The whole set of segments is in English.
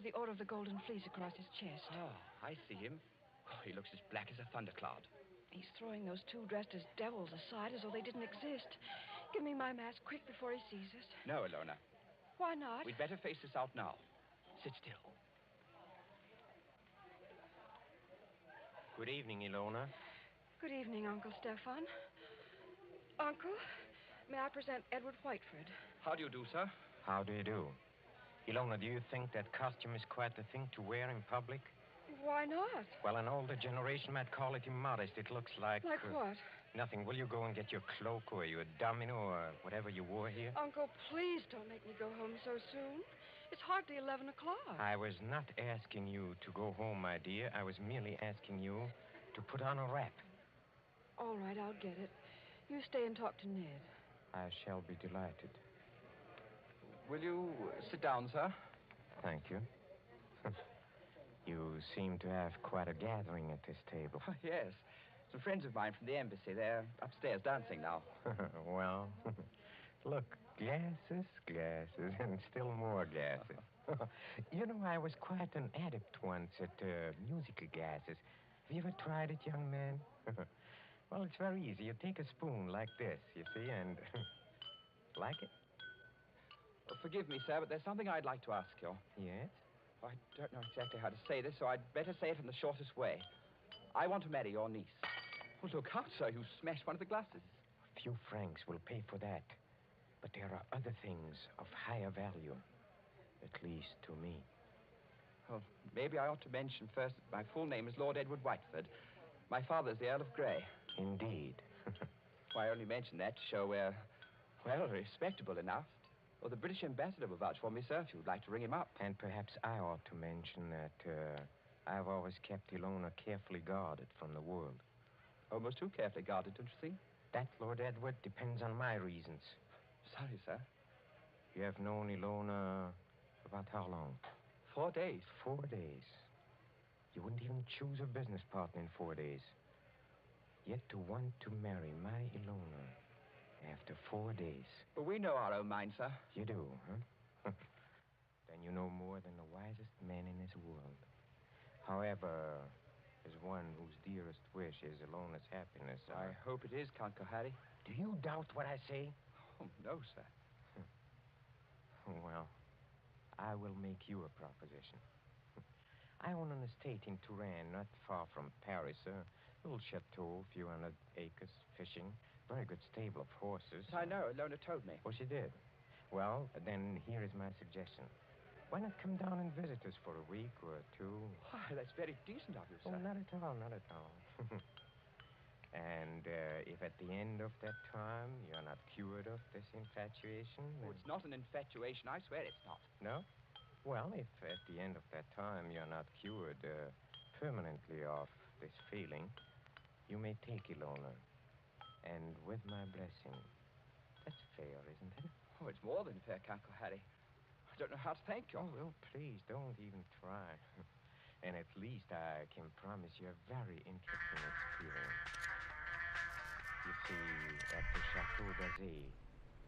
with the Order of the Golden Fleece across his chest. Oh, I see him. Oh, he looks as black as a thundercloud. He's throwing those two dressed as devils aside as though they didn't exist. Give me my mask quick before he sees us. No, Ilona. Why not? We'd better face this out now. Sit still. Good evening, Ilona. Good evening, Uncle Stefan. Uncle, may I present Edward Whiteford? How do you do, sir? How do you do? Ilona, do you think that costume is quite the thing to wear in public? Why not? Well, an older generation might call it immodest. It looks like... Like what? Nothing. Will you go and get your cloak or your domino or whatever you wore here? Uncle, please don't make me go home so soon. It's hardly 11 o'clock. I was not asking you to go home, my dear. I was merely asking you to put on a wrap. All right, I'll get it. You stay and talk to Ned. I shall be delighted. Will you sit down, sir? Thank you. You seem to have quite a gathering at this table. Oh, yes. Some friends of mine from the embassy. They're upstairs dancing now. Well, look, glasses, and still more glasses. You know, I was quite an adept once at musical gases. Have you ever tried it, young man? Well, it's very easy. You take a spoon like this, you see, and... Like it? Well, forgive me, sir, but there's something I'd like to ask you. Yes? I don't know exactly how to say this, so I'd better say it in the shortest way. I want to marry your niece. Oh, look out, sir. You smashed one of the glasses. A few francs will pay for that. But there are other things of higher value. At least to me. Well, maybe I ought to mention first that my full name is Lord Edward Whiteford. My father's the Earl of Grey. Indeed. Well, I only mention that to show we're, well, respectable enough. Well, the British ambassador will vouch for me, sir, if you'd like to ring him up. And perhaps I ought to mention that I've always kept Ilona carefully guarded from the world. Almost too carefully guarded, don't you think? That, Lord Edward, depends on my reasons. Sorry, sir. You have known Ilona about how long? 4 days. 4 days. You wouldn't even choose a business partner in 4 days. Yet to want to marry my Ilona after 4 days. But we know our own minds, sir. You do, huh? Then you know more than the wisest man in this world. However, as one whose dearest wish is Ilona's happiness, I hope it is, Count Kohari. Do you doubt what I say? Oh, no, sir. Well, I will make you a proposition. I own an estate in Touraine, not far from Paris. A little chateau, a few hundred acres, fishing, very good stable of horses. I know. Ilona told me. Oh, she did? Well, then here is my suggestion. Why not come down and visit us for a week or two? Why, that's very decent of you, sir. Oh, not at all, not at all. And if at the end of that time you're not cured of this infatuation... Oh, it's not an infatuation. I swear it's not. No? Well, if at the end of that time you're not cured permanently of this feeling, you may take Ilona. And with my blessing. That's fair, isn't it? Oh, it's more than fair, Count Kohari. I don't know how to thank you. Oh, well, please, don't even try. And at least I can promise you a very interesting experience. You see, at the Chateau d'Azay,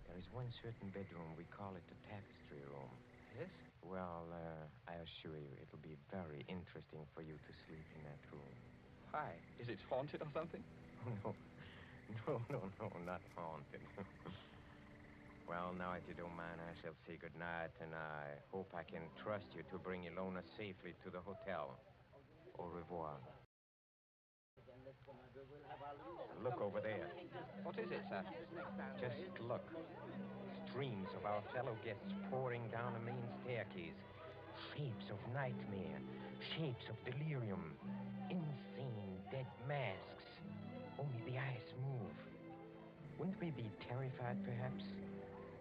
there is one certain bedroom. We call it the tapestry room. Yes? Well, I assure you, it'll be very interesting for you to sleep in that room. Why? Is it haunted or something? Oh, no, not haunted. Well, now, if you don't mind, I shall say goodnight, and I hope I can trust you to bring Ilona safely to the hotel. Au revoir. Look over there. What is it, sir? Just look. Streams of our fellow guests pouring down a main staircase. Shapes of nightmare. Shapes of delirium. Insane dead masks. Only the eyes move. Wouldn't we be terrified, perhaps,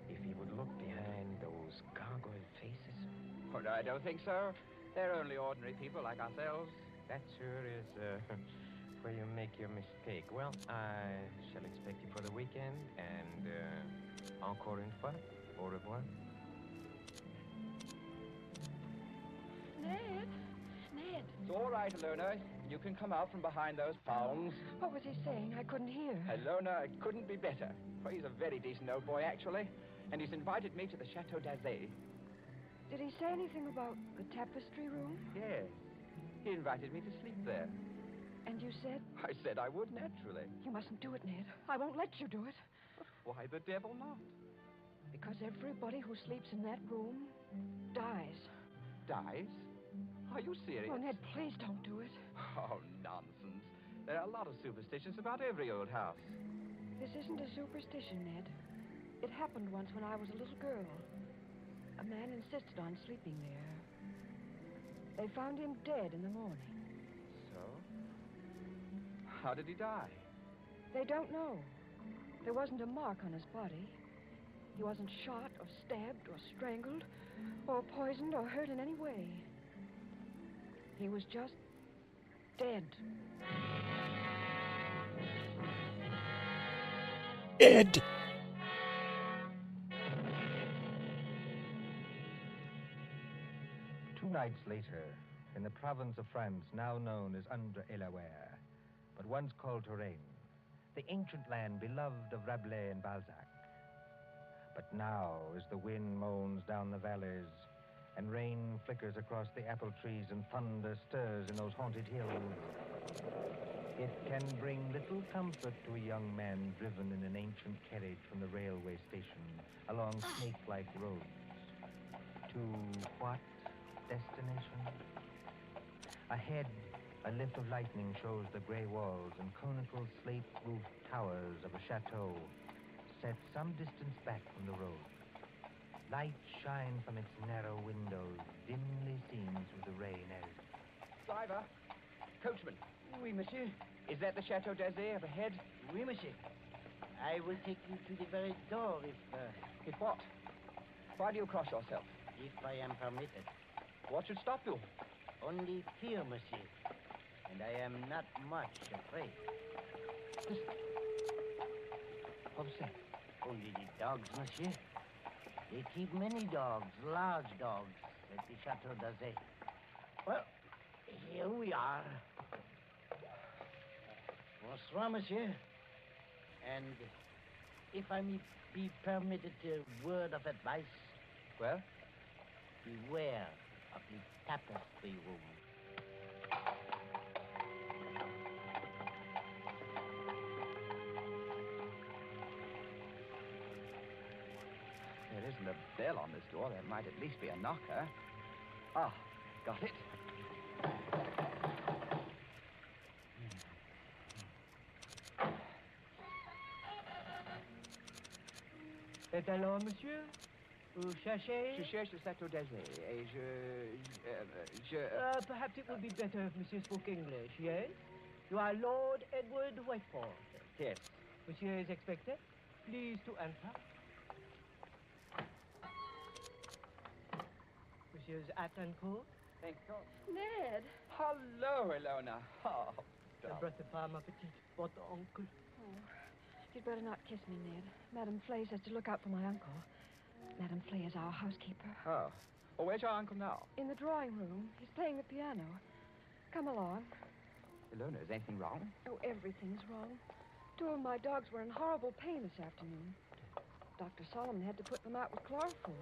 if he would look behind those gargoyle faces? Oh, no, I don't think so. They're only ordinary people like ourselves. That, sir, is where you make your mistake. Well, I shall expect you for the weekend, and encore une fois, au revoir. Ned? It's all right, Ilona. You can come out from behind those palms. What was he saying? I couldn't hear. Ilona, it couldn't be better. Well, he's a very decent old boy, actually. And he's invited me to the Chateau d'Azay. Did he say anything about the tapestry room? Yes. He invited me to sleep there. And you said? I said I would, naturally. You mustn't do it, Ned. I won't let you do it. Why the devil not? Because everybody who sleeps in that room dies. Dies? Are you serious? Oh, Ned, please don't do it. Oh, nonsense. There are a lot of superstitions about every old house. This isn't a superstition, Ned. It happened once when I was a little girl. A man insisted on sleeping there. They found him dead in the morning. So? How did he die? They don't know. There wasn't a mark on his body. He wasn't shot or stabbed or strangled or poisoned or hurt in any way. He was just dead. Dead. 2 nights later, in the province of France now known as Indre-et-Loire, but once called Touraine, the ancient land beloved of Rabelais and Balzac. But now, as the wind moans down the valleys, and rain flickers across the apple trees, and thunder stirs in those haunted hills, it can bring little comfort to a young man driven in an ancient carriage from the railway station along snake-like roads. To what destination? Ahead, a lift of lightning shows the gray walls and conical slate-roofed towers of a chateau set some distance back from the road. Light shine from its narrow windows, dimly seen through the rain as... Driver! Coachman! Oui, monsieur. Is that the Chateau d'Azay up ahead? Oui, monsieur. I will take you to the very door If what? Why do you cross yourself? if I am permitted. What should stop you? Only fear, monsieur. And I am not much afraid. What was that? Only the dogs, monsieur. They keep many dogs, large dogs, at the Chateau d'Azay. Well, here we are. Bonsoir, monsieur. And if I may be permitted a word of advice, Well? beware of the tapestry room. There isn't a bell on this door. There might at least be a knocker. Ah, got it. Et alors, monsieur? Vous cherchez? Je cherche le Château d'Azay et je... Perhaps it would be better if monsieur spoke English, yes? You are Lord Edward Whiteford. Yes. Monsieur is expected. Please to enter. Monsieur's hat and coat. Thank God. Ned. Hello, Ilona. Oh, I darling. brought the farm up petite votre uncle. Oh, you'd better not kiss me, Ned. Madame Flay says to look out for my uncle. Madame Flay is our housekeeper. Oh. Well, where's your uncle now? In the drawing room. He's playing the piano. Come along. Ilona, is anything wrong? Oh, everything's wrong. 2 of my dogs were in horrible pain this afternoon. Dr. Solomon had to put them out with chloroform.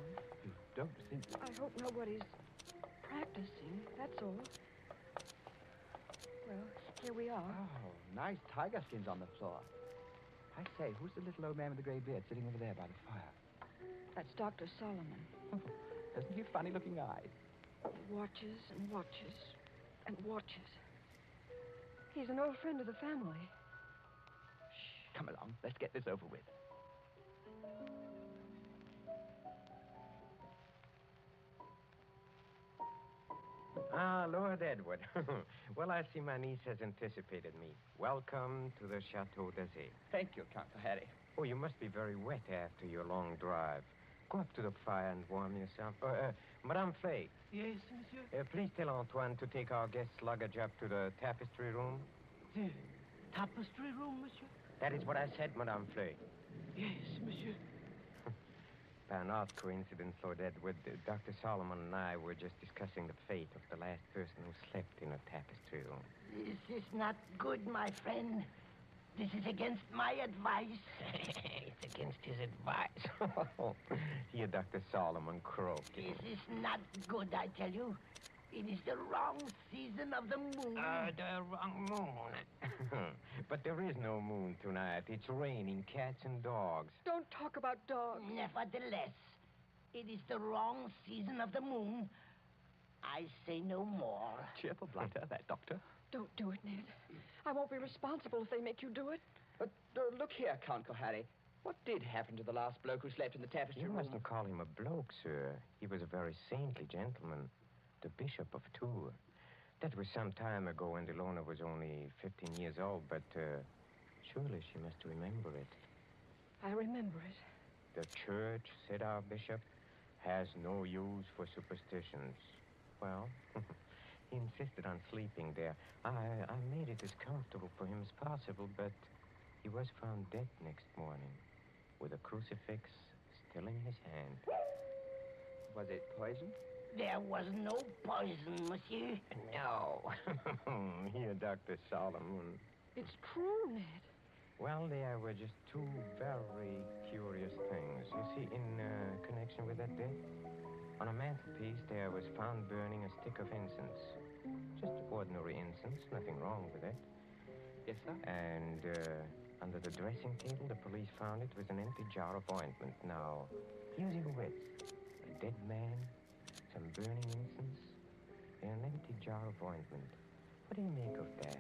You don't think... I hope nobody's practicing, that's all. Well, here we are. Oh, nice tiger skins on the floor. I say, who's the little old man with the gray beard sitting over there by the fire? That's Dr. Solomon. Hasn't he funny-looking eyes? He watches and watches and watches. He's an old friend of the family. Shh, come along. Let's get this over with. Ah, Lord Edward. Well, I see my niece has anticipated me. Welcome to the Chateau d'Azay. Thank you, Count Harry. Oh, you must be very wet after your long drive. Go up to the fire and warm yourself. Madame Flay, Yes, monsieur? please tell Antoine to take our guest's luggage up to the tapestry room. The tapestry room, monsieur? That is what I said, Madame Flay. Yes, monsieur. By an odd coincidence, Lord Edward, Dr. Solomon and I were just discussing the fate of the last person who slept in a tapestry room. This is not good, my friend. This is against my advice. It's against his advice. Here, Dr. Solomon croaked. This is not good, I tell you. It is the wrong season of the moon. The wrong moon. But there is no moon tonight. It's raining cats and dogs. Don't talk about dogs. Nevertheless, it is the wrong season of the moon. I say no more. Cheerful blunder, that doctor. Don't do it, Ned. I won't be responsible if they make you do it. But look here, Count Kohari. What did happen to the last bloke who slept in the tapestry You room? mustn't call him a bloke, sir. He was a very saintly gentleman. The Bishop of Tours. That was some time ago when Delona was only 15 years old, but surely she must remember it. I remember it. The church, said our bishop, has no use for superstitions. Well, he insisted on sleeping there. I made it as comfortable for him as possible, but he was found dead next morning with a crucifix still in his hand. Was it poison? There was no poison, monsieur. No. Here, Dr. Solomon. It's true, Ned. Well, there were just two very curious things. You see, in connection with that death, on a mantelpiece there was found burning a stick of incense. Just ordinary incense, nothing wrong with it. Yes, sir. And under the dressing table, the police found it was an empty jar of ointment. Now, here's your wits. A dead man, some burning incense, and an empty jar of ointment. What do you make of that?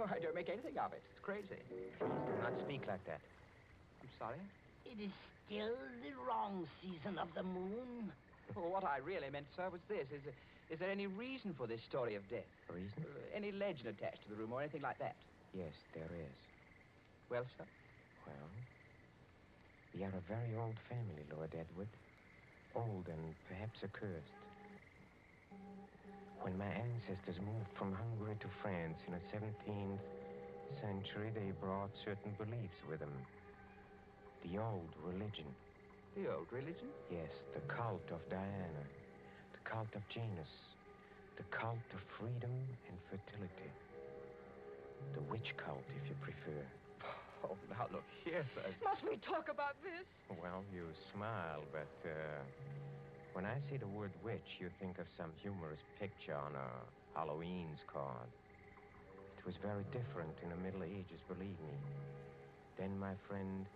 Oh, I don't make anything of it. It's crazy. Please do not speak like that. I'm sorry. It is still the wrong season of the moon. Well, what I really meant, sir, was this. Is there any reason for this story of death? Reason? Any legend attached to the room or anything like that? Yes, there is. Well, sir? Well, we are a very old family, Lord Edward. Old and perhaps accursed. When my ancestors moved from Hungary to France in the 17th century, they brought certain beliefs with them. The old religion. The old religion? Yes, the cult of Diana, the cult of Janus, the cult of freedom and fertility. The witch cult, if you prefer. Oh, now look here, sir. Must we talk about this? Well, you smile, but when I say the word witch, you think of some humorous picture on a Halloween's card. It was very different in the Middle Ages, believe me. Then, my friend,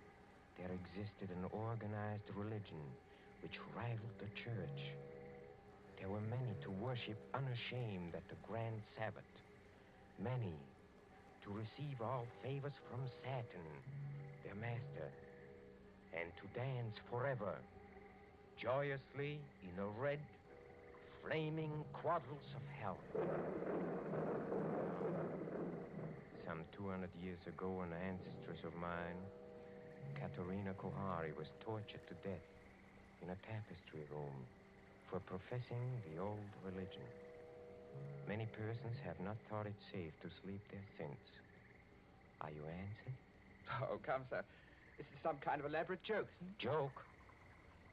there existed an organized religion which rivaled the church. There were many to worship unashamed at the grand Sabbath. Many to receive all favors from Saturn, their master, and to dance forever, joyously in the red, flaming quadrants of hell. Some 200 years ago, an ancestress of mine, Katerina Kohari, was tortured to death in a tapestry room for professing the old religion. Many persons have not thought it safe to sleep there since. Are you answered? Oh, come, sir. This is some kind of elaborate joke. Joke?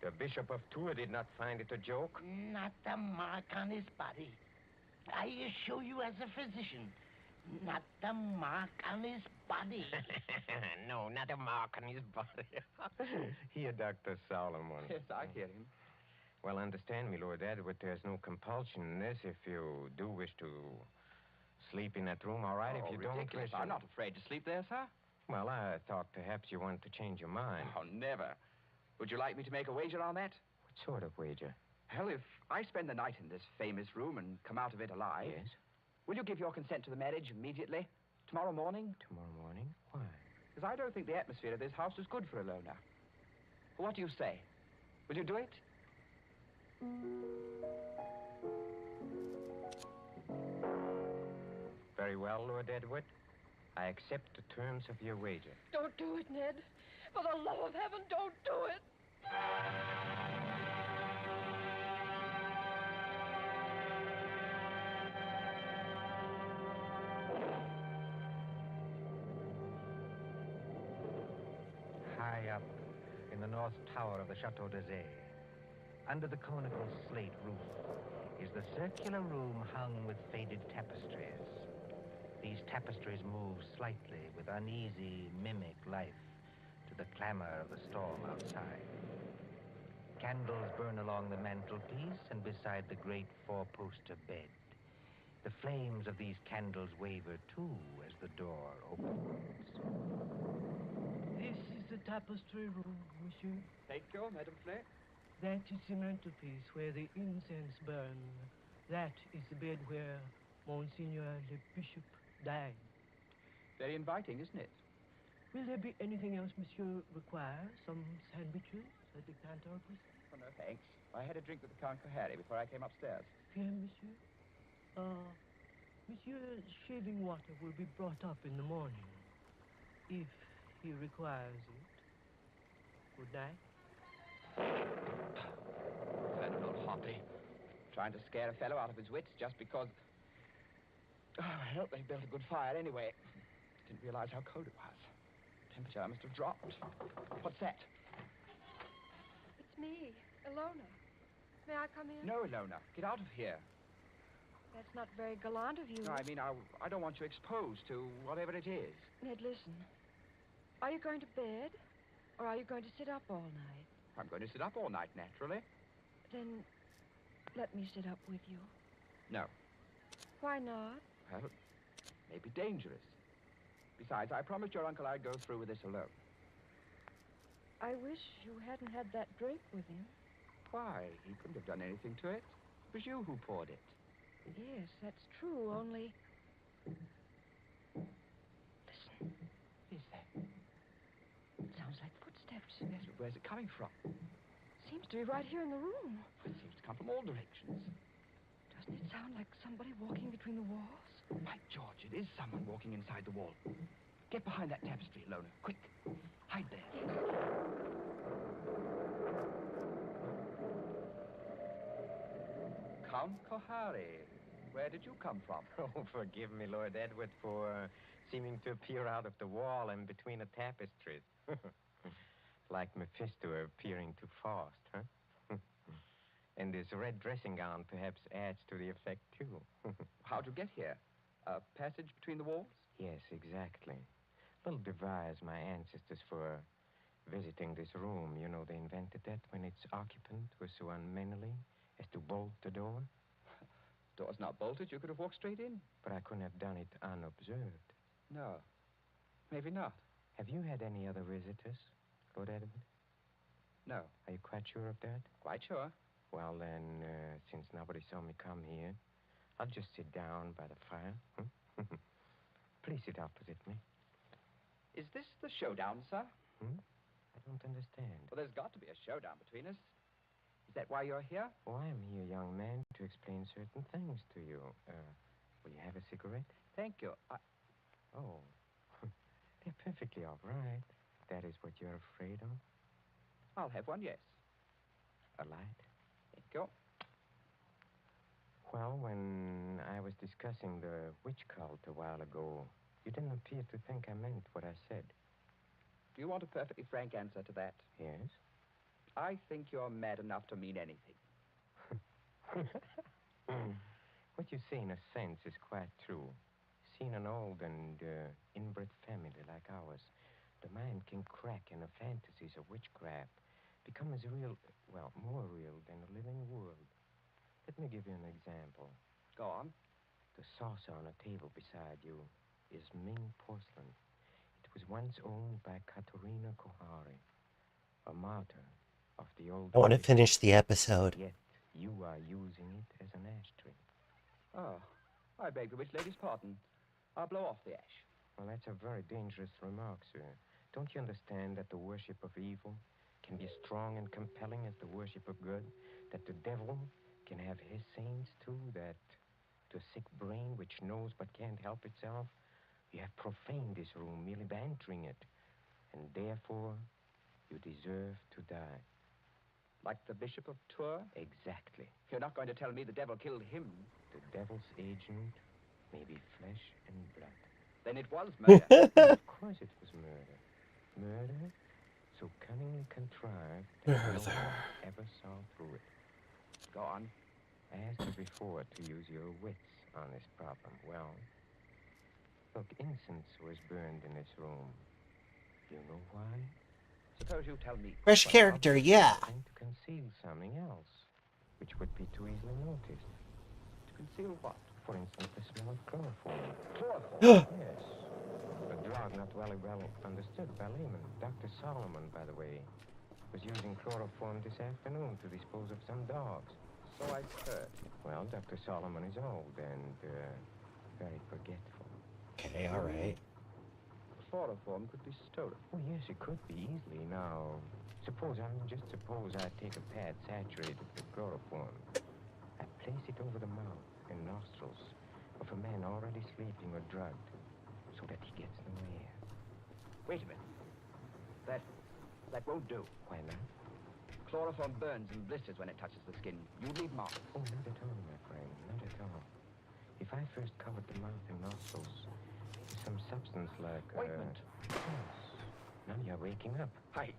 The Bishop of Tours did not find it a joke. Not a mark on his body. I assure you as a physician, not a mark on his body. No, not a mark on his body. Here, Dr. Solomon. Yes, I hear him. Well, understand me, Lord Edward, there's no compulsion in this. If you do wish to sleep in that room, all right. Oh, If you don't ridiculous. wish... I'm not afraid to sleep there, sir. Well, I thought perhaps you wanted to change your mind. Oh, never. Would you like me to make a wager on that? What sort of wager? Well, if I spend the night in this famous room and come out of it alive... Yes? Will you give your consent to the marriage immediately? Tomorrow morning? Tomorrow morning? Why? Because I don't think the atmosphere of this house is good for a loner. What do you say? Will you do it? Very well, Lord Edward. I accept the terms of your wager. Don't do it, Ned. For the love of heaven, don't do it. High up in the north tower of the Chateau d'Azay, under the conical slate roof, is the circular room hung with faded tapestries. these tapestries move slightly with uneasy, mimic life to the clamor of the storm outside. Candles burn along the mantelpiece and beside the great four-poster bed. The flames of these candles waver, too, as the door opens. This is the tapestry room, monsieur. Thank you, Madame Flay. That is the mantelpiece where the incense burned. That is the bed where Monseigneur le Bishop died. Very inviting, isn't it? Will there be anything else monsieur requires? Some sandwiches? A decanter of whiskey? Oh, no, thanks. I had a drink with the Count Kohari before I came upstairs. Bien, monsieur. Monsieur's shaving water will be brought up in the morning, if he requires it. Good night. Infernal old Hoppy. Trying to scare a fellow out of his wits just because... Oh, I hope they built a good fire anyway. Didn't realize how cold it was. Temperature must have dropped. What's that? It's me, Ilona. May I come in? No, Ilona. Get out of here. That's not very gallant of you. No, I mean, I don't want you exposed to whatever it is. Ned, listen. Are you going to bed, or are you going to sit up all night? I'm going to sit up all night, naturally. Then let me sit up with you. No. Why not? Well, it may be dangerous. Besides, I promised your uncle I'd go through with this alone. I wish you hadn't had that drink with him. Why? He couldn't have done anything to it. It was you who poured it. Yes, that's true, only... Listen. What is that? It sounds like footsteps. Yes, but where's it coming from? Seems to be right here in the room. It seems to come from all directions. Doesn't it sound like somebody walking between the walls? By George, it is someone walking inside the wall. Get behind that tapestry, Ilona. Quick. Hide there. Count Kohari. Where did you come from? Oh, forgive me, Lord Edward, for seeming to appear out of the wall and between the tapestries. Like Mephisto appearing too fast, huh? And this red dressing gown perhaps adds to the effect, too. How'd you get here? A passage between the walls? Yes, exactly. Little device my ancestors for visiting this room. You know, they invented that when its occupant was so unmannerly as to bolt the door. Door's not bolted. You could have walked straight in. But I couldn't have done it unobserved. No. Maybe not. Have you had any other visitors, Lord Edward? No. Are you quite sure of that? Quite sure. Well, then, since nobody saw me come here, I'll just sit down by the fire. Please sit opposite me. Is this the showdown, sir? I don't understand. Well, there's got to be a showdown between us. Is that why you're here? Oh, I'm here, young man, to explain certain things to you. Will you have a cigarette? Thank you. Oh, they're perfectly all right. If that is what you're afraid of. I'll have one, yes. A light? Thank you. Well, when I was discussing the witch cult a while ago, you didn't appear to think I meant what I said. Do you want a perfectly frank answer to that? Yes? I think you're mad enough to mean anything. What you say, in a sense, is quite true. See, in an old and inbred family like ours, the mind can crack and the fantasies of witchcraft become as real, well, more real than a living world. Let me give you an example. Go on. The saucer on a table beside you is Ming porcelain. It was once owned by Katerina Kohari, a martyr of the old... I want to finish the episode. Yet you are using it as an ashtray. Oh, I beg the witch lady's pardon. I'll blow off the ash. Well, that's a very dangerous remark, sir. Don't you understand that the worship of evil can be strong and compelling as the worship of good? That the devil can have his saints, too? That to a sick brain which knows but can't help itself, you have profaned this room merely by entering it. And therefore, you deserve to die. Like the Bishop of Tours? Exactly. You're not going to tell me the devil killed him. The devil's agent may be flesh and blood. Then it was murder. Of course it was murder. Murder so cunningly contrived that no one ever saw through it. Go on. I asked you before to use your wits on this problem. Well, Look, incense was burned in this room. Do you know why? Suppose you tell me. Fresh character, yeah. Trying to conceal something else, which would be too easily noticed. To conceal what? For instance, the smell of chloroform. Chloroform? Yes. A drug not very well understood by laymen. Dr. Solomon, by the way, was using chloroform this afternoon to dispose of some dogs. So I've heard. Well, Dr. Solomon is old and very forgetful. Okay, alright. Chloroform could be stolen. Oh, yes, it could be easily. Now, suppose I take a pad saturated with chloroform. I place it over the mouth and nostrils of a man already sleeping or drugged, so that he gets no air. Wait a minute. That won't do. Why not? Chloroform burns and blisters when it touches the skin. You leave marks. Oh, not at all, my friend, not at all. If I first covered the mouth and nostrils with some substance like... Ointment. Yes. Now you're waking up. Hi.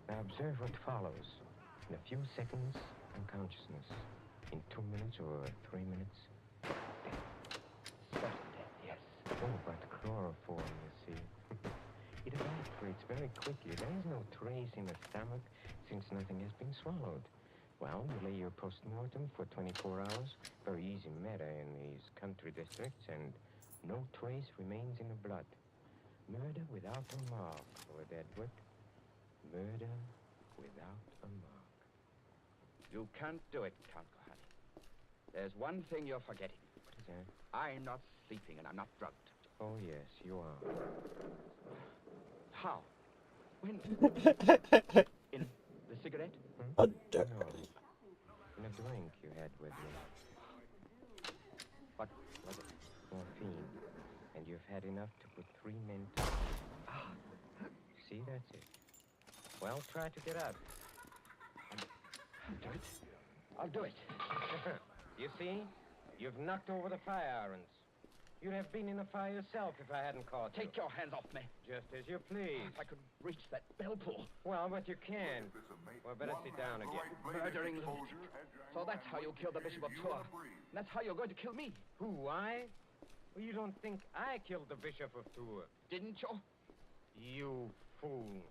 Now observe what follows. In a few seconds, unconsciousness. In 2 minutes or 3 minutes, death. Sudden death, yes. Oh, but chloroform, you see. It evaporates very quickly. There is no trace in the stomach since nothing has been swallowed. Well, you lay your post-mortem for 24 hours. Very easy matter in these country districts, and no trace remains in the blood. Murder without a mark, Lord Edward. Murder without a mark. You can't do it, Count Gohan. There's one thing you're forgetting. What is that? I'm not sleeping and I'm not drugged. Oh, yes, you are. How? When? In the cigarette? No. In a drink you had with you. What was it? Morphine. And you've had enough to put 3 men to sleep. See, that's it. Well, try to get out. I'll do it. I'll do it. You see? You've knocked over the fire irons. You'd have been in the fire yourself if I hadn't caught you. Take your hands off me. Just as you please. If I could reach that bell pull. Well, but you can. Well, better sit down again. Murdering lunatic. So that's how you killed the Bishop of Tours. That's how you're going to kill me. Who, I? Well, you don't think I killed the Bishop of Tours? Didn't you? You fool.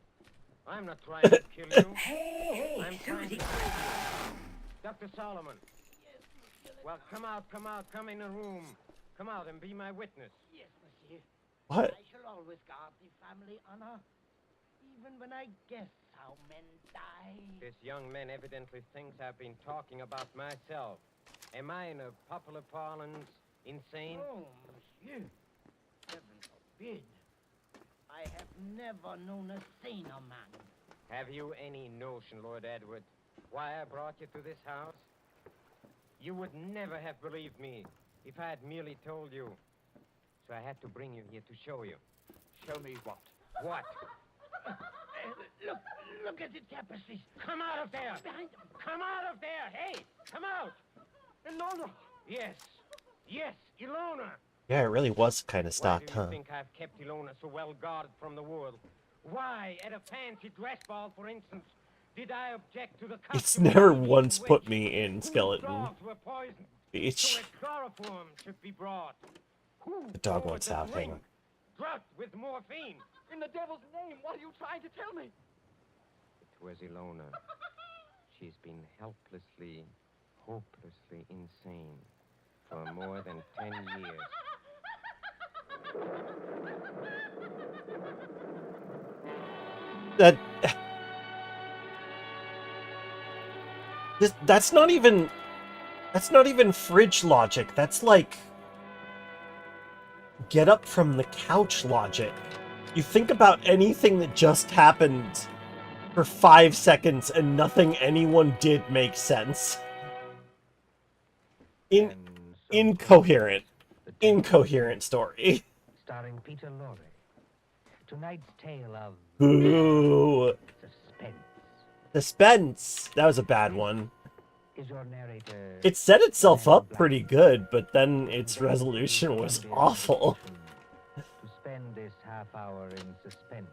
I'm not trying to kill you. I'm trying to save you. Dr. Solomon. Well, come come in the room. Come out and be my witness. Yes, monsieur. What? I shall always guard the family honor, even when I guess how men die. This young man evidently thinks I've been talking about myself. Am I, in a popular parlance, insane? Oh, monsieur. Heaven forbid. I have never known a saner man. Have you any notion, Lord Edward, why I brought you to this house? You would never have believed me if I had merely told you. So I had to bring you here to show you. Show me what? What? Look at the tapestries. Come out of there! Behind them. Come out of there! Hey, come out! Ilona! Yes, Ilona! Yeah, it really was kind of stocked, Why do you huh? think I've kept Ilona so well guarded from the world? Why, at a fancy dress ball, for instance, did I object to the costume? It's never of the once witch put me in whose skeleton. dogs were poisoned, so Bitch. that chloroform should be brought. Who The dog poured won't stop, hang drink on. drugged with morphine? In the devil's name, what are you trying to tell me? It was Ilona. She's been helplessly, hopelessly insane for more than 10 years. That's not even fridge logic. That's like get up from the couch logic. You think about anything that just happened for 5 seconds and nothing anyone did makes sense. Incoherent story. Starring Peter Lorre. Tonight's tale of Boo. suspense. Suspense. That was a bad one. Is your narrator... It set itself up pretty good, but then its resolution was awful. To spend this half hour in suspense.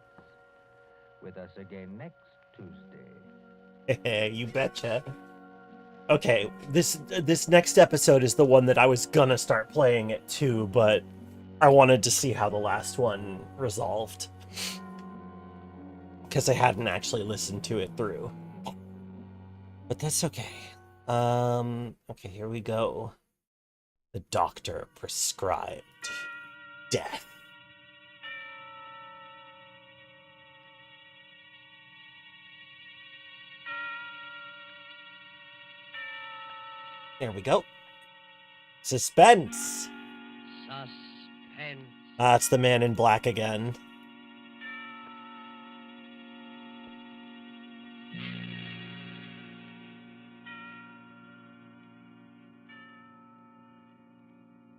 With us again next Tuesday. You betcha. Okay, this next episode is the one that I was gonna start playing it too, but I wanted to see how the last one resolved. Because I hadn't actually listened to it through. But that's okay. Okay, here we go. The doctor prescribed death. There we go. Suspense. Suspense. It's the man in black again.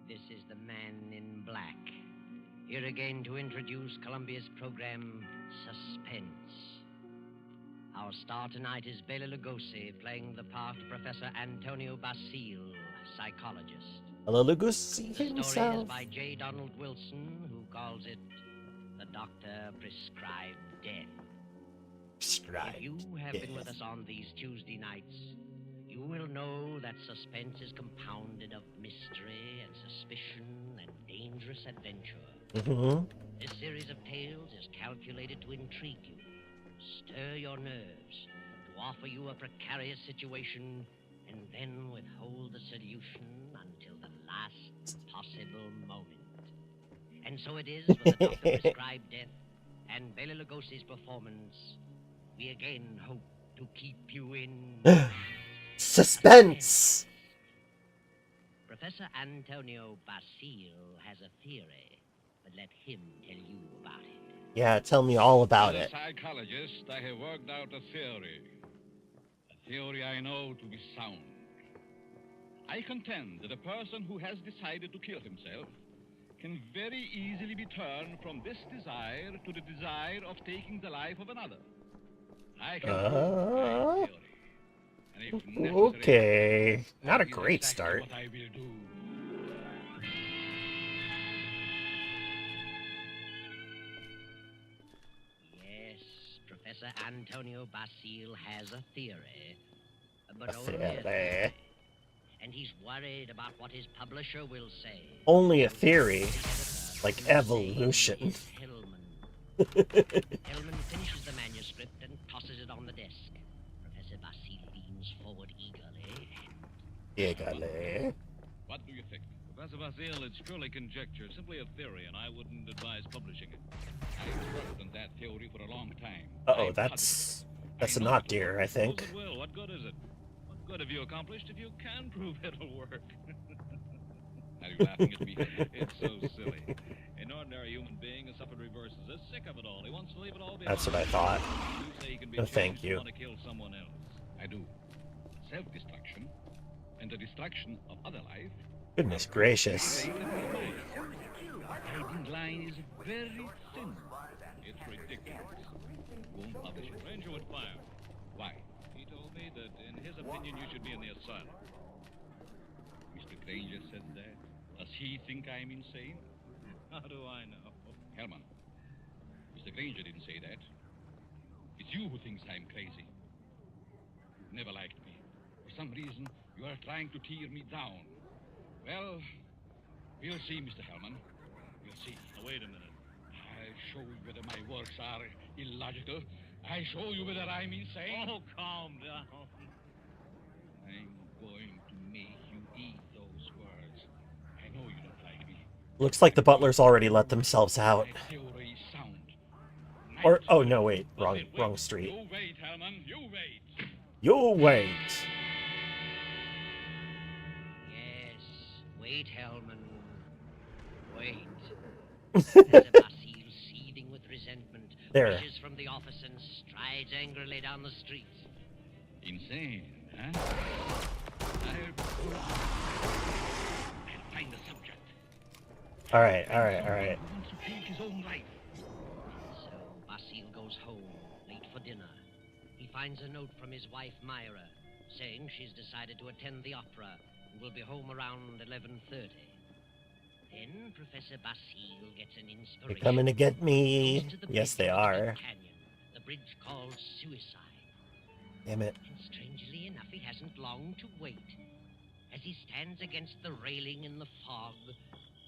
This is the man in black. Here again to introduce Columbia's program, Suspense. Our star tonight is Bela Lugosi, playing the part of Professor Antonio Basile, psychologist. Bela Lugosi The story is himself. by J. Donald Wilson, who calls it The Doctor Prescribed Death. Prescribed If you have been with us on these Tuesday nights, you will know that suspense is compounded of mystery and suspicion and dangerous adventure. Mm-hmm. This series of tales is calculated to intrigue you, stir your nerves, to offer you a precarious situation, and then withhold the solution until the last possible moment. And so it is with the Doctor Prescribed Death and Bela Lugosi's performance. We again hope to keep you in Suspense. Professor Antonio Basile has a theory, but let him tell you about it. Yeah, tell me all about As it. a psychologist, I have worked out a theory I know to be sound. I contend that a person who has decided to kill himself can very easily be turned from this desire to the desire of taking the life of another. I can prove my theory. And if necessary, Okay. Not a that is great exactly start. what I will do. Yes, Professor Antonio Basile has a theory, but A only a theory. theory. And he's worried about what his publisher will say. Only a theory. Editor Like will say evolution. it's Hellman. Hellman finishes the manuscript and tosses it on the desk. Professor Basile leans forward eagerly Eagerly. What do you think? Professor Basile, it's purely conjecture, simply a theory, and I wouldn't advise publishing it. I've worked on that theory for a long time. Uh-oh, I'm that's positive. a I know not it'll deer, work. I Suppose think. it will. What good is it? What good have you accomplished if you can prove it'll work? Are you laughing at me? It's so silly. An ordinary human being has suffered reverses. Is sick of it all. He wants to leave it all behind. That's what I thought. You say he can be No, thank changed to you. want to kill someone else. I do. Self-destruction and the destruction of other life. Goodness gracious. The guiding line is very thin. It's ridiculous. Won't publish it. Ranger would fire. Why? He told me that, in his opinion, you should be in the asylum. Mr. Granger says that. Does he think I'm insane? How do I know? Herman, Mr. Granger didn't say that. It's you who thinks I'm crazy. You've never liked me. For some reason, you are trying to tear me down. Well, we'll see, Mr. Hellman. We'll see. Now, wait a minute. I'll show you whether my works are illogical. I'll show you whether I'm insane. Oh, calm down. I'm going to make you eat those words. I know you don't like me. Looks like the butlers already let themselves out. My theory is sound. Or, oh no, wait. Wrong street. You wait, Hellman. You wait. You wait. Yes, wait, Hellman. Wait. Professor Basile, seething with resentment, There. rushes from the office and strides angrily down the street. Insane, huh? I'll find the subject. Alright. Who wants to take his own life. So Basile goes home, late for dinner. He finds a note from his wife, Myra, saying she's decided to attend the opera and will be home around 11:30. Then Professor Basile gets an inspiration. They're coming to get me. Goes to the Yes, bridge they over the are. Canyon, the bridge called Suicide. Damn it. And strangely enough, he hasn't long to wait. As he stands against the railing in the fog,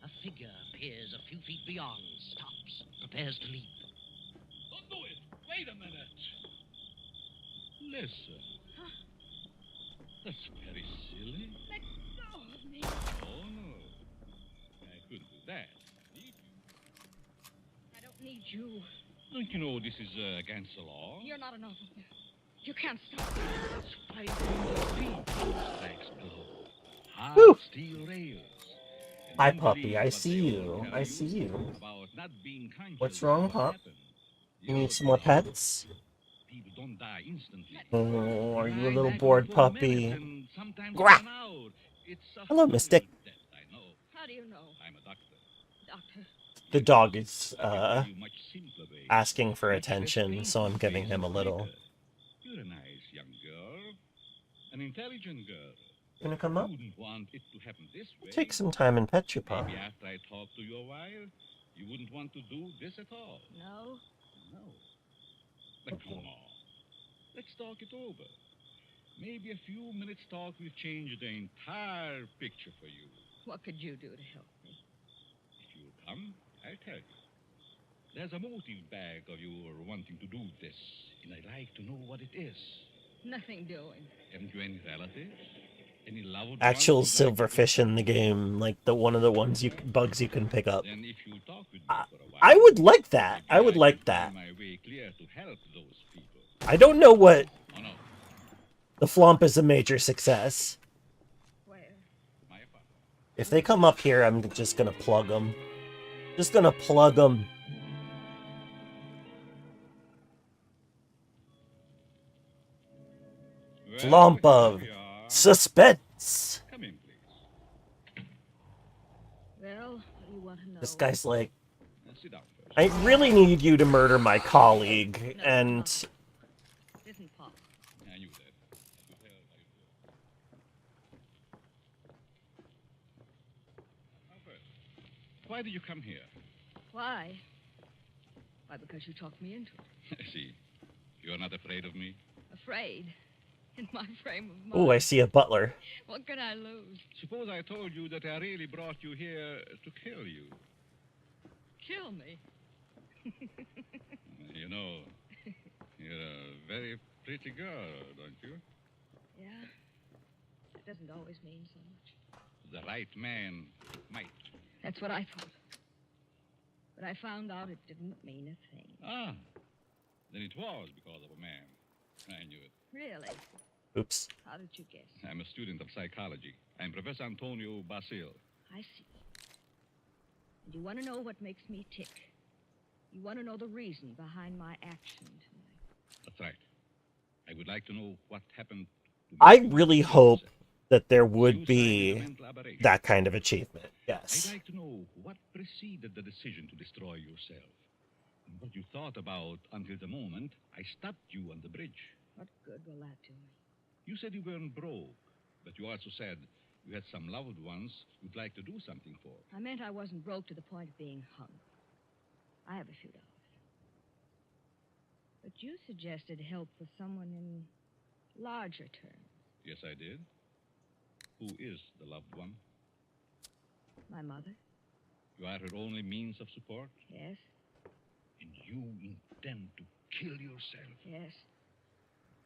a figure appears a few feet beyond, stops, prepares to leap. Don't do it. Wait a minute. Listen. That's very silly. Let go of me. Oh, no. I couldn't do that. I don't need you. Don't you know this is against the law? You're not an officer. You can't stop me. It's 500 feet. Strikes below. Whew. Hard steel rails. And Hi, don't puppy. believe I what see they you. all tell I see you. about not being conscious What's of wrong, what pup? happened. You need some more pets? People don't die instantly. Oh, are you a Right, little I bored go for minutes puppy? and sometimes Grah. even hours. It's a Hello, funny Mystic. death, I know. How do you know? I'm a doctor. Doctor. The dog is I can tell you much simpler ways, asking for much less attention, so I'm painful giving ways him a and little. quicker. You're a nice young girl. An intelligent girl. Gonna come You up? wouldn't want it to happen this way. Take some time and pet you, pup. Maybe after I talk to you a while, you wouldn't want to do this at all. No. No. But come on. Let's talk it over. Maybe a few minutes talk will change the entire picture for you. What could you do to help me? If you'll come, I'll tell you. There's a motive back of your wanting to do this, and I'd like to know what it is. Nothing doing. Haven't you any relatives? Any loved Actual ones you'd like to silverfish in the protect? game, like the one of the ones bugs you can pick up. Then if you talk with me I- for a while, I would like that. maybe I would like could that. find my way clear to help those people. I don't know what Oh no, the flomp is a major success. Where? my apartment. If they come up here, I'm just gonna plug them. Just gonna plug them. Well, Flomp here of we are. suspense. Come in, please. Well, what do you want to know? This guy's like, Sit down first. I really need you to murder my colleague, and Isn't Pop. I knew that. You tell how you do. Now first, why did you come here? Why? Why, because you talked me into it. I see. You're not afraid of me? Afraid. In my frame of mind. oh, I see a butler. What could I lose? Suppose I told you that I really brought you here to kill you. Kill me. You know, you're a very pretty girl, don't you? Yeah. That doesn't always mean so much. The right man might. That's what I thought. But I found out it didn't mean a thing. Ah, then it was because of a man. I knew it. Really? Oops. How did you guess? I'm a student of psychology. I'm Professor Antonio Basil. I see. And you want to know what makes me tick. You want to know the reason behind my action tonight. That's right. I would like to know what happened to I make you really kill hope yourself. that there would Suicide is a be mental aberration. that kind of achievement. I'd Yes. like to know what preceded the decision to destroy yourself. And what you thought about until the moment I stopped you on the bridge. What good will that do me? You said you weren't broke, but you also said you had some loved ones you'd like to do something for. I meant I wasn't broke to the point of being hungry. I have a few dollars. But you suggested help for someone in larger terms. Yes, I did. Who is the loved one? My mother? You are her only means of support? Yes, And you intend to kill yourself? yes.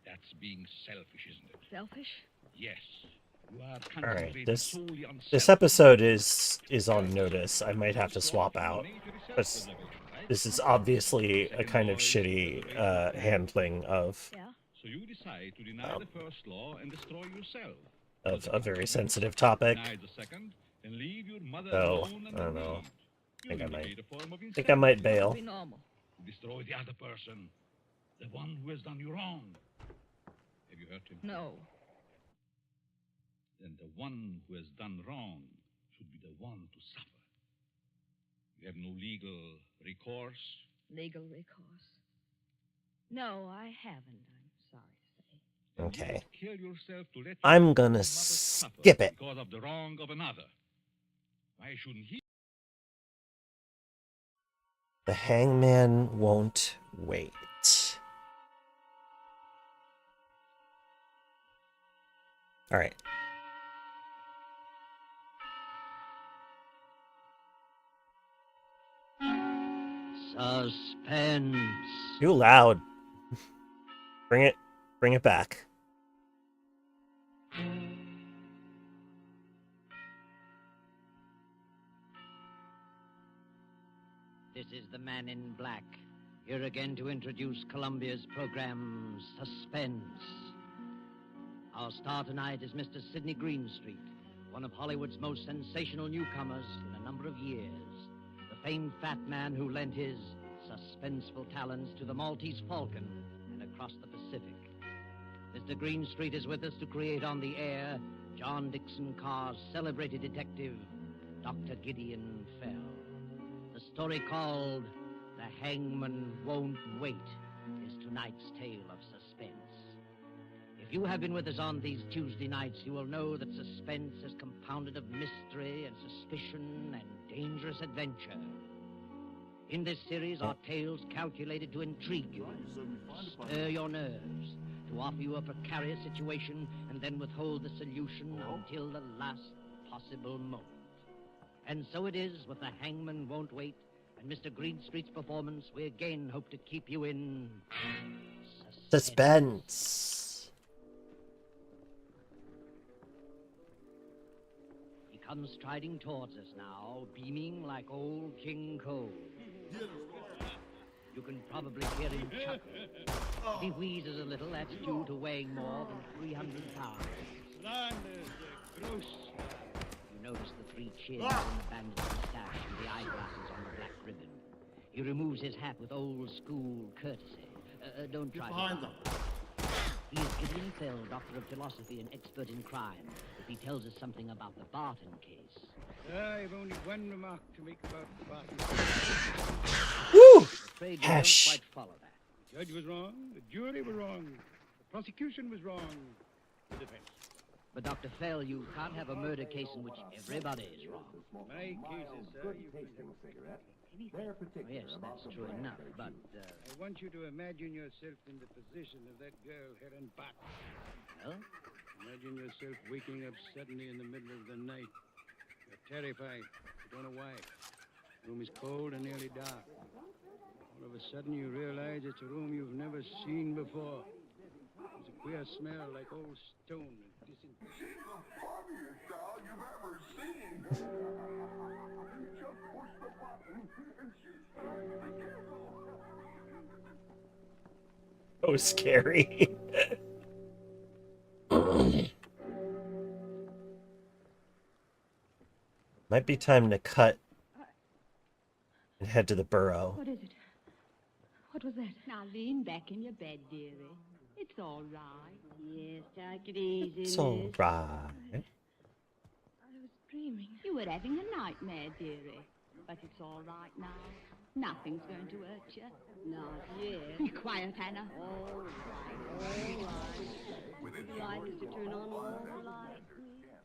That's being selfish, isn't it? Selfish? Yes. You are All right. concentrating This solely on this self. episode is on notice. I might have to swap out. This this is obviously a kind of shitty handling of Yeah. So you decide to deny the first law and destroy yourself. a very sensitive topic. Deny the second and leave your mother So, alone and I don't know. You Think I might- indicate a form of I think I might insanity. bail. Be normal. Destroy the other person, the one who has done you wrong. Have you hurt him? No. Then the one who has done wrong should be the one to suffer. You have no legal recourse. Legal recourse. No, I haven't, I'm sorry to say. And Okay. you kill yourself to let your I'm gonna mother suffer skip it. because of the wrong of another. Why shouldn't he? The hangman won't wait. All right. Suspense. Too loud. Bring it back. This is the Man in Black, here again to introduce Columbia's program, Suspense. Our star tonight is Mr. Sidney Greenstreet, one of Hollywood's most sensational newcomers in a number of years. The famed fat man who lent his suspenseful talents to the Maltese Falcon and across the Pacific. Mr. Greenstreet is with us to create on the air John Dixon Carr's celebrated detective, Dr. Gideon Fell. The story called The Hangman Won't Wait is tonight's tale of suspense. If you have been with us on these Tuesday nights, you will know that suspense is compounded of mystery and suspicion and dangerous adventure. In this series are tales calculated to intrigue you, stir your nerves, to offer you a precarious situation and then withhold the solution until the last possible moment. And so it is with The Hangman Won't Wait and Mr. Greenstreet's performance. We again hope to keep you in Suspense. He comes striding towards us now, beaming like old King Cole. You can probably hear him chuckle. If he wheezes a little, that's due to weighing more than 300 pounds. You notice the 3 chins and the banded mustache and the eyeglasses on the black ribbon. He removes his hat with old-school courtesy. Don't try behind them. He is Gideon Fell, Doctor of Philosophy and expert in crime. If he tells us something about the Barton case. I've only one remark to make about the Barton case. Woo! Afraid we don't quite follow that. The judge was wrong, the jury were wrong, the prosecution was wrong, the defense. But Dr. Fell, you can't have a murder case in which everybody is wrong. My cases, sir, you can have Yes, that's true enough, but... I want you to imagine yourself in the position of that girl, Helen Bott. Well? Imagine yourself waking up suddenly in the middle of the night. You're terrified. You don't know why. The room is cold and nearly dark. All of a sudden, you realize it's a room you've never seen before. There's a queer smell like old stone and disinfectant. The funniest doll you've ever seen. You just push the button and she starts to giggle. Oh, scary. Might be time to cut and head to the burrow. What is it? What was that? Now lean back in your bed, dearie. It's all right. Yes, take it easy, It's all miss. right. I was dreaming. You were having a nightmare, dearie. But it's all right now. Nothing's going to hurt you. Not yet. Be quiet, Hannah. All right, all right. Would you like us to turn on all the lights?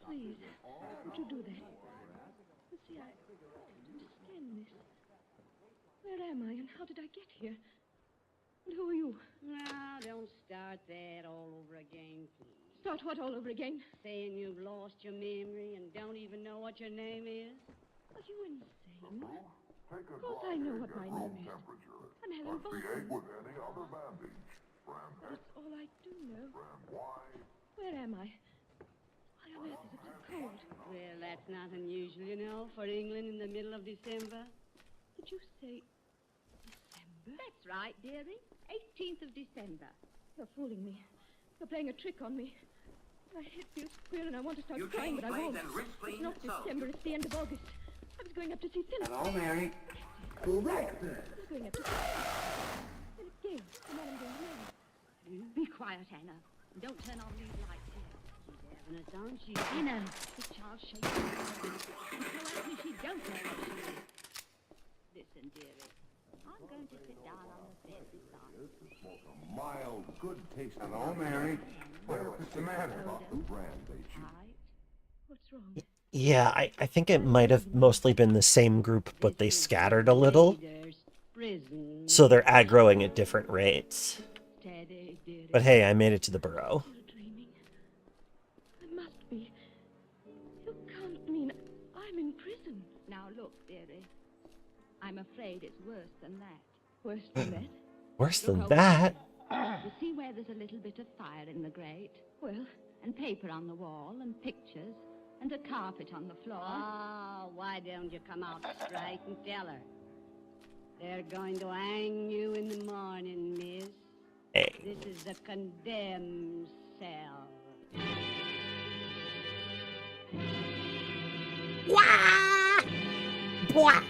Please, would you do that? You see, I don't understand this. Where am I and how did I get here? And who are you? Now, don't start that all over again, please. Start what all over again? Saying you've lost your memory and don't even know what your name is? Are you insane? Of course I know what my name is. I'm Helen Barton. With any other bandage. That's all I do know. Why? Where am I? Why on earth is it so cold? Well, that's not unusual, you know, for England in the middle of December. Did you say December? That's right, dearie. 18th of December. You're fooling me. You're playing a trick on me. My head feels queer and I want to start crying, but I won't. It's not December, it's the end of August. I was going up to see Philip. Hello, Mary. Correct. I was going up to see Philip Gale, the man I'm going to marry. Be quiet, Hannah. Don't turn on these lights here. She's having us on. She's Hannah. The child's shaking. So me she don't know what she is. Listen, dearie. I'm going to sit down on the bed beside you. A mild, good taste. Hello, Mary. What's the matter about the brand they choose? What's wrong? Yeah, I think it might have mostly been the same group, but they scattered a little. So they're aggroing at different rates. But hey, I made it to the burrow. Dreaming. I must be. You can't mean I'm in prison. Now look, dearie. I'm afraid it's worse than that. Worse than that? Worse Look than over that? there. You see where there's a little bit of fire in the grate? Well, and paper on the wall, and pictures, and a carpet on the floor. Oh, why don't you come out straight and tell her? They're going to hang you in the morning, miss. Hey. This is the condemned cell. Wah! Wah!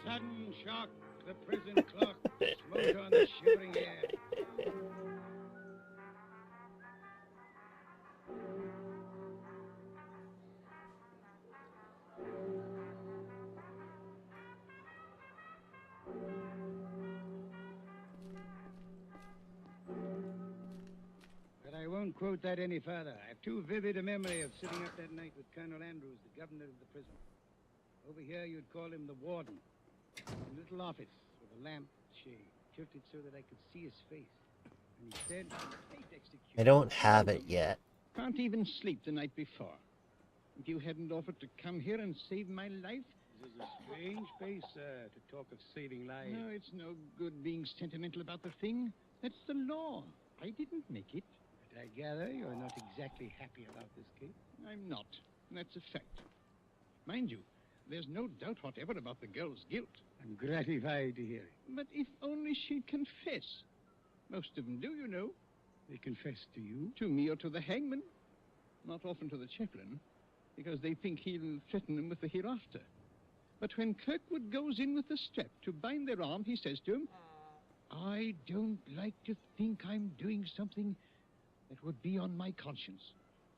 Sudden shock, the prison clock smote on the shivering air. But I won't quote that any further. I have too vivid a memory of sitting up that night with Colonel Andrews, the governor of the prison. Over here, you'd call him the warden. A little office with a lamp shade, tilted so that I could see his face. And he said, "Hate execution." I don't have it yet. Can't even sleep the night before. If you hadn't offered to come here and save my life? This is a strange place, sir, to talk of saving lives. No, it's no good being sentimental about the thing. That's the law. I didn't make it. But I gather you're not exactly happy about this case. I'm not. That's a fact. Mind you, there's no doubt whatever about the girl's guilt. I'm gratified to hear it. But if only she'd confess. Most of them do, you know. They confess to you? To me or to the hangman. Not often to the chaplain, because they think he'll threaten them with the hereafter. But when Kirkwood goes in with the strap to bind their arm, he says to him, "I don't like to think I'm doing something that would be on my conscience.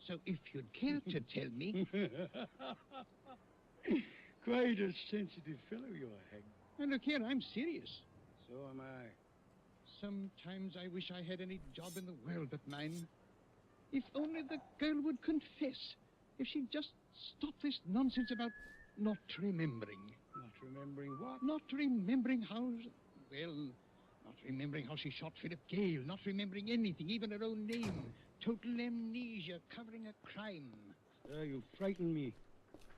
So if you'd care to tell me..." Quite a sensitive fellow you are, Hank. And look here, I'm serious. So am I. Sometimes I wish I had any job in the world but mine. If only the girl would confess. If she'd just stop this nonsense about not remembering. Not remembering what? Not remembering how... Well, not remembering how she shot Philip Gale. Not remembering anything, even her own name. Total amnesia, covering a crime. Sir, you frighten me.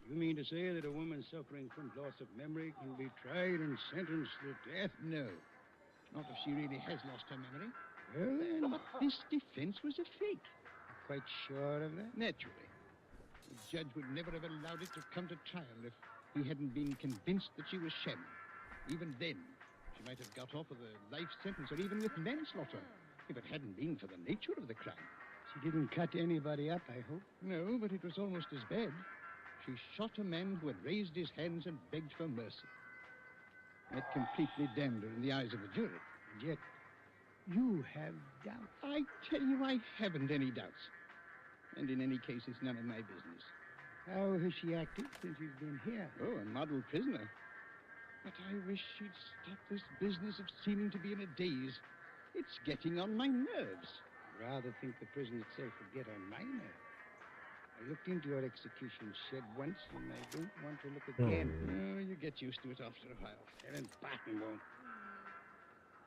You mean to say that a woman suffering from loss of memory can be tried and sentenced to death? No. Not if she really has lost her memory. Well, then... But this defense was a fake. Quite sure of that? Naturally. The judge would never have allowed it to come to trial if he hadn't been convinced that she was shamming. Even then, she might have got off with a life sentence or even with manslaughter if it hadn't been for the nature of the crime. She didn't cut anybody up, I hope? No, but it was almost as bad. She shot a man who had raised his hands and begged for mercy. That completely damned her in the eyes of the jury. And yet, you have doubts. I tell you, I haven't any doubts. And in any case, it's none of my business. How has she acted since she's been here? Oh, a model prisoner. But I wish she'd stop this business of seeming to be in a daze. It's getting on my nerves. I'd rather think the prison itself would get on my nerves. I looked into your execution shed once, and I don't want to look again. Oh, you get used to it after a while. Helen Barton won't.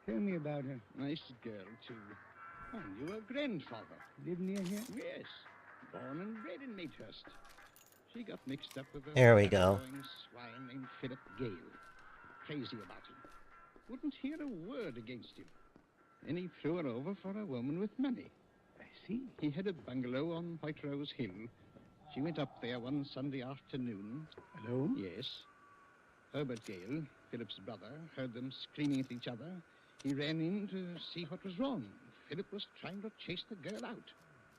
Tell me about her. Nice girl, too. And your grandfather. Live near here? Yes. Born and bred in Maidhurst. She got mixed up with a There we go. swine named Philip Gale. Crazy about him. Wouldn't hear a word against him. Then he threw her over for a woman with money. I see. He had a bungalow on White Rose Hill. She went up there one Sunday afternoon. Alone? Yes. Herbert Gale, Philip's brother, heard them screaming at each other. He ran in to see what was wrong. Philip was trying to chase the girl out.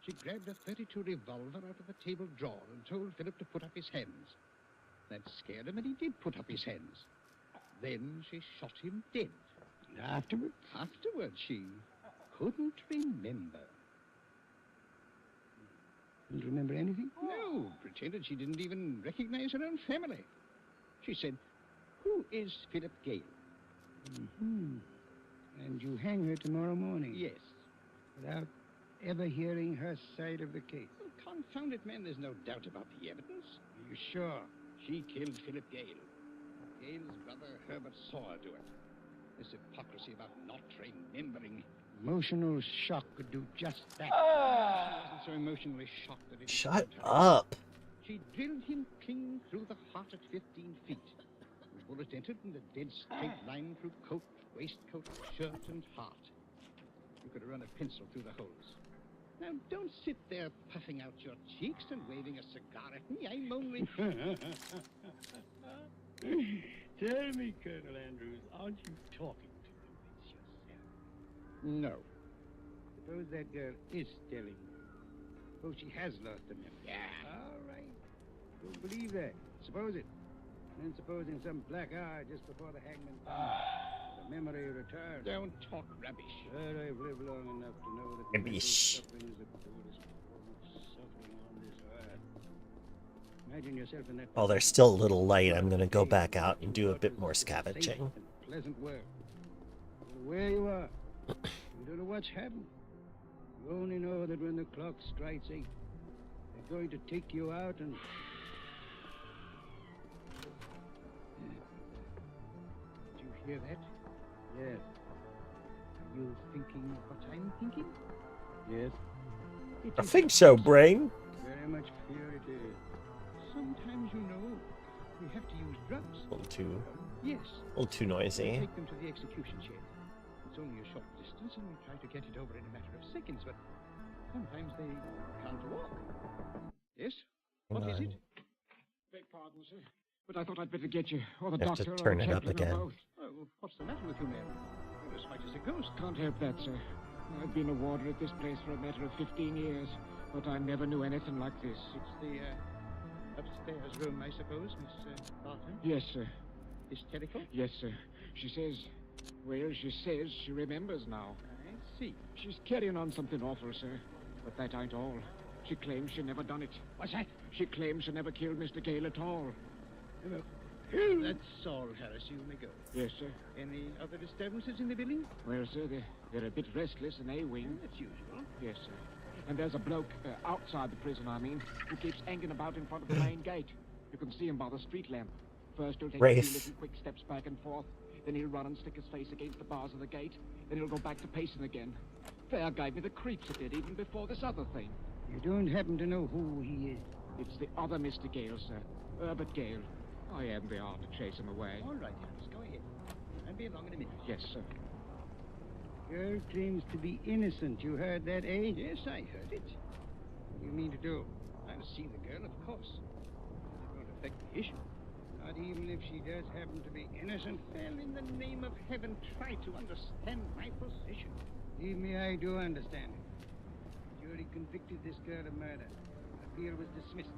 She grabbed a .32 revolver out of the table drawer and told Philip to put up his hands. That scared him, and he did put up his hands. Then she shot him dead. And afterwards? Afterwards, she couldn't remember. Didn't remember anything? No, pretended she didn't even recognize her own family. She said, "Who is Philip Gale?" Mm-hmm. And you hang her tomorrow morning? Yes. Without ever hearing her side of the case? Well, confound it, man, there's no doubt about the evidence. Are you sure? She killed Philip Gale. Gale's brother Herbert saw her do it. This hypocrisy about not remembering. Emotional shock could do just that. She wasn't so emotionally shocked that it Shut up. She drilled him clean through the heart at 15 feet. The bullet entered in the dead straight line through coat, waistcoat, shirt, and heart. You could have run a pencil through the holes. Now, don't sit there puffing out your cheeks and waving a cigar at me. I'm only... Tell me, Colonel Andrews, aren't you talking to the witch yourself? No. Suppose that girl is telling you. Suppose she has lost the memory. Yeah. All right. Don't believe that. Suppose it. And then suppose in some black hour just before the hangman comes, the memory returns. Don't talk rubbish. But I've lived long enough to know that Rubbish. suffering is the cruelest form of suffering on this earth. Imagine yourself in that... While there's still a little light, I'm gonna go back out and do a bit more scavenging. Pleasant world. You don't know where you are. You don't know what's happened. You only know that when the clock strikes 8, they're going to take you out and... Did you hear that? Yes. Are you thinking what I'm thinking? Yes. I think so, brain. Very much fear it is. Sometimes, you know, we have to use drugs. A Yes. little too noisy. Take them to the execution shed. It's only a short distance, and we try to get it over in a matter of seconds, but sometimes they can't walk. Yes? What is it? Beg pardon, sir, but I thought I'd better get you, or the You have to doctor, turn or it up Chaplin, again. or both. Oh, what's the matter with you, man? You're as white as a ghost. Can't help that, sir. I've been a warder at this place for a matter of 15 years, but I never knew anything like this. It's the upstairs room, I suppose, Miss Barton? Yes, sir. Hysterical? Yes, sir. She says she remembers now. I see. She's carrying on something awful, sir. But that ain't all. She claims she never done it. What's that? She claims she never killed Mr. Gale at all. That's all, Harris. You may go. Yes, sir. Any other disturbances in the building? Well, sir, they're a bit restless in A-wing. That's usual. Yes, sir. And there's a bloke, outside the prison, I mean, who keeps hanging about in front of the main gate. You can see him by the street lamp. First he'll take a few little quick steps back and forth. Then he'll run and stick his face against the bars of the gate. Then he'll go back to pacing again. Fair gave me the creeps it did, even before this other thing. You don't happen to know who he is? It's the other Mr. Gale, sir. Herbert Gale. I haven't the art to chase him away. All right, Harris, go ahead. I'll be along in a minute. Yes, sir. Girl claims to be innocent. You heard that, eh? Yes, I heard it. What do you mean to do? I'll see the girl, of course. It won't affect the issue. Not even if she does happen to be innocent. Well, in the name of heaven, try to understand my position. Believe me, I do understand it. The jury convicted this girl of murder. Appeal was dismissed.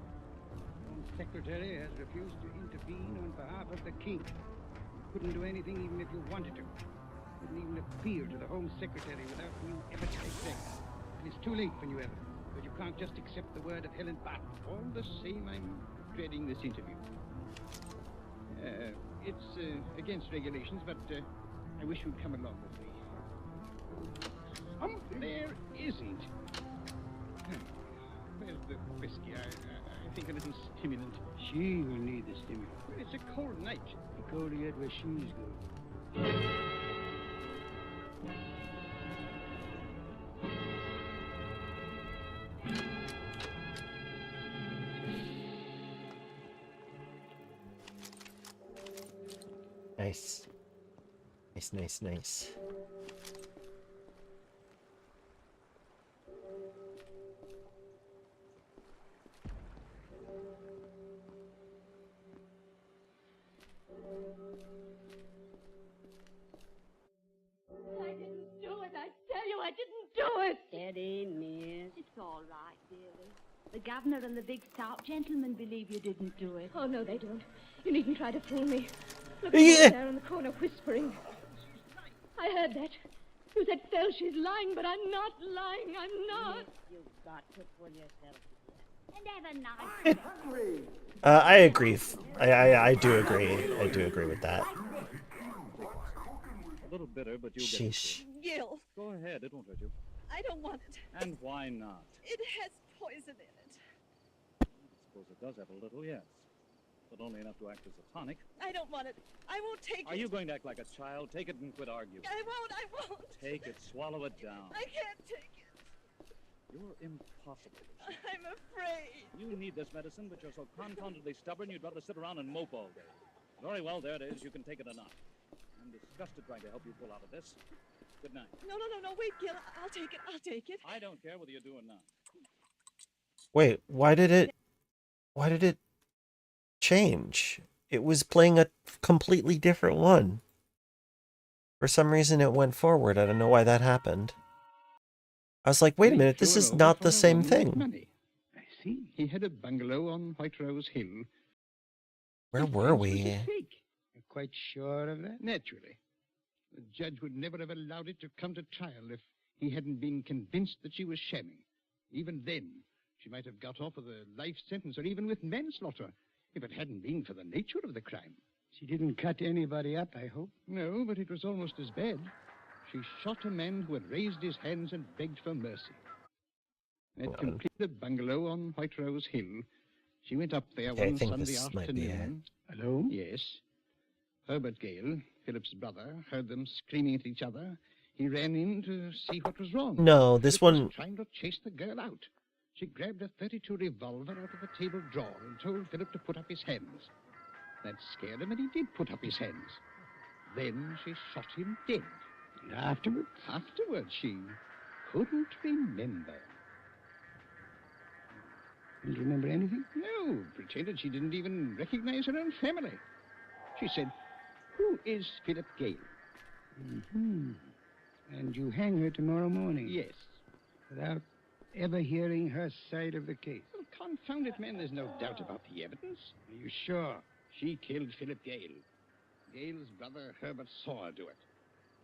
The Home Secretary has refused to intervene on behalf of the king. You couldn't do anything even if you wanted to. You couldn't even appeal to the Home Secretary without new evidence. And it's too late for new evidence, because you can't just accept the word of Helen Barton. All the same, I'm dreading this interview. It's against regulations, but I wish you'd come along with me. There isn't. Where's the whiskey? I think a little stimulant. She will need the stimulant. Well, it's a cold night. The colder yet where she's going. Nice. Nice. I didn't do it. I tell you, I didn't do it. Steady, miss. It's all right, dearie. The governor and the big stout gentleman believe you didn't do it. Oh, no, they don't. You needn't try to fool me. Look at Yeah. there in the corner whispering. I heard that. You said, Phil, she's lying, but I'm not lying. I'm not. Miss, you've got to pull yourself together. And have a nice I agree. I do agree. I do agree with that. A little bitter, but you'll get Sheesh. it. Gil, Go ahead, it won't hurt you. I don't want it. And why not? It has poison in it. I suppose it does have a little, yes. but only enough to act as a tonic. I don't want it. I won't take it. Are you going to act like a child? Take it and quit arguing. I won't. Take it, swallow it down. I can't take it. You're impossible. I'm afraid. You need this medicine, but you're so confoundedly stubborn you'd rather sit around and mope all day. Very well, there it is. You can take it or not. I'm disgusted trying to help you pull out of this. Good night. No. Wait, Gil. I'll take it. I don't care whether you do or not. Wait, why did it change? It was playing a completely different one. For some reason it went forward. I don't know why that happened. I was like, wait a minute, this is not the same thing. Money. I see. He had a bungalow on White Rose Hill. Where were we? You're quite sure of that? Naturally. The judge would never have allowed it to come to trial if he hadn't been convinced that she was shamming. Even then, she might have got off with a life sentence or even with manslaughter if it hadn't been for the nature of the crime. She didn't cut anybody up, I hope. No, but it was almost as bad. She shot a man who had raised his hands and begged for mercy. That completed the bungalow on White Rose Hill. She went up there one Sunday afternoon. Alone? Yes. Herbert Gale, Philip's brother, heard them screaming at each other. He ran in to see what was wrong. No, this Philip one... was trying to chase the girl out. She grabbed a .32 revolver out of a table drawer and told Philip to put up his hands. That scared him, and he did put up his hands. Then she shot him dead. And afterwards? Afterwards, she couldn't remember. Didn't remember anything? No, pretended she didn't even recognize her own family. She said, "Who is Philip Gale?" Mm-hmm. And you hang her tomorrow morning? Yes. Without ever hearing her side of the case? Well, confound it, man, there's no doubt about the evidence. Are you sure? She killed Philip Gale. Gale's brother Herbert saw her do it.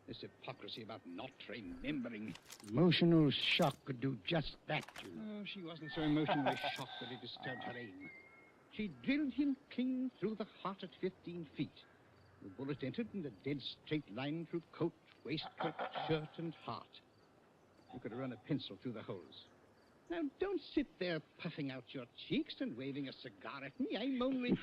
This hypocrisy about not remembering. Emotional shock could do just that, you know. Oh, she wasn't so emotionally shocked that it disturbed her aim. She drilled him clean through the heart at 15 feet. The bullet entered in a dead straight line through coat, waistcoat, shirt, and heart. You could run a pencil through the holes. Now, don't sit there puffing out your cheeks and waving a cigar at me. I'm only...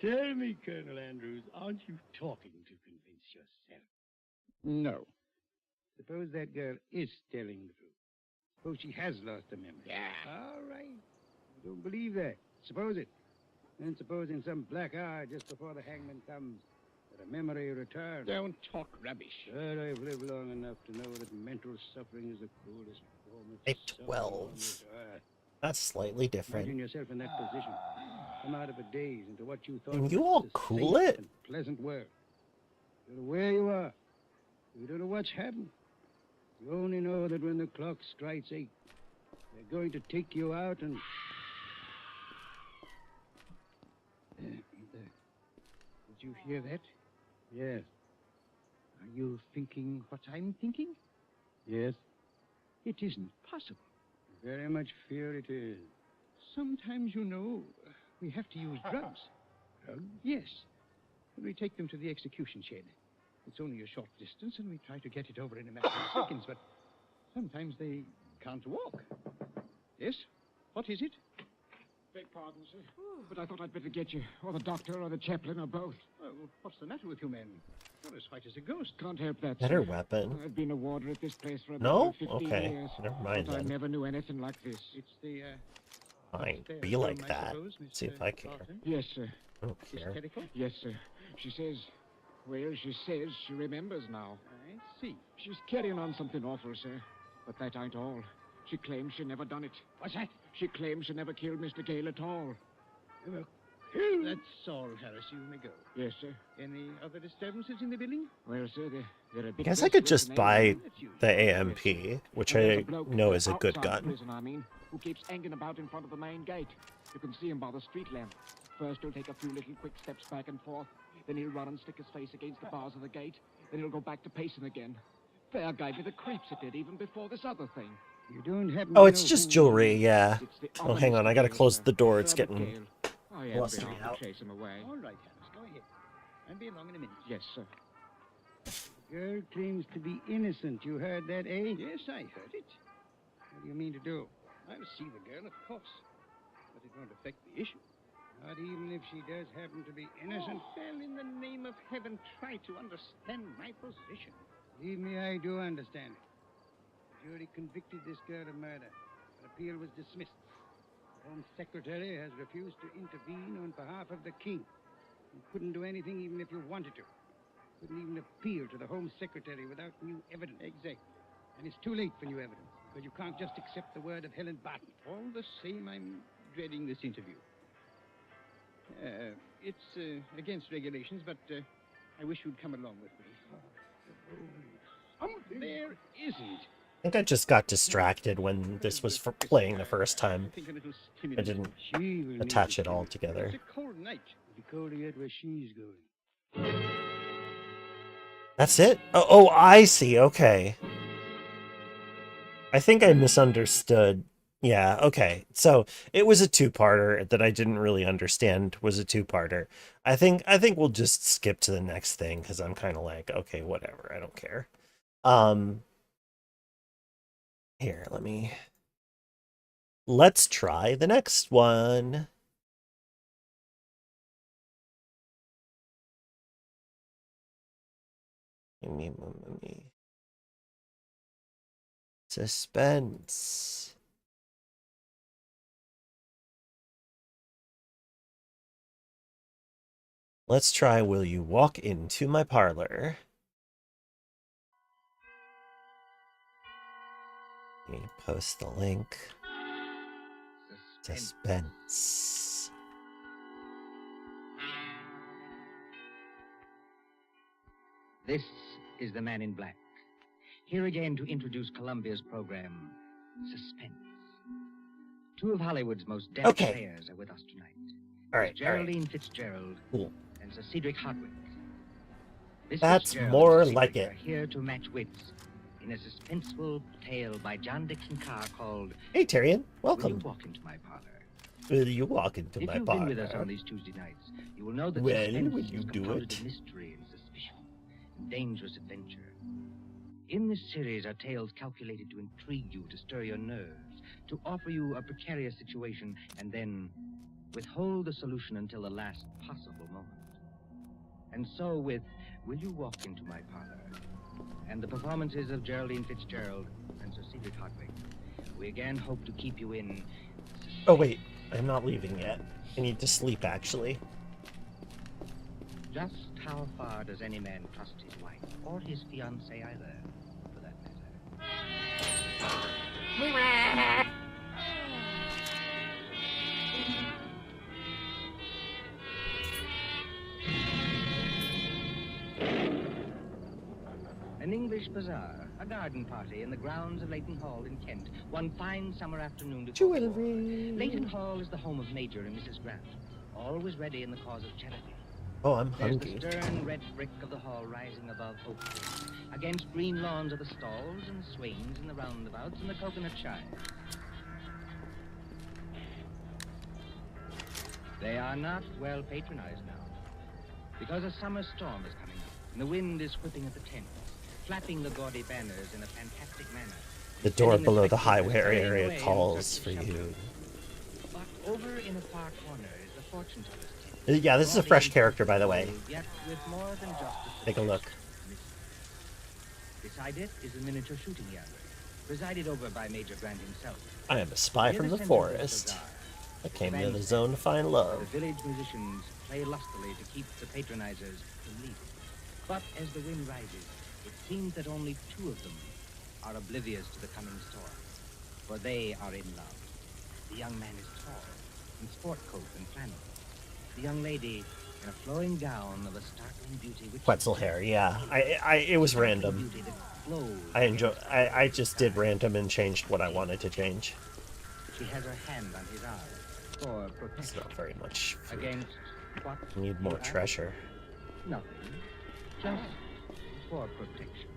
Tell me, Colonel Andrews, aren't you talking to convince yourself? No. Suppose that girl is telling the truth. Suppose she has lost her memory. Yeah. All right. I don't believe that. Suppose it. And suppose in some black hour just before the hangman comes, that a memory returns. Don't talk rubbish. But I've lived long enough to know that mental suffering is the cruelest form of suffering 12. on this earth. That's slightly different. Imagine yourself in that position. Come out of a daze into what you thought Can was you all a cool safe it? and pleasant world. You don't know where you are. You don't know what's happened. You only know that when the clock strikes 8, they're going to take you out and... Did you hear that? Yes. Are you thinking what I'm thinking? Yes. It isn't possible. Very much fear it is. Sometimes, you know, we have to use drugs. Drugs? Yes. We take them to the execution shed. It's only a short distance, and we try to get it over in a matter of seconds, but sometimes they can't walk. Yes? What is it? Beg pardon, sir. Oh, but I thought I'd better get you, or the doctor, or the chaplain, or both. Well, what's the matter with you men? You're as white as a ghost. Can't help that, Better sir. weapon. I've been a warder at this place for No? about 15 Okay. years. Never mind but I then. never knew anything like this. It's the, Fine. upstairs Be like room, I that. suppose, See if Mr. I care. Barton? Yes, sir. I don't care. Hysterical? Yes, sir. She says she remembers now. I see. She's carrying on something awful, sir. But that ain't all. She claims she never done it. What's that? She claims she never killed Mr. Gale at all. That's all, Harris. You may go. Yes, sir. Any other disturbances in the building? Well, sir, they're a I bit guess I could restless just and buy angry. the AMP, which There's I a bloke know is a good outside the gun. prison, I mean, who keeps hanging about in front of the main gate. You can see him by the street lamp. First, he'll take a few little quick steps back and forth. Then he'll run and stick his face against the bars of the gate. Then he'll go back to pacing again. Fair gave me the creeps it did, even before this other thing. You don't happen Oh, to it's know just who- jewelry, yeah. It's the Oh, hang on, I gotta close the door. It's getting I am blustery being out. to chase him away. All right, Harris. Go ahead. I'll be along in a minute. Yes, sir. The girl claims to be innocent. You heard that, eh? Yes, I heard it. What do you mean to do? I'll see the girl, of course. But How's it going to affect the issue? Not even if she does happen to be innocent. Well, in the name of heaven, try to understand my position. Believe me, I do understand it. The jury convicted this girl of murder. Her appeal was dismissed. The Home Secretary has refused to intervene on behalf of the king. You couldn't do anything even if you wanted to. Couldn't even appeal to the Home Secretary without new evidence. Exactly. And it's too late for new evidence, because you can't just accept the word of Helen Barton. All the same, I'm dreading this interview. It's against regulations, but I wish you'd come along with me. Oh, there isn't. I think I just got distracted when this was playing the first time. I didn't attach it all together. It's a cold night. It'll be colder yet where she's going. That's it? Oh, I see. Okay. I think I misunderstood. Yeah, okay. So it was a two-parter that I didn't really understand was a two-parter. I think we'll just skip to the next thing because I'm kind of like, okay, whatever. I don't care. Here, let's try the next one. Suspense. Let's try Will You Walk Into My Parlor? Let me post the link. Suspense. This is the Man in Black. Here again to introduce Columbia's program, Suspense. Two of Hollywood's most deadly players are with us tonight. All right, Geraldine Fitzgerald and Sir Cedric Hardwick. Miss That's Fitzgerald more and like Cedric it. are here to match wits in a suspenseful tale by John Dixon Carr called Hey, Tyrion. Welcome. Will You Walk Into My Parlor? Will you walk into If my you've parlor? been with us on these Tuesday nights, you will know that Well, suspense will you is do compounded it? of mystery and suspicion, and dangerous adventure. In this series are tales calculated to intrigue you, to stir your nerves, to offer you a precarious situation, and then withhold the solution until the last possible moment. And so with Will You Walk Into My Parlor, and the performances of Geraldine Fitzgerald and Sir Cedric Hardwick, we again hope to keep you in... Oh, wait. I'm not leaving yet. I need to sleep, actually. Just how far does any man trust his wife, or his fiancée either, for that matter? An English bazaar, a garden party in the grounds of Leighton Hall in Kent, one fine summer afternoon before the war. Leighton Hall is the home of Major and Mrs. Grant, always ready in the cause of charity. Oh, I'm There's hungry. the stern red brick of the hall rising above oak trees, against green lawns of the stalls and swings and the roundabouts and the coconut shies. They are not well patronized now, because a summer storm is coming up, and the wind is whipping at the tents, flapping the gaudy banners in a fantastic manner. The door sending below the spectators highway hurrying area away in calls search for of shelter. you. But over in a far corner is the fortune teller's tent. Yeah, this is a fresh character, by the way. Yet with more than just a Take a look. Beside it is a miniature shooting gallery, presided over by Major Grant himself. I am a spy Near from the center of forest. bazaar, I came to band the zone to find love. The village musicians play lustily to keep the patronizers from leaving. But as the wind rises, it seems that only two of them are oblivious to the coming storm, for they are in love. The young man is tall, in sport coat and flannel. The young lady in a flowing gown of a startling beauty, which Quetzal hair, yeah. It was random. I just did random and changed what I wanted to change. She has her hand on his arm for protection. It's not very much. Against what? I need more treasure. Nothing. Just for protection.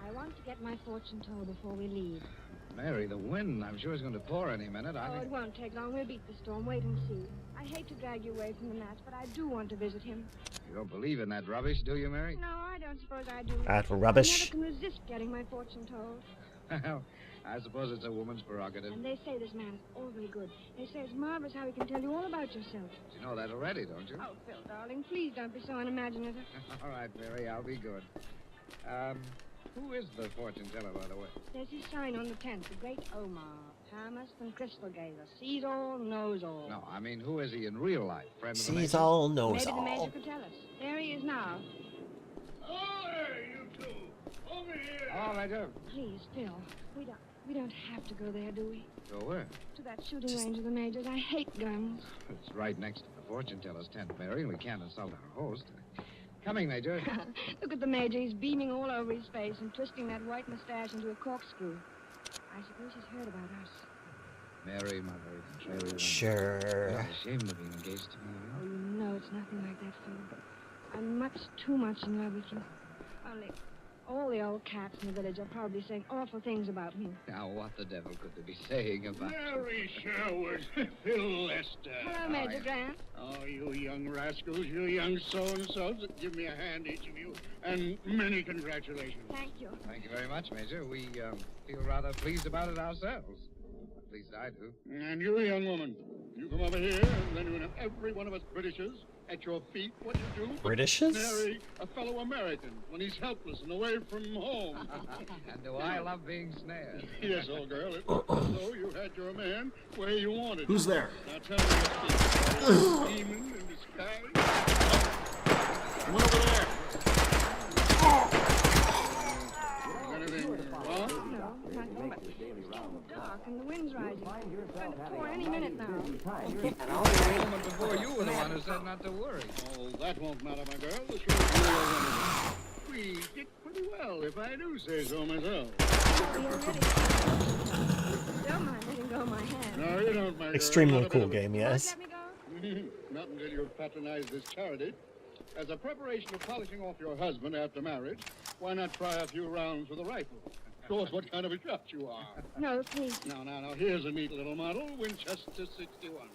I want to get my fortune told before we leave. Mary, the wind, I'm sure, is going to pour any minute. I Oh, think... it won't take long. We'll beat the storm. Wait and see. I hate to drag you away from the match, but I do want to visit him. You don't believe in that rubbish, do you, Mary? No, I don't suppose I do. That rubbish. I never can resist getting my fortune told. Well, I suppose it's a woman's prerogative. And they say this man is awfully good. They say it's marvelous how he can tell you all about yourself. You know that already, don't you? Oh, Phil, darling, please don't be so unimaginative. All right, Mary, I'll be good. Who is the fortune teller, by the way? There's his sign on the tent, the great Omar, Palmist and Crystal Gazer. Sees all, knows all. No, I mean, who is he in real life? Friend of the Sees Major? all, knows Maybe the all. Major could tell us. There he is now. Oh, there, you two. Over here. Oh, Major. Please, Phil, we don't have to go there, do we? Go where? To that shooting range of the Major's. I hate guns. It's right next to the fortune teller's tent, Mary, and we can't insult our host. Coming, Major. Look at the Major. He's beaming all over his face and twisting that white mustache into a corkscrew. I suppose he's heard about us. Mary, my very contrary woman. Sure. You're not ashamed of being engaged to me, Oh, you know it's nothing like that, Phil. I'm much too much in love with you. Only all the old cats in the village are probably saying awful things about me. Now, what the devil could they be saying about Mary Sherwood, Phil Lester. Hello, Major Grant. Oh, you young rascals, you young so-and-sos. Give me a hand, each of you, and many congratulations. Thank you. Thank you very much, Major. We feel rather pleased about it ourselves. At least I do. And you, young woman, you come over here, and then you'll have every one of us Britishers at your feet. What you do? Britishers? Marry a fellow American when he's helpless and away from home. And do I love being snared? Yes, old girl. It looks as though you had your man where you wanted. Who's there? Now tell me, demon in disguise? Come on over there. Is anything wrong? No, nothing, but it's getting dark and the wind's rising. It's going to pour any minute now. The woman before you were the one who said not to worry. Oh, that won't matter, my girl. The show's real running. We did pretty well, if I do say so myself. Don't mind letting go of my hand. No, you don't, my girl. Extremely Not a bit cool of it. game, yes. Not until you've patronized this charity. As a preparation of polishing off your husband after marriage, why not try a few rounds with a rifle? Show us what kind of a shot you are. No, please. Now, here's a neat little model, Winchester 61.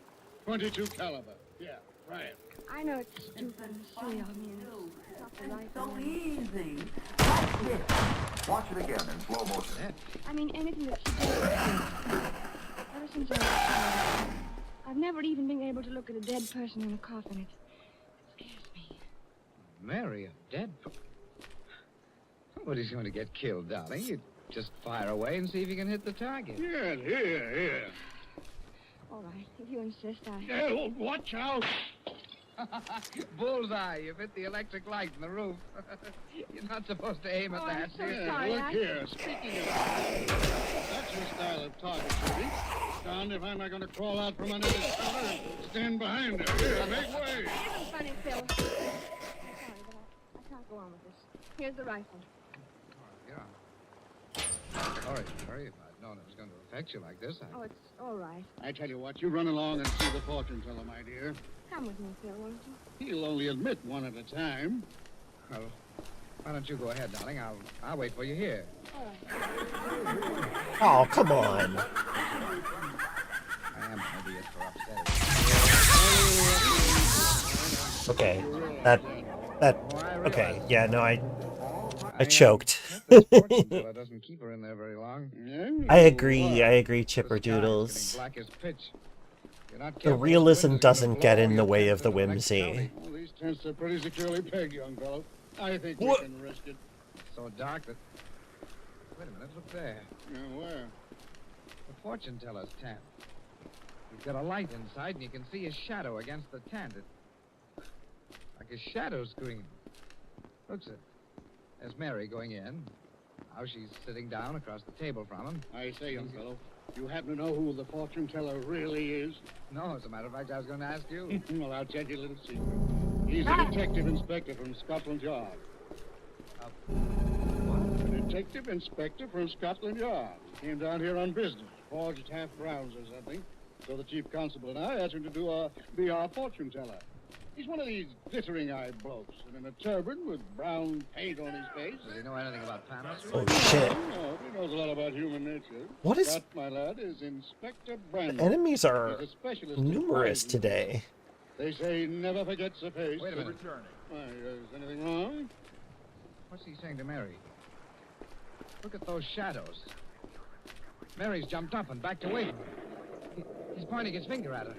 22 caliber. Yeah, try it. I know it's stupid and silly of me, and it's not the right So one. easy. Like this. Watch it again in slow motion. I mean, anything that suggests ever since I was a child, I've never even been able to look at a dead person in a coffin. It scares me. Mary, a dead person? Nobody's going to get killed, darling. You just fire away and see if you can hit the target. Yes, here. All right, if you insist, Oh, watch out. Bullseye, you've hit the electric light in the roof. You're not supposed to aim at that. I'm so Yeah, sorry. look here, speaking of that's your style of target shooting. Darned if I'm not going to crawl out from under this cover and stand behind her. Here, make way. It isn't funny, Phil. I'm sorry, but I can't go on with this. Here's the rifle. Sorry, Mary, if I'd known it was going to affect you like this, Oh, it's all right. I tell you what, you run along and see the fortune teller, my dear. Come with me, Phil, won't you? He'll only admit one at a time. Well, why don't you go ahead, darling? I'll wait for you here. All right. Oh, come on. I am an idiot for upsetting. Okay. Okay. Yeah, no, I choked. Fortune teller doesn't keep her in there very long. I agree, Chipper Doodles. Black as pitch. You're not The careful, realism winds doesn't will get blow in you the way into of the next whimsy. valley. Well, these tents are pretty securely pegged, young fellow. I think we What? can risk it. So dark that... Wait a minute, look there. Where? The fortune teller's tent. He's got a light inside, and you can see his shadow against the tent. It's like a shadow screen. Looks it. There's Mary going in. Now she's sitting down across the table from him. I say, young fellow, you happen to know who the fortune teller really is? No, as a matter of fact, I was going to ask you. Well, I'll tell you a little secret. He's a detective inspector from Scotland Yard. A detective inspector from Scotland Yard. Came down here on business. Forged half crowns or something. So the chief constable and I asked him to be our fortune teller. He's one of these glittering-eyed blokes, and in a turban with brown paint on his face. Does he know anything about palmistry? Oh, shit. No, he knows a lot about human nature. What is- That, my lad, is Inspector Brandon. Enemies are He's a specialist in numerous crime. today. They say he never forgets a face. Wait a minute. Why, is anything wrong? What's he saying to Mary? Look at those shadows. Mary's jumped up and backed away from her. He's pointing his finger at her.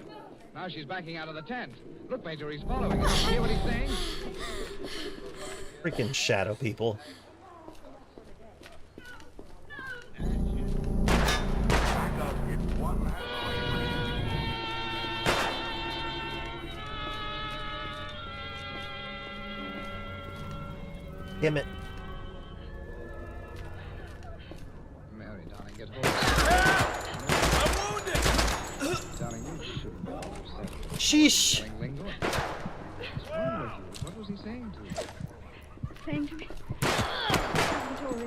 Now she's backing out of the tent. Look, Major, he's following her. Hear what he's saying? Freaking shadow people. Damn it. Mary, darling, get hold of I'm wounded! Darling, you shouldn't be upset. Sheesh. Darling, Lingo. What's wrong with you? What was he saying to you? Saying to me? Nothing told me.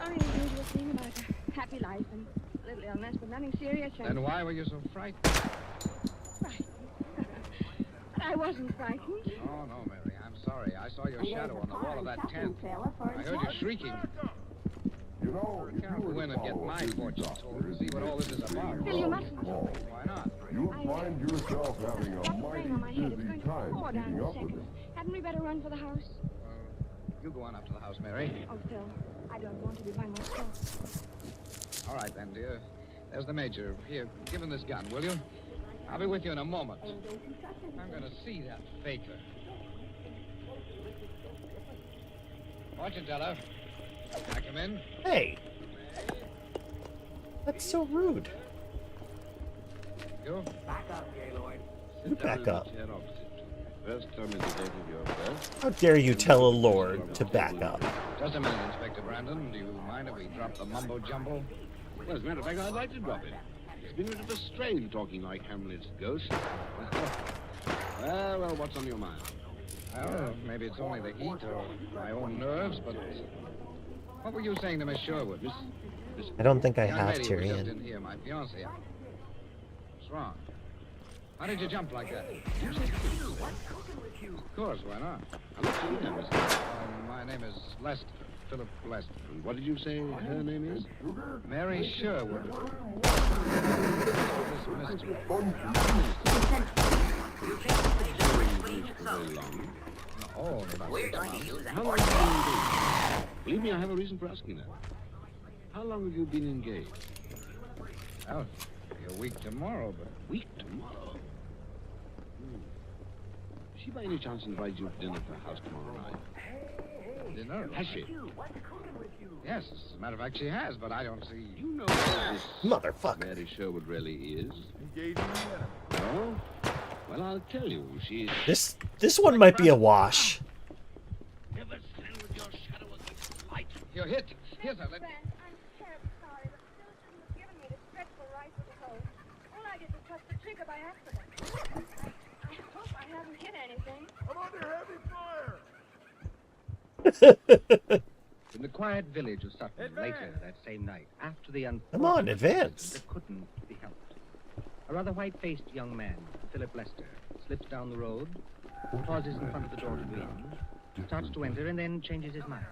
Only the usual thing about a happy life and a little illness, but nothing serious. Then why were you so frightened? Frightened? But I wasn't frightened. Oh, no, Mary. I'm sorry. I saw your shadow on the wall of that tent. I heard you shrieking. You know, I can't go in and get my fortune told and see what all this is about. Bill, you mustn't. Why not? You'll find yourself having a mighty on my head. It's busy going to time pour down keeping in up with seconds. it. Hadn't we better run for the house? You go on up to the house, Mary. Oh, Phil, I don't want to be by myself. All right, then, dear. There's the Major. Here, give him this gun, will you? I'll be with you in a moment. I'm going to see that faker. Fortune teller. Can I come in? Hey. That's so rude. You? Back up, Gaylord. You back up. First tell me the date of your birth. How dare you tell a lord to back up? Just a minute, Inspector Brandon. Do you mind if we drop the mumbo-jumbo? Well, as a matter of fact, I'd like to drop it. It's been a bit of a strain talking like Hamlet's ghost. Well, what's on your mind? Well, maybe it's only the heat or my own nerves, but... What were you saying to Miss Sherwood? Miss I don't think I young have, lady who was just Tyrion. in here, my fiancée. What's wrong? How did you jump like that? Of course, why not? What's your name, My name is Lester, Philip Lester. And what did you say her name is? Mary Sherwood. This mystery. Very long. Oh, about 6 months. How long have you been engaged? Believe me, I have a reason for asking that. How long have you been engaged? Well, it'll be a week tomorrow, but... Week tomorrow? She by any chance invited you to dinner at her house tomorrow night? Dinner? Has she? Yes, as a matter of fact, she has, but I don't see... You know who this Motherfucker. Mary Sherwood really is? Engaging me. No? Well, I'll tell you. She's... This one might be a wash. Never stand with your shadow against the light. You're hit. Here's her. Let... I'm terribly sorry, but Phil shouldn't have given me this dreadful rifle to hold. All I did was touch the trigger by accident. I hope I haven't hit anything. I'm under heavy fire. In the quiet village of Sutton, later that same night, after the Come on, unfortunate advance. incident that couldn't be helped, a rather white-faced young man, Philip Lester, slips down the road, pauses in front of the door to greet, starts to enter, and then changes his mind.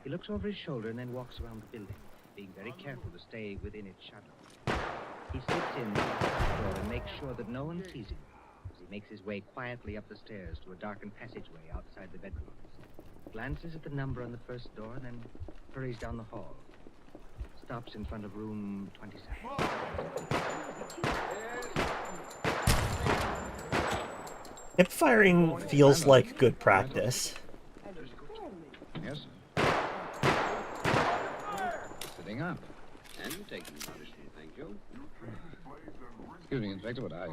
He looks over his shoulder and then walks around the building, being very careful to stay within its shadow. He slips in past the door and makes sure that no one sees him as he makes his way quietly up the stairs to a darkened passageway outside the bedrooms. Glances at the number on the first door and then hurries down the hall. Stops in front of room 27. Hip firing feels like good practice. Yes? Sitting up. And taking nourishment, thank you. Excuse me, Inspector, but I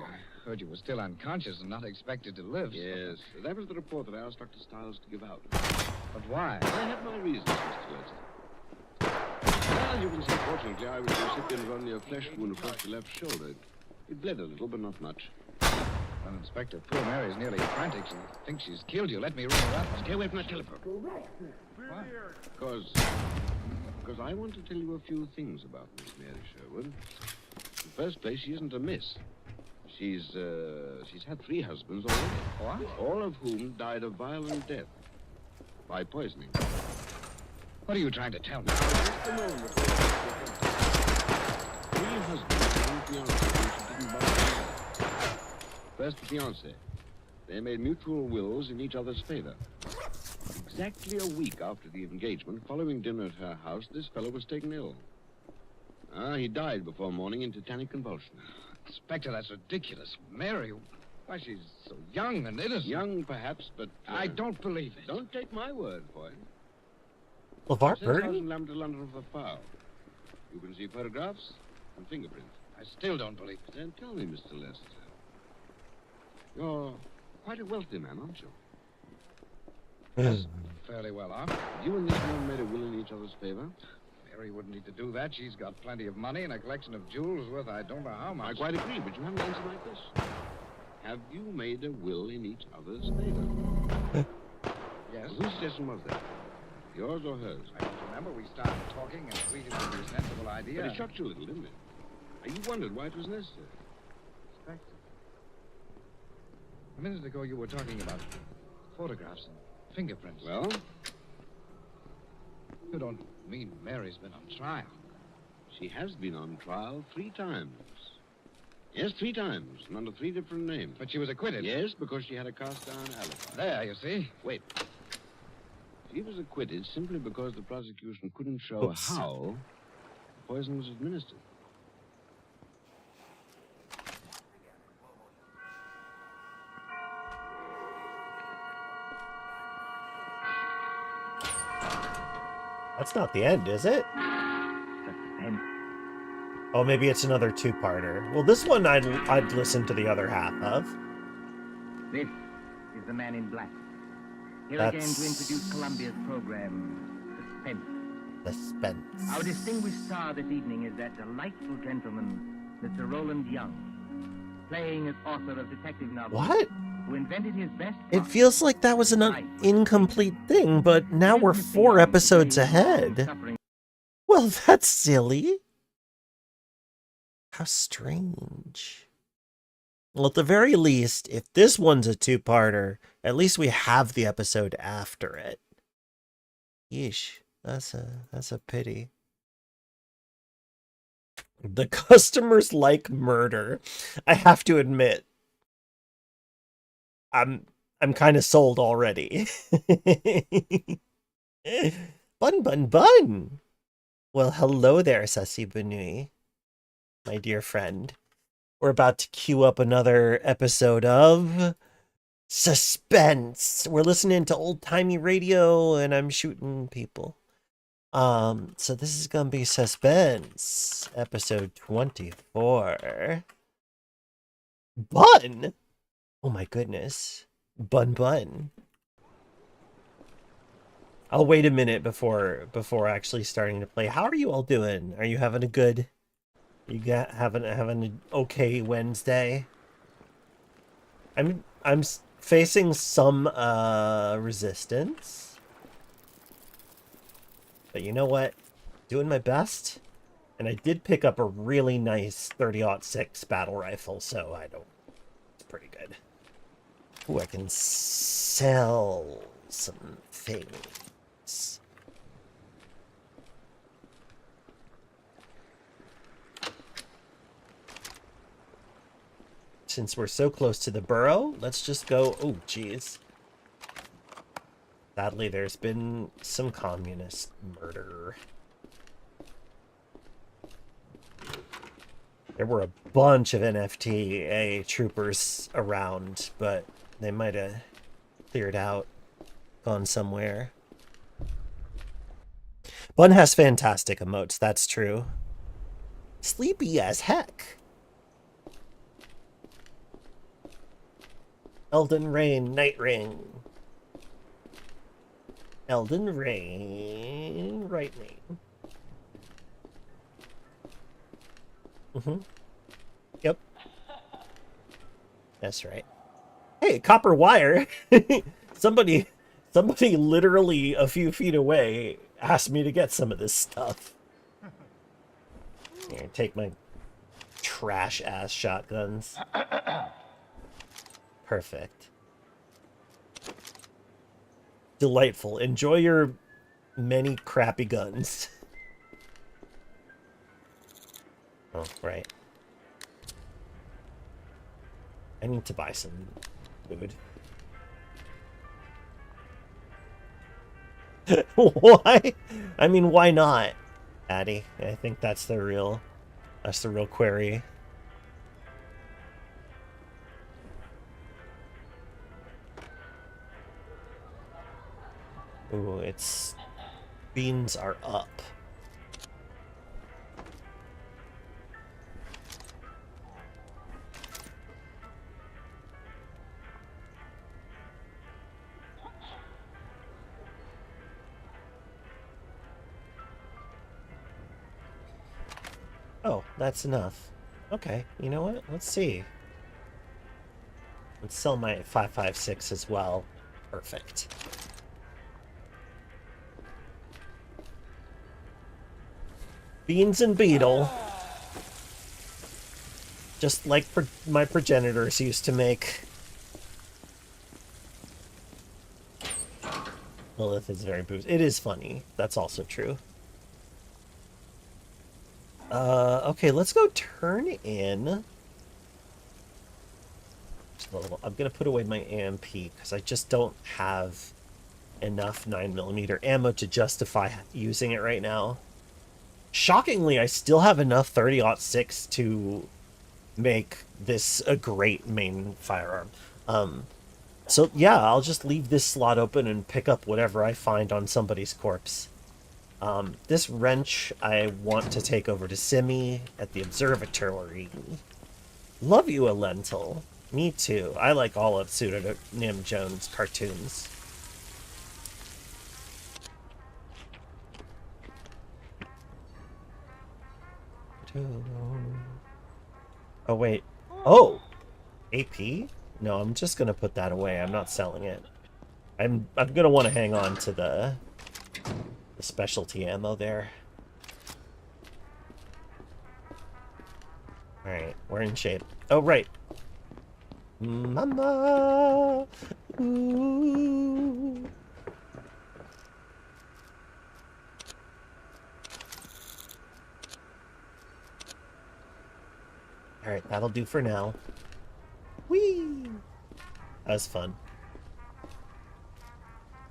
heard you were still unconscious and not expected to live. Yes, that was the report that I asked Dr. Stiles to give out. But why? I have my reasons, Mr. Lester. Well, you can see, fortunately, I was the recipient of only a flesh wound across the left shoulder. It bled a little, but not much. Well, Inspector, poor Mary's nearly frantic. She thinks she's killed you. Let me ring her up. Stay away from that telephone. Why? Because I want to tell you a few things about Miss Mary Sherwood. In the first place, she isn't a miss. She's had 3 husbands already. What? All of whom died a violent death by poisoning. What are you trying to tell me? Just a moment. 3 husbands and 1 fiancée who didn't bother. First, the fiancée. They made mutual wills in each other's favor. Exactly a week after the engagement, following dinner at her house, this fellow was taken ill. He died before morning in tetanic convulsion. Inspector, that's ridiculous. Mary, why, she's so young and innocent. Young, perhaps, but... I don't believe it. Don't take my word for it. LeVar Burton? 10,000 lamb to London for foul. You can see photographs and fingerprints. I still don't believe it. Then tell me, Mr. Lester. You're quite a wealthy man, aren't you? Yes, fairly well off. You and this man made a will in each other's favor? Mary wouldn't need to do that. She's got plenty of money and a collection of jewels worth I don't know how much. I quite agree, but you haven't answered my question. Have you made a will in each other's favor? Yes. Well, whose suggestion was that? Yours or hers? I don't remember. We started talking and agreed it would be a sensible idea. But it shocked you a little, didn't it? And you wondered why it was necessary. Inspector. A minute ago you were talking about photographs and fingerprints. Well? You don't mean Mary's been on trial? She has been on trial 3 times. Yes, 3 times, and under 3 different names. But she was acquitted? Yes, because she had a cast-iron alibi. There, you see. Wait. She was acquitted simply because the prosecution couldn't show how the poison was administered. That's not the end, is it? Oh, maybe it's another 2-parter. Well, this one I'd listen to the other half of. This is the Man in Black. Here That's... again to introduce Columbia's program, Suspense. Suspense. Our distinguished star this evening is that delightful gentleman, Mr. Roland Young, playing as author of detective novels. What? Who invented his best... It feels like that was an incomplete thing, but now we're 4 episodes ahead. Well, that's silly. How strange. Well, at the very least, if this one's a 2-parter, at least we have the episode after it. Yeesh, that's a pity. The customers like murder. I have to admit, I'm kind of sold already. Bun. Well, hello there, Sassi Benui, my dear friend. We're about to queue up another episode of Suspense. We're listening to old-timey radio, and I'm shooting people. So this is gonna be Suspense, episode 24. Bun! Oh my goodness. Bun. I'll wait a minute before actually starting to play. How are you all doing? Are you having a good... having an okay Wednesday? I'm facing some resistance. But you know what? Doing my best. And I did pick up a really nice 30-06 battle rifle, so it's pretty good. Ooh, I can sell some things. Since we're so close to the burrow, let's just go... Oh, geez. Sadly, there's been some communist murder. There were a bunch of NFTA troopers around, but they might have cleared out, gone somewhere. Bun has fantastic emotes, that's true. Sleepy as heck. Elden Rain, Night Ring. Elden Rain, right name. Yep. That's right. Hey, copper wire. Somebody literally a few feet away asked me to get some of this stuff. Here, take my trash ass shotguns. Perfect. Delightful. Enjoy your many crappy guns. Oh, right. I need to buy some food. Why? I mean, why not? Addy. I think that's the real query. Ooh, it's beans are up. Oh, that's enough. Okay, you know what? Let's see. Let's sell my 556 as well. Perfect. Beans and beetle. Just like my progenitors used to make. Lilith is very boozy. It is funny. That's also true. Okay, let's go turn in. I'm gonna put away my AMP because I just don't have enough 9mm ammo to justify using it right now. Shockingly, I still have enough 30-06 to make this a great main firearm. So yeah, I'll just leave this slot open and pick up whatever I find on somebody's corpse. This wrench I want to take over to Simi at the observatory. Love you, a lentil. Me too. I like all of Pseudonym Jones' cartoons. Oh, wait. Oh! AP? No, I'm just gonna put that away. I'm not selling it. I'm gonna want to hang on to the specialty ammo there. Alright, we're in shape. Oh, right. Mama! Ooh. Alright, that'll do for now. Whee! That was fun.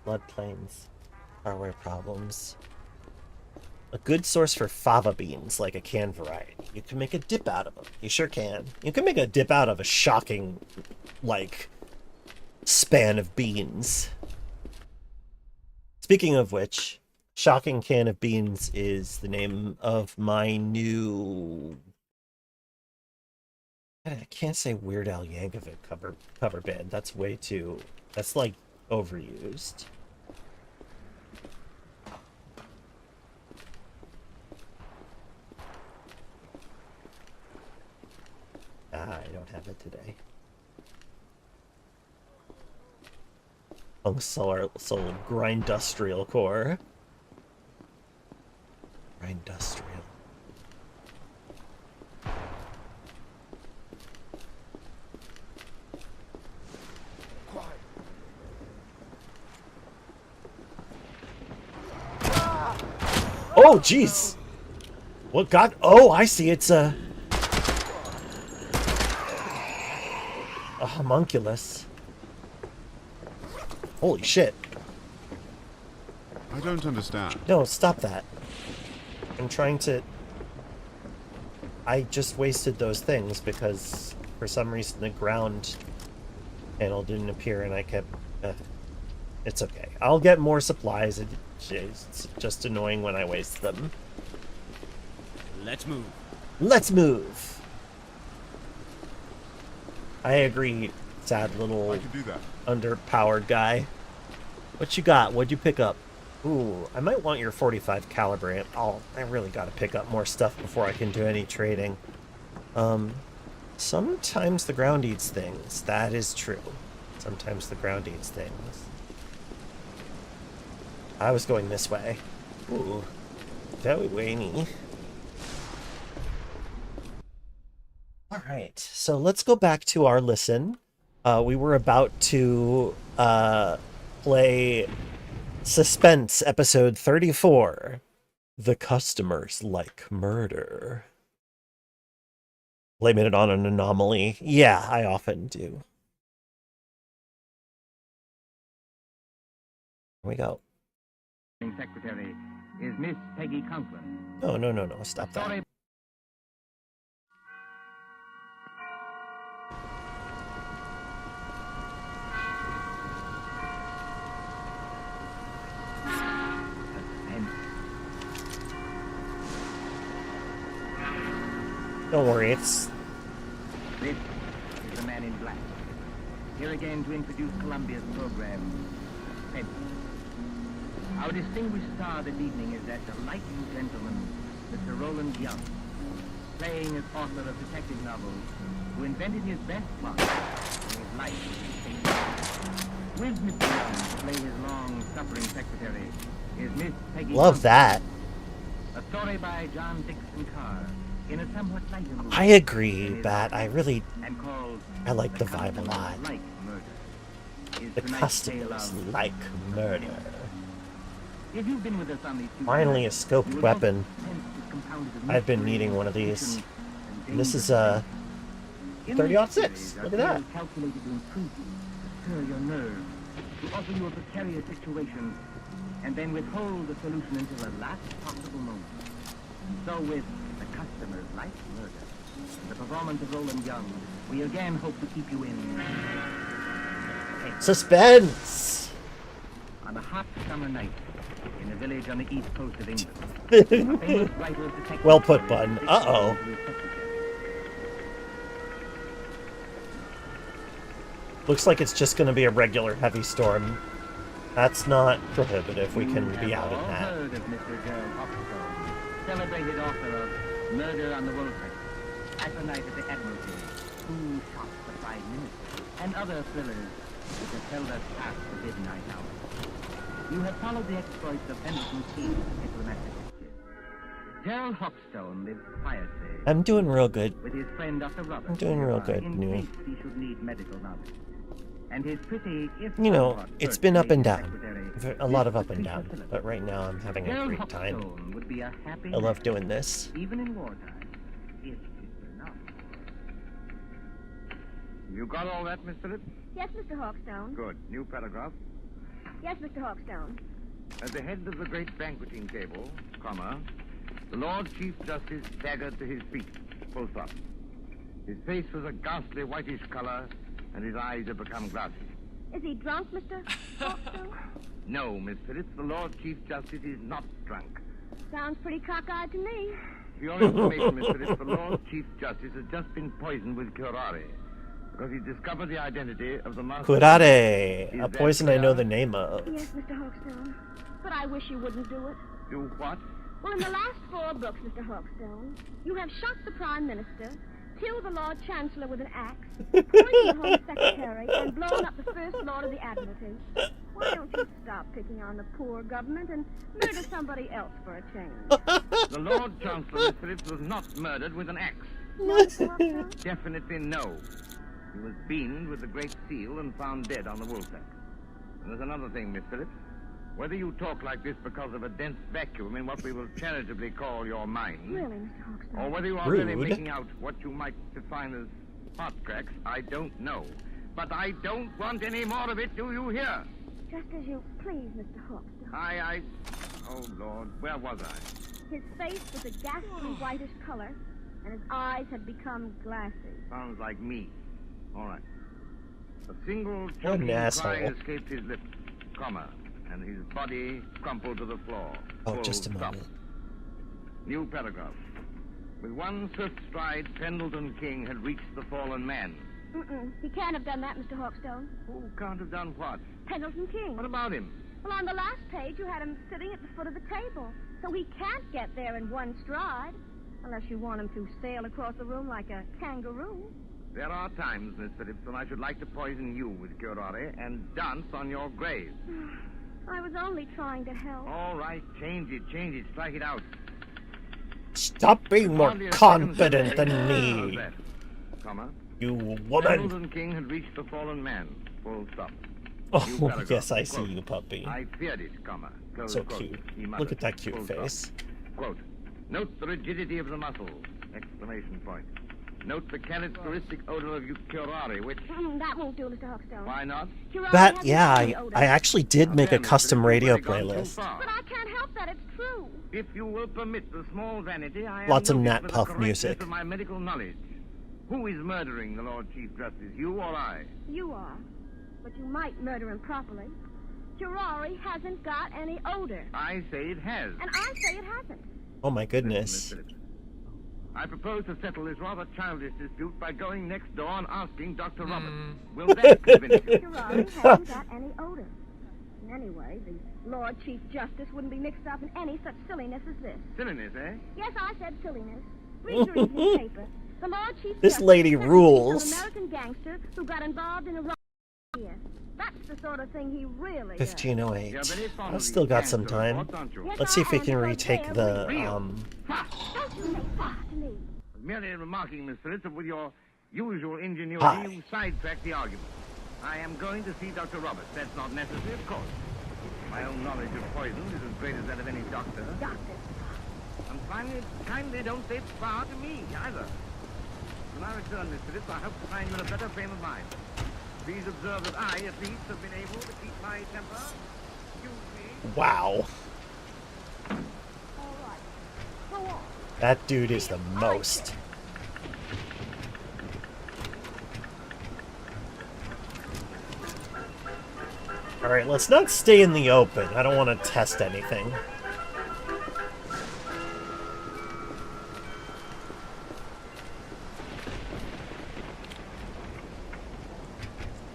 Floodplains. Hardware problems. A good source for fava beans, like a canned variety. You can make a dip out of them. You sure can. You can make a dip out of a shocking, like, span of beans. Speaking of which, shocking can of beans is the name of my new... I can't say Weird Al Yankovic cover band. That's way too... That's, like, overused. I don't have it today. Soul Grindustrial Core. Grindustrial. Oh, jeez! What got... Oh, I see. It's a homunculus. Holy shit. I don't understand. No, stop that. I'm trying to... I just wasted those things because for some reason the ground panel didn't appear and I kept... it's okay. I'll get more supplies. It's just annoying when I waste them. Let's move. Let's move! I agree, sad little I can do that. Underpowered guy. What you got? What'd you pick up? Ooh, I might want your 45 caliber. I really gotta pick up more stuff before I can do any trading. Sometimes the ground eats things. That is true. Sometimes the ground eats things. I was going this way. Ooh, very wainy. Alright, so let's go back to our listen. We were about to play Suspense, episode 34. The Customers Like Murder. Blame it on an anomaly. Yeah, I often do. Here we go. Secretary is Miss Peggy Conklin. No. Stop that. Sorry. Don't worry, it's... This is the man in black. Here again to introduce Columbia's program, Suspense. Our distinguished star this evening is that delightful gentleman, Mr. Roland Young, playing as author of detective novels, who invented his best plot in his life. With Mr. Young to play his long-suffering secretary is Miss Peggy Love Thompson. that. A story by John Dixon Carr in a somewhat lighter movie. I agree, Bat. I like the vibe a lot. Like Murder. The customers like murder. If you've been with us on these two Finally, a shows, scoped you weapon. will know suspense is compounded of I've been mystery, needing one of these. suspicion, And this is, In this 30-06. series, Look our at that. tales calculated to intrigue you, to stir your nerves, to offer you a precarious situation, and then withhold the solution until the last possible moment. So with The Customers Like Murder, the performance of Roland Young, we again hope to keep you in Suspense! on a hot summer night in a village on the east coast of England. A famous writer of detective Well put, stories Bun. is Uh-oh. to his secretary. Looks like it's just going to be a regular heavy storm. That's not prohibitive. We can be out in All that. heard of Mr. Grahu-Rubufo, celebrated author of Murder on the Wolfhead, Half a Night at the Admiralty, Who Shot the Prime Minister, and other thrillers which have held us past the midnight hour. You have followed the exploits of Henderson King's diplomatic detective. Gerald Hawkstone lives quietly I'm doing real good. with his friend Dr. Roberts. I'm doing real nearby, good, in New. case he should need medical knowledge. And his pretty, if You know, somewhat it's been up and first-rate down. secretary, A lot of Miss up and down. Patricia But right now I'm having a Gerald great time. Hawkstone would be a happy I love man, doing this. even in wartime, if it were not. You got all that, Miss Phillips? Yes, Mr. Hawkstone. Good. New paragraph. Yes, Mr. Hawkstone. At the head of the great banqueting table, comma, the Lord Chief Justice staggered to his feet, full stop. His face was a ghastly whitish color, and his eyes had become glassy. Is he drunk, Mr. Hawkstone? No, Miss Phillips, the Lord Chief Justice is not drunk. Sounds pretty cockeyed to me. For your information, Miss Phillips, the Lord Chief Justice has just been poisoned with curare, because he discovered the identity of the master. Curare! Is A that poison I know clear? the name of. Yes, Mr. Hawkstone. But I wish you wouldn't do it. Do what? Well, in the last 4 books, Mr. Hawkstone, you have shot the Prime Minister, killed the Lord Chancellor with an axe, poisoned the Home Secretary, and blown up the First Lord of the Admiralty. Why don't you stop picking on the poor government and murder somebody else for a change? The Lord Chancellor, Miss Phillips, was not murdered with an axe. No, Mr. Hawkstone? Definitely no. He was beamed with the Great Seal and found dead on the woolsack. And there's another thing, Miss Phillips. Whether you talk like this because of a dense vacuum in what we will charitably call your mind, Really, Mr. Hawkstone? or whether you are really Rude. making out what you might define as hot cracks, I don't know. But I don't want any more of it, do you hear? Just as you please, Mr. Hawkstone. Oh, Lord, where was I? His face was a ghastly whitish color, and his eyes had become glassy. Sounds like me. All right. A single What an choking cry asshole. escaped his lips, comma, and his body crumpled to the floor. Oh, Full just a stop. moment. New paragraph. With one swift stride, Pendleton King had reached the fallen man. He can't have done that, Mr. Hawkstone. Who can't have done what? Pendleton King. What about him? Well, on the last page, you had him sitting at the foot of the table. So he can't get there in one stride, unless you want him to sail across the room like a kangaroo. There are times, Miss Phillips, when I should like to poison you with curare and dance on your grave. I was only trying to help. All right, change it, strike it out. Stop being more Hardly a second confident delay. than How's me, that? Comma. you woman. Pendleton King had reached the fallen man. Full stop. New Oh, paragraph. yes, I see Quote, you, puppy. I feared it, comma. Close So quote. cute. He muttered. Look at that cute Full stop. face. Quote. Note the rigidity of the muscles! Exclamation point. Note the characteristic odor of curare, which... That won't do, Mr. Hawkstone. Why not? That, yeah, I actually did make a custom radio playlist. But I can't help that, it's true. If you will permit the small vanity, I am Lots of noted Nat for the Puff correctness music. of my medical knowledge. Who is murdering the Lord Chief Justice, you or I? You are. But you might murder him properly. Curare hasn't got any odor. I say it has. And I say it hasn't. Oh my goodness. I propose to settle this rather childish dispute by going next door and asking Dr. Roberts. Will that convince you? Curare hasn't got any odor. Anyway, the Lord Chief Justice wouldn't be mixed up in any such silliness as this. Silliness, eh? Yes, I said silliness. Read your evening paper. The Lord Chief This Justice lady sentenced rules. Some American gangster who got involved in a robbery here. That's the sort of thing he really does. 1508. I've still got some time. Let's see if we can retake the, Don't you say that to me. Merely remarking, Miss Phillips, that with your usual ingenuity, Hi. you sidetracked the argument. I am going to see Dr. Roberts. That's not necessary, of course. My own knowledge of poison is as great as that of any doctor. Doctor. And finally, kindly don't say far to me, either. When I return, Miss Phillips, I hope to find you in a better frame of mind. Please observe that I, at least, have been able to keep my temper. Excuse me. wow. All right. Go on. That dude is the most. Alright, let's not stay in the open. I don't want to test anything.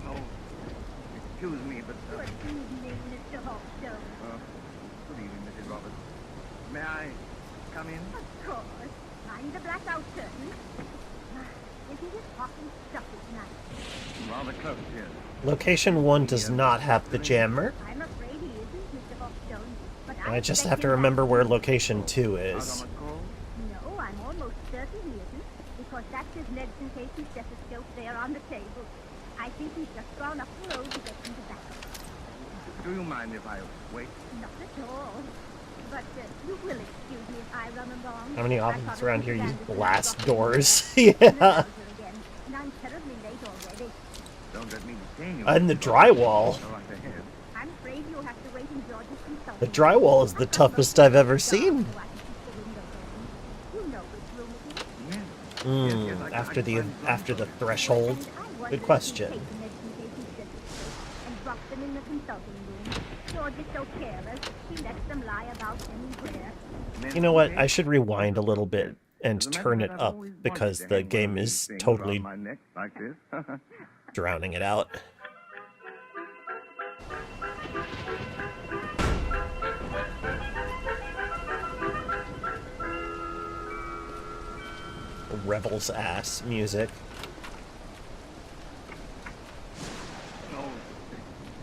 Oh, excuse me, but... Good evening, Mr. Hawkstone. Good evening, Mrs. Roberts. May I come in? Of course. I'm the blackout curtain. Isn't it hot and stuffy tonight? Rather close, yes. Location 1 does not have the jammer. I'm afraid he isn't, Mr. Hawkstone. But I just have to remember where location 2 is. No, I'm almost certain he isn't, because that's his lead-sensation stethoscope there on the table. I think he's just gone up the road to get some tobacco. Do you mind if I wait? Not at all. But you will excuse me if I run along. How many I offices promise around Mrs. here use Anderson blast I've got doors? to go Yeah. again, and I'm terribly late already. Don't let me detain you. And the drywall. Go right ahead. I'm afraid you'll have to wait in George's consulting. The drywall is the toughest I've ever seen. You know which room it is. After the threshold. Good question. Take the lead-sensation stethoscope and drop them in the consulting room. George is so careless, he lets them lie about anywhere. You know what? I should rewind a little bit and turn it up because the game is totally my neck like this. drowning it out. Rebels ass music. Oh,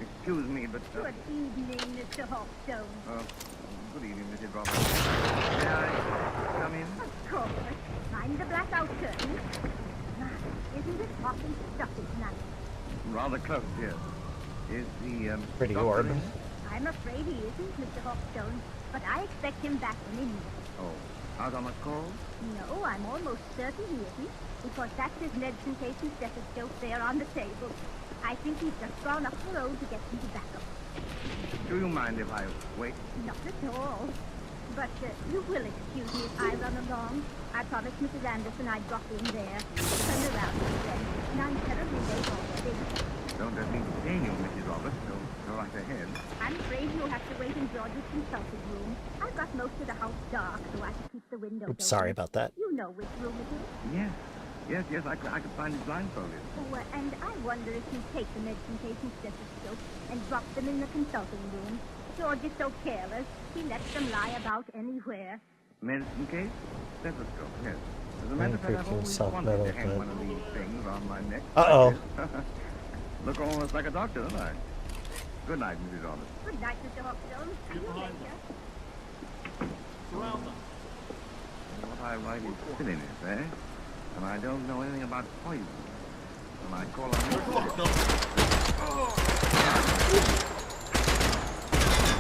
excuse me, but... Good evening, Mr. Hawkstone. Good evening, Mrs. Roberts. May I come in? Of course. I'm the blackout curtain. Isn't it hot and stuffy tonight? Rather close, yes. Is the, Pretty doctor orb. in? I'm afraid he isn't, Mr. Hawkstone, but I expect him back any minute. Oh, out on a call? No, I'm almost certain he isn't, because that's his lead-sensation stethoscope there on the table. I think he's just gone up the road to get some tobacco. Do you mind if I wait? Not at all. But you will excuse me if I run along. I promised Mrs. Anderson I'd drop in there. Turn around, then, and I'm terribly late already. Don't let me detain you, Mrs. Roberts. Go right ahead. I'm afraid you'll have to wait in George's consulting room. I've got most of the house dark, so I can keep the windows Oops, sorry open. about that. You know which room it is. Yes, I could find it blindfolded. Oh, and I wonder if you take the lead-sensation stethoscope and drop them in the consulting room. George is so careless, he lets them lie about anywhere. Medicine case? Stethoscope, yes. As a matter of fact, I've always wanted to hang one of these things on my neck. Uh-oh. Look almost like a doctor, don't I? Good night, Mrs. Roberts. Good night, Mr. Hawkstone. See you later. What I write is silliness, eh? And I don't know anything about poison. And I call on you.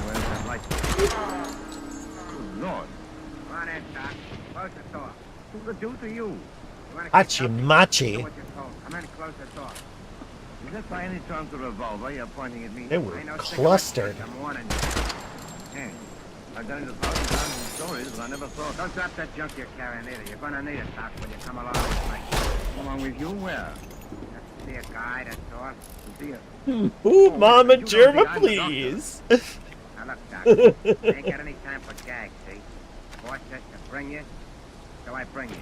Where's that light? Good Lord. Come on in, Doc. Close the door. Who the deuce are you? Hachi-machi. Come in closer, talk. Is this by any chance a revolver you're pointing at me? They were clustered. Hey, I've done it 1,000 stories, but I never saw. Don't drop that junk you're carrying either. You're gonna need it, Doc, when you come along with me. Come along with you? Where? See a guy, that's all. See a... Ooh, Mama Germa, please. Now look, Doc, I ain't got any time for gags, see? Boss says to bring you, so I bring you.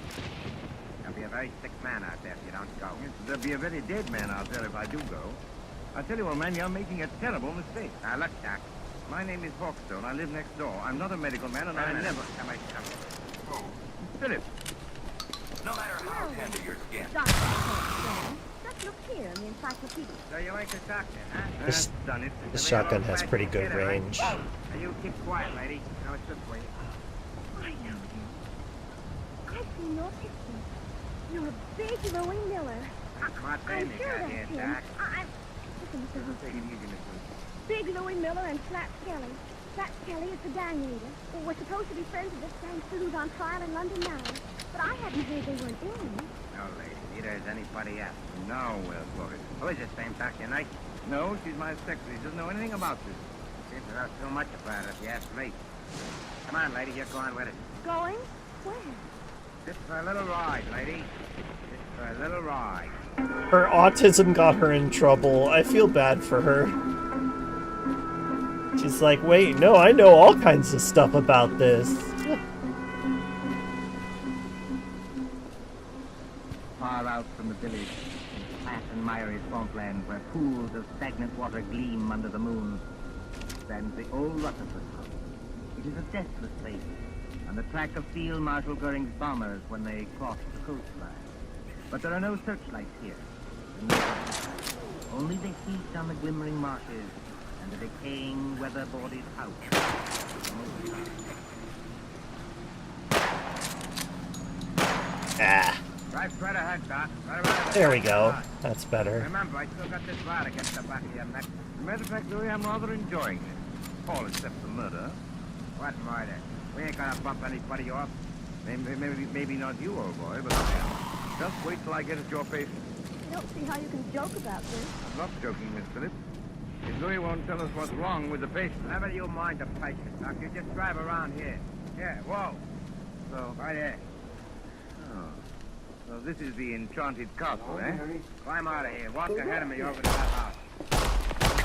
There'll be a very sick man out there if you don't go. Yes, there'll be a very dead man out there if I do go. I tell you, old man, you're making a terrible mistake. Now look, Doc. My name is Hawkstone. I live next door. I'm not a medical man, and I never... Come. Philip. No matter how tender your skin. Dr. Hawkstone, just look here in the encyclopedia. So you like the doctor, huh? This, done it. this shotgun has pretty good range. Now you keep quiet, lady. Now it's this way. I know you. I've seen your picture. You're a big Louie Miller. Smart I'm man you sure got that's here, him. Doc. Listen, Mr. Hawkstone. Take it easy, Miss Lee. Big Louie Miller and Flat Kelly. Flat Kelly is the gang leader. Well, we're supposed to be friends of this gangster who's on trial in London now. But I hadn't heard they weren't in. No, lady. Neither is anybody else. No, Florida. Who is this same Dr. Knight? No, she's my secretary. She doesn't know anything about this. Seems to know too much about it, if you ask me. Come on, lady. You're going with it. Going? Where? Just for a little ride, lady. Just for a little ride. Her autism got her in trouble. I feel bad for her. She's like, wait, no, I know all kinds of stuff about this. Far out from the village, in flat and miry swampland where pools of stagnant water gleam under the moon, stands the old Rutherford House. It is a deathless place, on the track of Field Marshal Goering's bombers when they crossed the coastline. But there are no searchlights here, and no guns. Only they feast on the glimmering marshes and the decaying, weather-boarded house. Ah. Right straight ahead, Doc. Right around. There we go. That's better. Remember, I still got this rod against the back of your neck. As a matter of fact, Louis, I'm rather enjoying this. All except the murder. What murder? We ain't gonna bump anybody off. Maybe not you, old boy, but I am. Just wait till I get at your patient. I don't see how you can joke about this. I'm not joking, Miss Phillips. If Louis won't tell us what's wrong with the patient... Never you mind the patient, Doc. You just drive around here. Yeah, whoa. So, right here. Oh. So this is the enchanted castle, eh? Climb out of here. Walk ahead of me over to that house.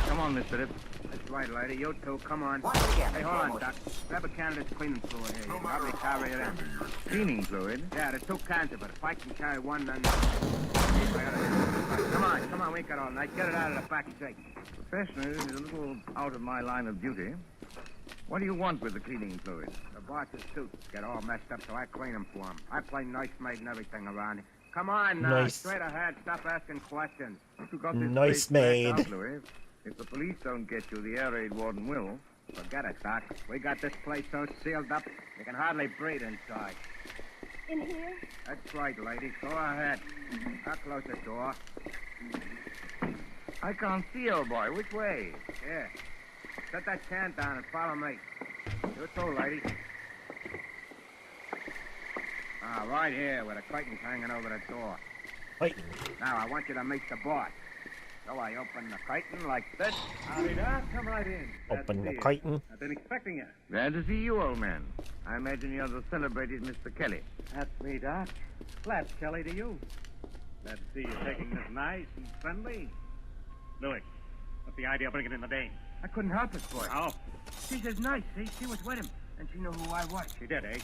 Come on, Miss Phillips. That's right, lady. You two, come on. Hey, hold on, Doc. Grab a can of this cleaning fluid here. You can probably carry it in. Cleaning fluid? Yeah, there's 2 cans of it. If I can carry one, then... Come on, we ain't got all night. Get it out of the back safe. Professional is a little out of my line of duty. What do you want with the cleaning fluid? The boss's suits get all messed up, so I clean them for him. I play nice maid and everything around here. Come on now, nice. Straight ahead. Stop asking questions. You got this nice maid. Out, Louis. If the police don't get you, the air raid warden will. Forget it, Doc. We got this place so sealed up, you can hardly breathe inside. In here? That's right, lady. Go ahead. I'll close the door. I can't see, old boy. Which way? Here. Set that can down and follow me. You too, lady. Right here, with a curtain hanging over the door. Wait. Now, I want you to meet the boss. So I open the curtain like this. Howdy, Doc. Come right in. Open the curtain. I've been expecting you. Glad to see you, old man. I imagine you're the celebrated Mr. Kelly. That's me, Doc. Flat Kelly to you. Glad to see you taking this nice and friendly. Louis, what's the idea of bringing in the dame? I couldn't help it, boy. How? She's as nice, see? She was with him, and she knew who I was. She did, eh?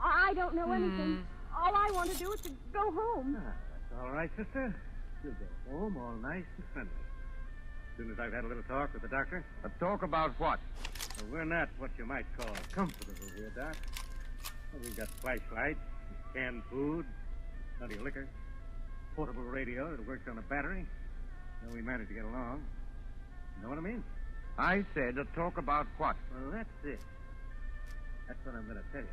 I don't know anything. All I want to do is to go home. That's all right, sister. You'll go home all nice and friendly. As soon as I've had a little talk with the doctor. A talk about what? Well, we're not what you might call comfortable here, Doc. Well, we've got flashlights, canned food, plenty of liquor, portable radio that works on a battery. And we managed to get along. You know what I mean? I said a talk about what? Well, that's it. That's what I'm going to tell you.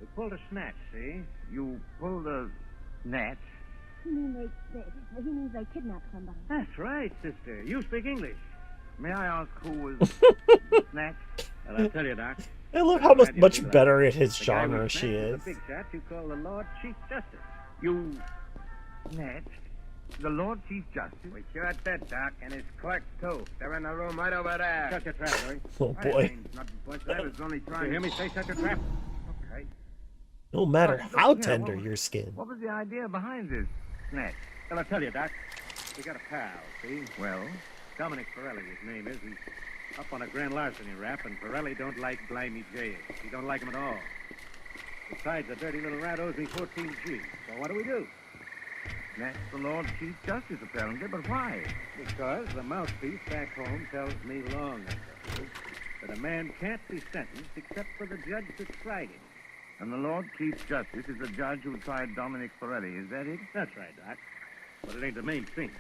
We pulled a snatch, see? You pulled a snatch? He means they kidnapped somebody. That's right, sister. You speak English. May I ask who was snatched? Well, I'll tell you, Doc. I love how much better at his genre she is. The big shot you call the Lord Chief Justice. You snatched the Lord Chief Justice? We sure did, Doc, and his clerk, too. They're in the room right over there. Shut your trap, Louis. Oh, boy. I was only Did trying you hear me say shut your trap? Okay. No matter Look, how here, tender your skin. What was the idea behind this snatch? Well, I'll tell you, Doc. We got a pal, see? Well? Dominic Pirelli, his name is. He's up on a grand larceny rap, and Pirelli don't like Blimey jails. He don't like him at all. Besides, the dirty little rat owes me 14 G's. So what do? Snatch the Lord Chief Justice, apparently, but why? Because the mouthpiece back home tells me long ago that a man can't be sentenced except for the judge that tried him. And the Lord Chief Justice is the judge who tried Dominic Pirelli, is that it? That's right, Doc. But it ain't the main thing.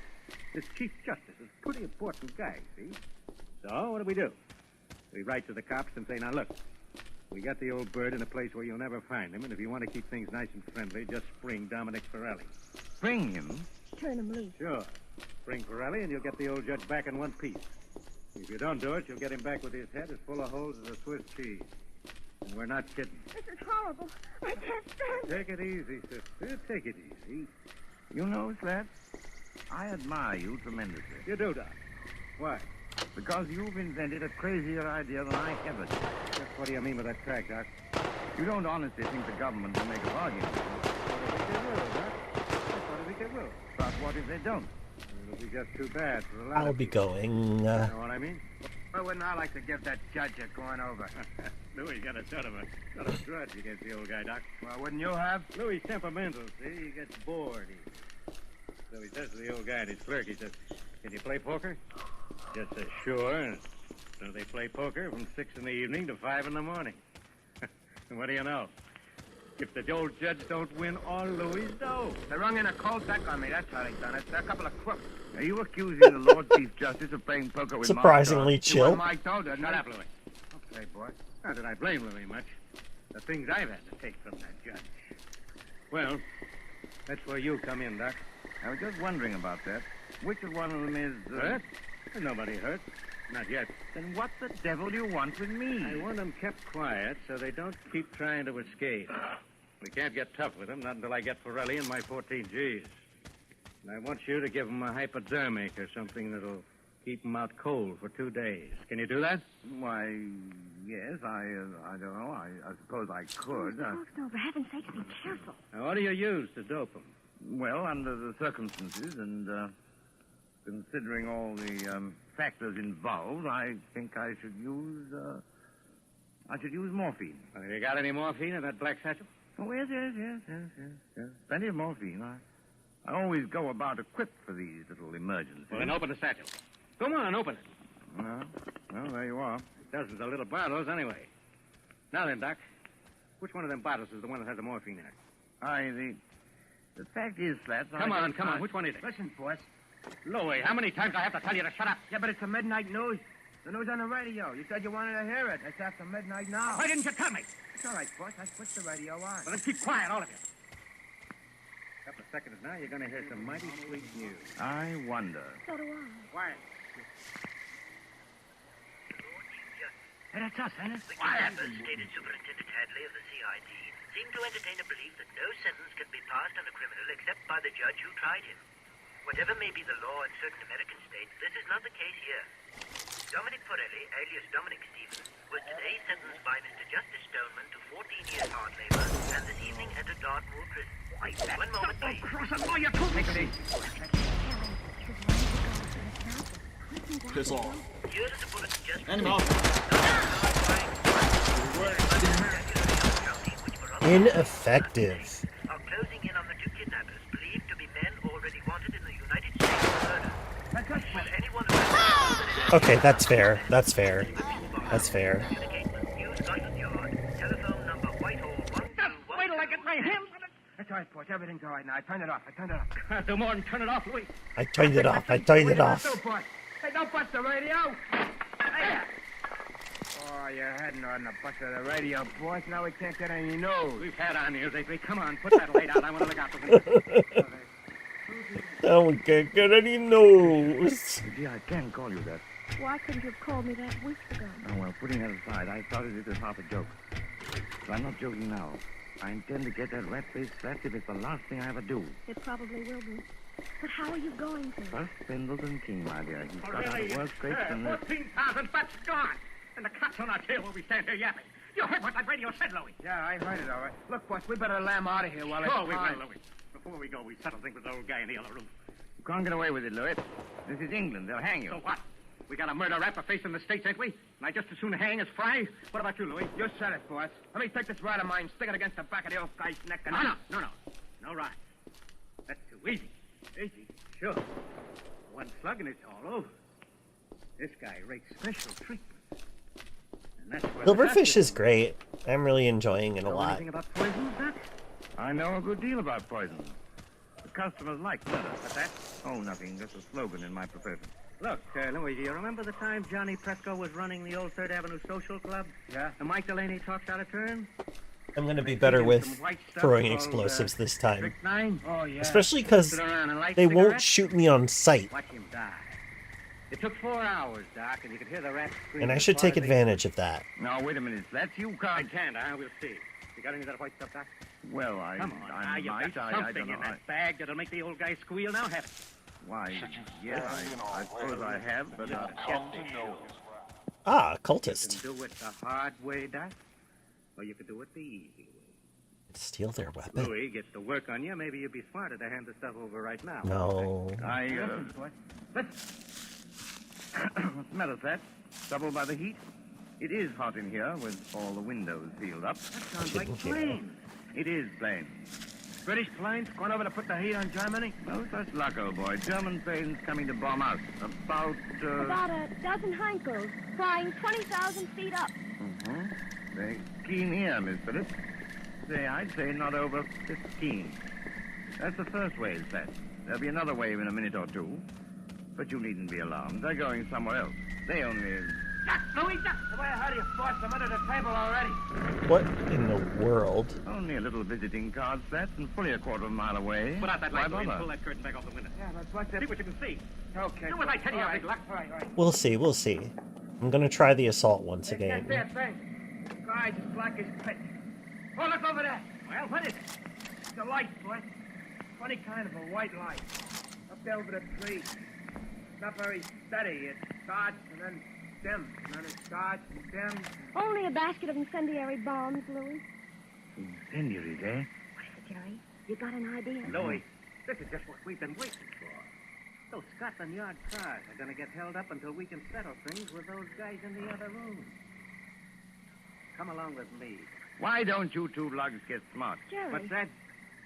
This Chief Justice is a pretty important guy, see? So, what do? We write to the cops and say, now look, we got the old bird in a place where you'll never find him, and if you want to keep things nice and friendly, just spring Dominic Pirelli. Spring him? Turn him loose. Sure. Spring Pirelli, and you'll get the old judge back in one piece. If you don't do it, you'll get him back with his head as full of holes as a Swiss cheese. And we're not kidding. This is horrible. I can't stand it. Take it easy, sister. Take it easy. You know, Slats, I admire you tremendously. You do, Doc. Why? Because you've invented a crazier idea than I ever did. Just what do you mean with that track, Doc? You don't honestly think the government will make a bargain? What if they will, Doc? What if they will? But what if they don't? It'll be just too bad for a lot I'll of be people. going. You know what I mean? Well, wouldn't I like to give that judge a going over? Louis got a sort of a grudge against the old guy, Doc. Well, wouldn't you have? Louis temperamental, see? He gets bored. So he says to the old guy and his clerk, he says, can you play poker? Just says, sure. So they play poker from 6 in the evening to 5 in the morning. And what do you know? If the old judge don't win all Louis' dough. They rung in a cold deck on me. That's how they done it. They're a couple of crooks. Are you accusing the Lord Chief Justice of playing poker with Surprisingly Mark chill. Mike told her. Shut up, Louis. Okay, boy. Not that I blame Louis much. The things I've had to take from that judge. Well, that's where you come in, Doc. I was just wondering about that. Which of one of them is... Hurt? There's nobody hurt. Not yet. Then what the devil do you want with me? I want them kept quiet so they don't keep trying to escape. We can't get tough with them, not until I get Pirelli and my 14 G's. And I want you to give them a hypodermic or something that'll keep them out cold for 2 days. Can you do that? Why, yes, I don't know. I suppose I could. No, for heaven's sake, be careful. Now, what do you use to dope them? Well, under the circumstances and considering all the factors involved, I think I should use morphine. Have you got any morphine in that black satchel? Oh, yes. Plenty of morphine. I always go about equipped for these little emergencies. Well, then open the satchel. Come on, open it. Well, there you are. Dozens of little bottles, anyway. Now then, Doc, which one of them bottles is the one that has the morphine in it? The fact is, Slats... Come on. Which one is it? Listen, boss. Louis, how many times do I have to tell you to shut up? Yeah, but it's the midnight news. The news on the radio. You said you wanted to hear it. It's after midnight now. Why didn't you tell me? It's all right, boss. I switched the radio on. Well, then keep quiet, all of you. A couple of seconds now, you're going to hear some mighty sweet news. I wonder. So do I. Quiet. Hey, that's us, ain't it? Quiet. Stated Superintendent Hadley of the CID seemed to entertain a belief that no sentence can be passed on a criminal except by the judge who tried him. Whatever may be the law in certain American states, this is not the case here. Dominic Pirelli, alias Dominic Stevens, was today sentenced by Mr. Justice Stoneman to 14 years hard labor and this evening entered Dartmoor prison. One moment, please. Oh, you're too big. Piss off. Here is the bullet just... Enemy off. Ineffective. are closing in on the two kidnappers, believed to be men already wanted in the United States for murder. Will anyone who Okay, that's fair. That's fair. That's fair. use Scotland Yard, telephone number Whitehall 121... Wait till I get my hands on it. That's all right, boss. Everything's all right now. I turned it off. Can't do more than turn it off, Louis. I turned it off. What you gonna do, boss? Hey, don't bust the radio. Hey. Oh, you're heading on the bust of the radio, boss. Now we can't get any news. We've had our news lately. Come on, put that light out. I want to look out for them. No one can get any news. Gee, I can't call you that. Why couldn't you have called me that weeks ago? Oh, well, putting that aside, I thought it was half a joke. But I'm not joking now. I intend to get that rat-faced flat if it's the last thing I ever do. It probably will be. But how are you going to? First, Pendleton King, my dear. He's got out of worse scrapes than this. 14,000 butts gone. And the cops on our tail while we stand here yapping. You heard what that radio said, Louis. Yeah, I heard it, all right. Look, boss, we better lamb out of here while Sure it's we fine. will, Louis. Before we go, we settle things with the old guy in the other room. You can't get away with it, Louis. This is England. They'll hang you. So what? We got a murder rap for facing the States, ain't we? And I just as soon hang as fry? What about you, Louis? You said it, boss. Let me take this rat of mine, stick it against the back of the old guy's neck, and... No. No right. That's too easy. Easy? Sure. One slug and it's all over. This guy rates special treatment. And that's where Silverfish is great. I'm really enjoying it a Know lot. anything about poison, Doc? I know a good deal about poison. The customers like murder. What's that? Oh, nothing. Just a slogan in my profession. Look, Louis, do you remember the time Johnny Presco was running the old 3rd Avenue Social Club? Yeah. And Mike Delaney talks out of turn? I'm going to be better with throwing explosives this time. Strychnine? Oh, yeah. Especially because Sit around and light they won't cigarettes? shoot me on sight. Watch him die. It took 4 hours, Doc, and you could hear the rats scream. And I as should far take as they advantage of that. Now, wait a minute. That's you, I can't. can't, We'll see. You got any of that white stuff, Doc? Well, Come on, I you've might. got I something don't know. in that bag that'll make the old guy squeal. Now have it. Why, yes, I suppose I have, but... Ah, You cultist. can do it the hard way, Doc, or you can do it the easy way. Steal their weapon? Louis gets to work on you. Maybe you'd be smarter to hand the stuff over right now. No. What's the matter, Fat? Trouble by the heat? It is hot in here with all the windows sealed up. That sounds like planes. It is planes. British planes going over to put the heat on Germany? No such luck, old boy. German planes coming to bomb us. About a dozen Heinkels, flying 20,000 feet up. Very keen ear, Miss Phillips. Say, I'd say not over 15. That's the first wave, Fat. There'll be another wave in a minute or two. But you needn't be alarmed. They're going somewhere else. They only... Duck, Louis, duck! The way I heard you forced them under the table already. What in the world? Only a little visiting card, Fat, and fully a quarter of a mile away. Put out that Why light, Louis, and bother? pull that curtain back off the window. Yeah, let's watch that. See what you can see. Okay. Do what I tell you, All right. big luck. All right. We'll see, we'll see. I'm gonna try the assault once That's again. that thing. Guy's as black as pitch. Oh, look over there. Well, what is it? It's a light, boy. Funny kind of a white light. Up there over the tree. It's not very steady. It starts and then dims. And then it starts and dims. Only a basket of incendiary bombs, Louis. Incendiaries, eh? Jerry, you got an idea? Louis, this is just what we've been waiting for. Those Scotland Yard cars are going to get held up until we can settle things with those guys in the other room. Come along with me. Why don't you two lugs get smart? Jerry. What's that?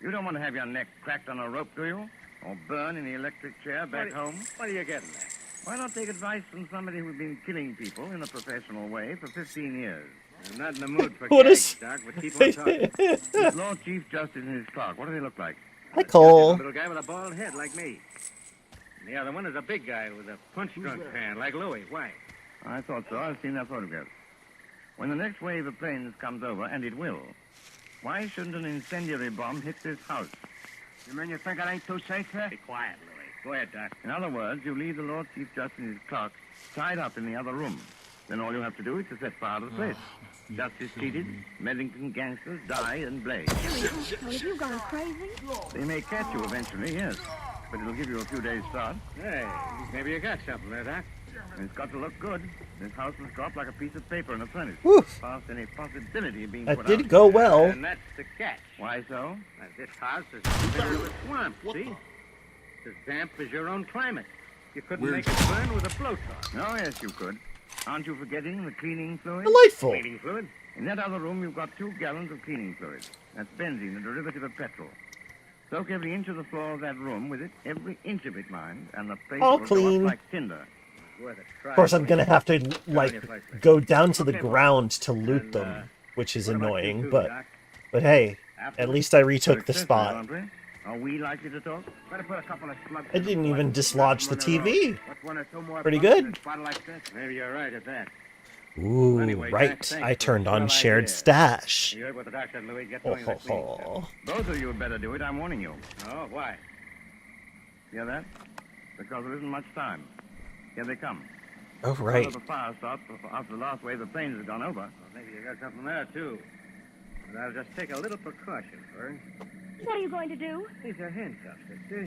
You don't want to have your neck cracked on a rope, do you? Or burn in the electric chair back home? What are you getting at? Why not take advice from somebody who's been killing people in a professional way for 15 years? I'm not in the mood for What gags, is- Doc, but keep on talking. This Lord Chief Justice and his clerk, what do they look like? Hi, Cole. A little guy with a bald head like me. And the other one is a big guy with a punch-drunk hand like Louis. Why? I thought so. I've seen their photographs. When the next wave of planes comes over, and it will, why shouldn't an incendiary bomb hit this house? You mean you think it ain't too safe here? Be quiet, Louis. Go ahead, Doc. In other words, you leave the Lord Chief Justice and his clerk tied up in the other room. Then all you have to do is to set fire to the place. Justice cheated, Medlington gangsters die and blaze. Jerry, have you gone crazy? They may catch you eventually, yes. But it'll give you a few days' start. Hey, maybe you got something there, Doc. And it's got to look good. This house was dropped like a piece of paper in a furnace. Whew. Past any possibility of being That put did out. go well. And that's the catch. Why so? This house is in the middle of a swamp, see? It's as damp as your own climate. You couldn't make it burn with a blowtorch. Oh, yes, you could. Aren't you forgetting the cleaning fluid? Delightful. Cleaning fluid? In that other room, you've got 2 gallons of cleaning fluid. That's benzene, a derivative of petrol. Soak every inch of the floor of that room with it, every inch of it, mind, and the place All will clean. go up like tinder. Of course, I'm gonna have to, like, go down to the ground to loot them, which is annoying, but hey, at least I retook the spot. Andre? Are we likely to talk? Better put a couple of slugs. I didn't even dislodge the TV. What's one or two more Pretty bucks in good. a spot like this? Maybe you're right at that. Ooh, Anyway, right. Jack, thanks I for turned the on swell shared idea. stash. You heard what the doc said, Louis. Get Oh, going ho, with the cleaning ho. Both of you had better do it, I'm warning you. stuff. Oh, why? Hear that? Because there isn't much time. Here they come. Oh, right. After the fire starts, after the last wave of planes has gone over. Well, maybe you got something there, too. But I'll just take a little precaution first. What are you going to do? These are handcuffs, sister.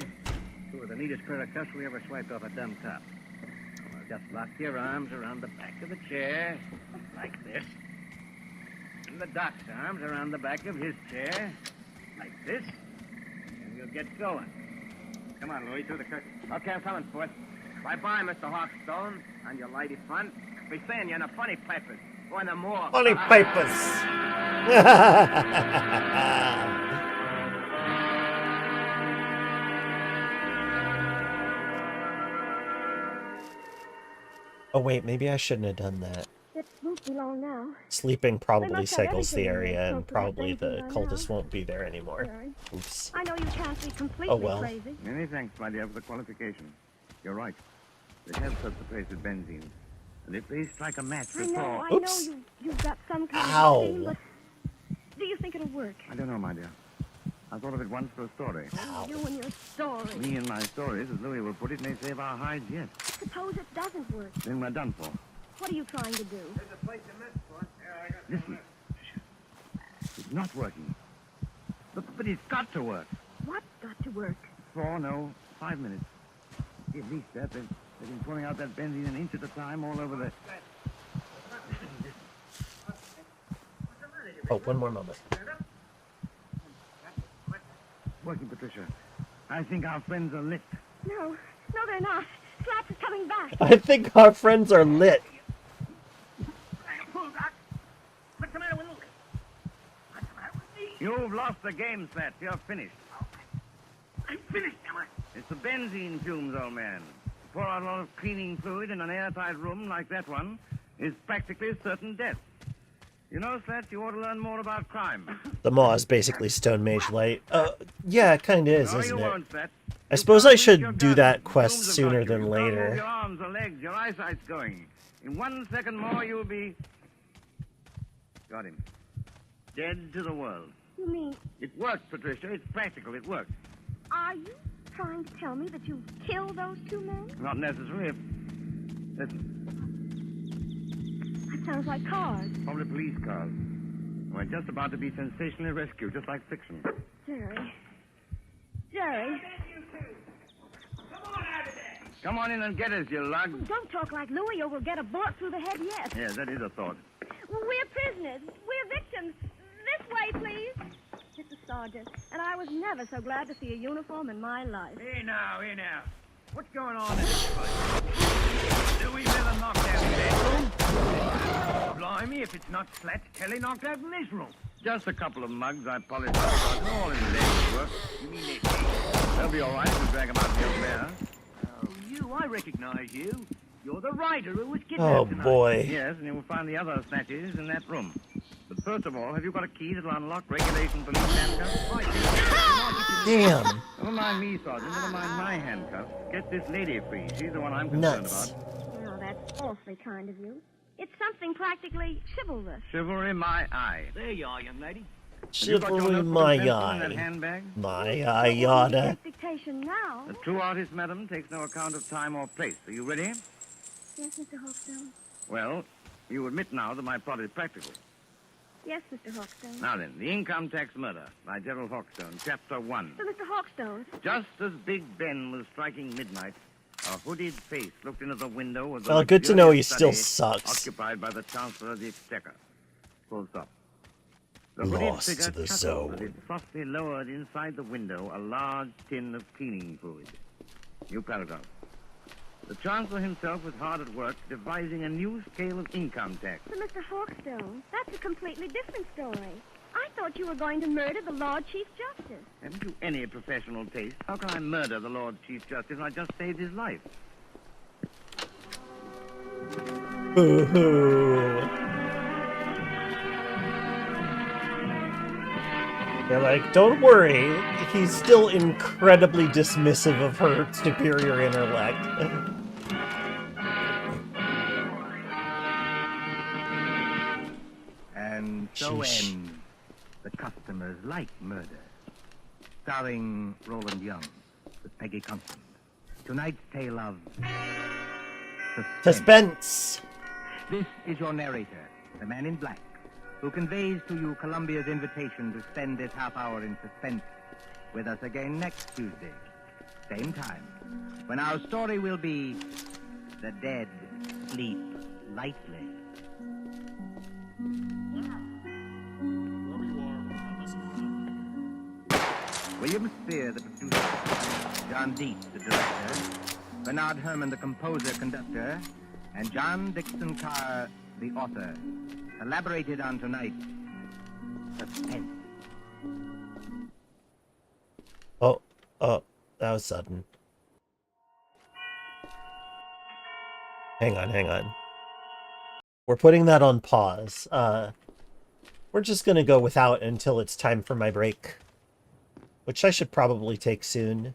Two of the neatest pair of cuffs we ever swiped off a dumb cop. Well, just lock your arms around the back of the chair, like this. And the doc's arms around the back of his chair, like this. And you'll get going. Come on, Louis, through the curtain. Okay, I'm coming, Fort. Bye-bye, Mr. Hawkstone. On your lady front. Be seeing you in the funny papers. Or in the morgue. Funny papers. Oh wait, maybe I shouldn't have done that. It won't be long now. Sleeping probably They must have cycles the everything area, in and the probably appropriate the things by cultist won't be there anymore. Jerry. Oops. I know you can't be completely Oh, well. crazy. Many thanks, my dear, for the qualification. You're right. They have such a place with benzene. And if they strike a match I before... know you've got some kind Ow. of scheme, but do you think it'll work? I don't know, my dear. I thought of it once for a story. You and your story. Me and my stories, as Louis will put it, may save our hides yet. Suppose it doesn't work. Then we're done for. What are you trying to do? There's a place in this, Fort. Listen. It's not working. But it's got to work. What's got to work? 5 minutes. At least that. They've been pouring out that benzene an inch at a time all over the... Oh, one more moment. Working, Patricia. I think our friends are lit. No, they're not. Slaps is coming back. I think our friends are lit. What's the matter with Louis? What's the matter with me? You've lost the game, Slats. You're finished. I'm finished, am I? It's the benzene fumes, old man. Pour out a lot of cleaning fluid in an airtight room like that one is practically certain death. You know, Slats, you ought to learn more about crime. The maw is basically Stone Mage Light. Yeah, it kind of is, No, isn't you it? won't, Slats. I suppose I should do that quest Fumes have sooner got you. than You can't move later. Your arms, your legs, your eyesight's going. In 1 second more, you'll be... Got him. Dead to the world. You mean, It worked, Patricia. It's practical. It worked. are you trying to tell me that you killed those two men? Not necessarily. Listen, That sounds like cars. probably police cars. We're just about to be sensationally rescued, just like fiction. Jerry. Jerry. Come on in and get us, you lug. Don't talk like Louis or we'll get a bullet through the head yet. Yes, that is a thought. We're prisoners. We're victims. This way, please. Mr. Sergeant, and I was never so glad to see a uniform in my life. Here now. What's going on in this place? Do we live a knocked out bedroom? Blimey, if it's not Slats, Kelly knocked out in this room. Just a couple of mugs I polished up. All in the day's work. You mean they... They'll be all right if we drag them out the old bear. Oh, you, I recognize you. You're the rider who was kidnapped Oh, tonight. boy. Yes, and you will find the other snatches in that room. But first of all, have you got a key that'll unlock regulation police handcuffs? Damn. Never mind me, Sergeant. Never mind my handcuffs. Get this lady free. She's the one I'm concerned Nuts. about. Well, that's awfully kind of you. It's something practically chivalrous. Chivalry, my eye. There you are, young lady. Chivalry, my In that eye. handbag? My eye, yada. Dictation now. The true artist, madam, takes no account of time or place. Are you ready? Yes, Mr. Hawkstone. Well, you admit now that my plot is practical. Yes, Mr. Hawkstone. Now then, The Income Tax Murder by Gerald Hawkstone, Chapter 1. So, Mr. Hawkstone, Just as Big Ben was striking midnight, a hooded face looked into the window of the Well, good to know he luxurious still study sucks. occupied by the Chancellor of the Exchequer. Full stop. The hooded Lost figure to the chuckled zone. as it softly lowered inside the window a large tin of cleaning fluid. New paragraph. The Chancellor himself was hard at work devising a new scale of income tax. but Mr. Hawkstone, that's a completely different story. I thought you were going to murder the Lord Chief Justice. Haven't you any professional taste? How can I murder the Lord Chief Justice? I just saved his life. Boo-hoo. They're like, don't worry, he's still incredibly dismissive of her superior intellect. And so Sheesh. ends The Customers Like Murder, starring Roland Young with Peggy Constance. Tonight's tale of suspense. Suspense. This is your narrator, the man in black, who conveys to you Columbia's invitation to spend this half hour in suspense with us again next Tuesday, same time, when our story will be The Dead Sleep Lightly. William Spear, the producer, John Dietz, the director, Bernard Herrmann, the composer-conductor, and John Dixon Carr, the author, collaborated on tonight's Suspense. Oh, that was sudden. Hang on. We're putting that on pause. We're just gonna go without until it's time for my break, which I should probably take soon.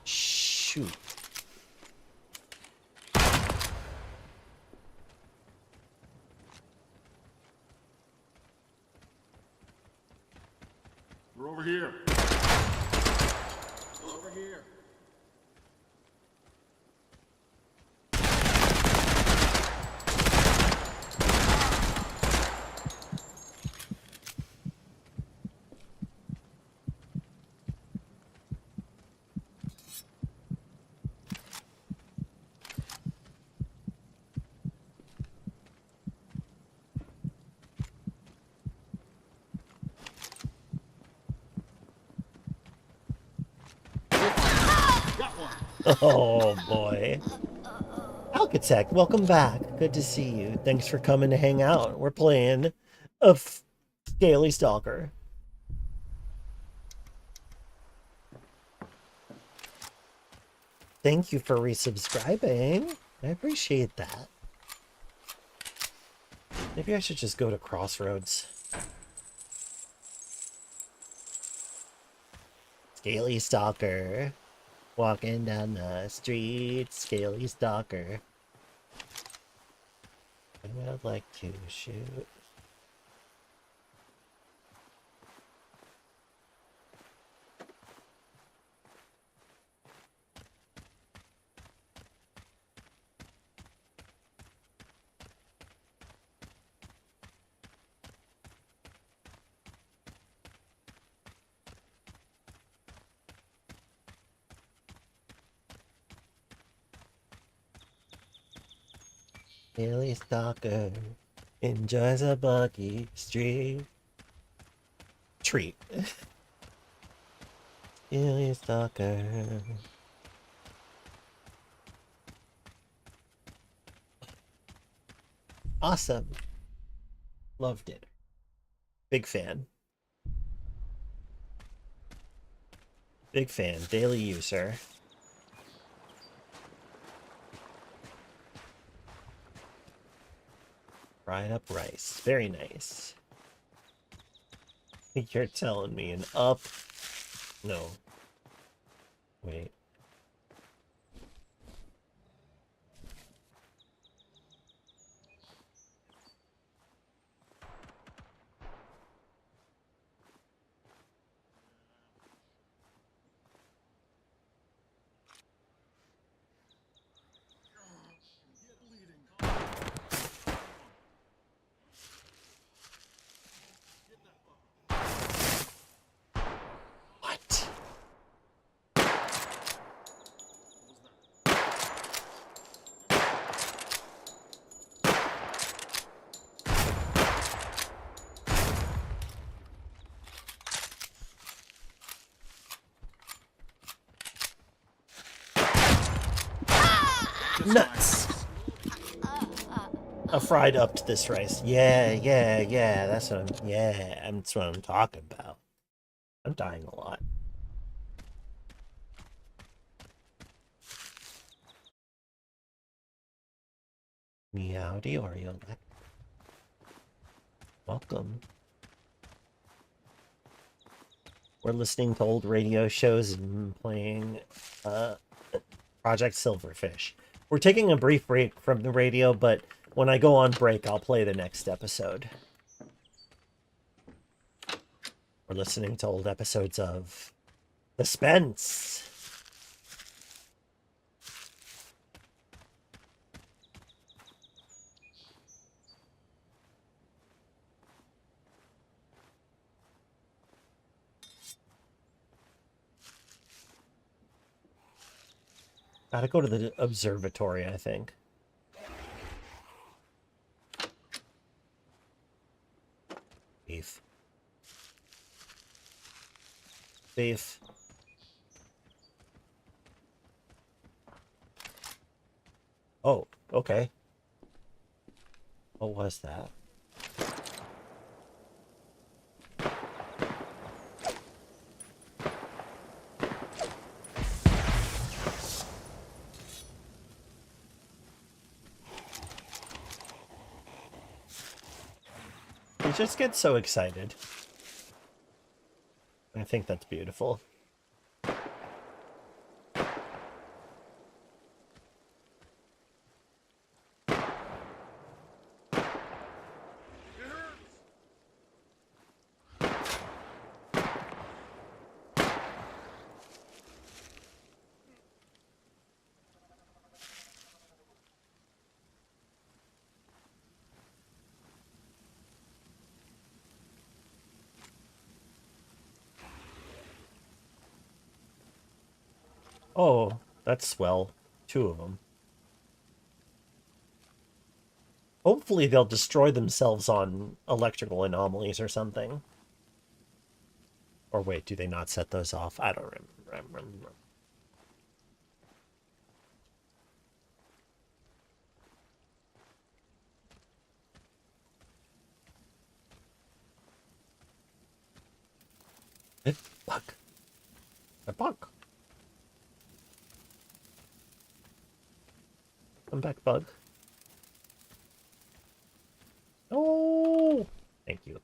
Shoot. We're over here. Over here. Oh, boy. Alcatek, welcome back. Good to see you. Thanks for coming to hang out. We're playing a Scaly Stalker. Thank you for resubscribing. I appreciate that. Maybe I should just go to Crossroads. Scaly Stalker. Walking down the street, Scaly Stalker. I would like to shoot. Scaly Stalker enjoys a buggy street treat. Scaly Stalker. Awesome. Loved it. Big fan. Big fan. Daily user. Fried up rice. Very nice. You're telling me an up? No. Wait. Nuts. A fried up to this rice. Yeah. That's what I'm talking about. I'm dying a lot. Meowdy Oreo. Welcome. We're listening to old radio shows and playing Project Silverfish. We're taking a brief break from the radio, but when I go on break, I'll play the next episode. We're listening to old episodes of Suspense. Gotta go to the observatory, I think. Beef. Beef. Oh, okay. What was that? You just get so excited. I think that's beautiful. Oh, that's swell. 2 of them. Hopefully they'll destroy themselves on electrical anomalies or something. Or wait, do they not set those off? I don't remember. Bug. A bug. Come back, bug. Oh! Thank you.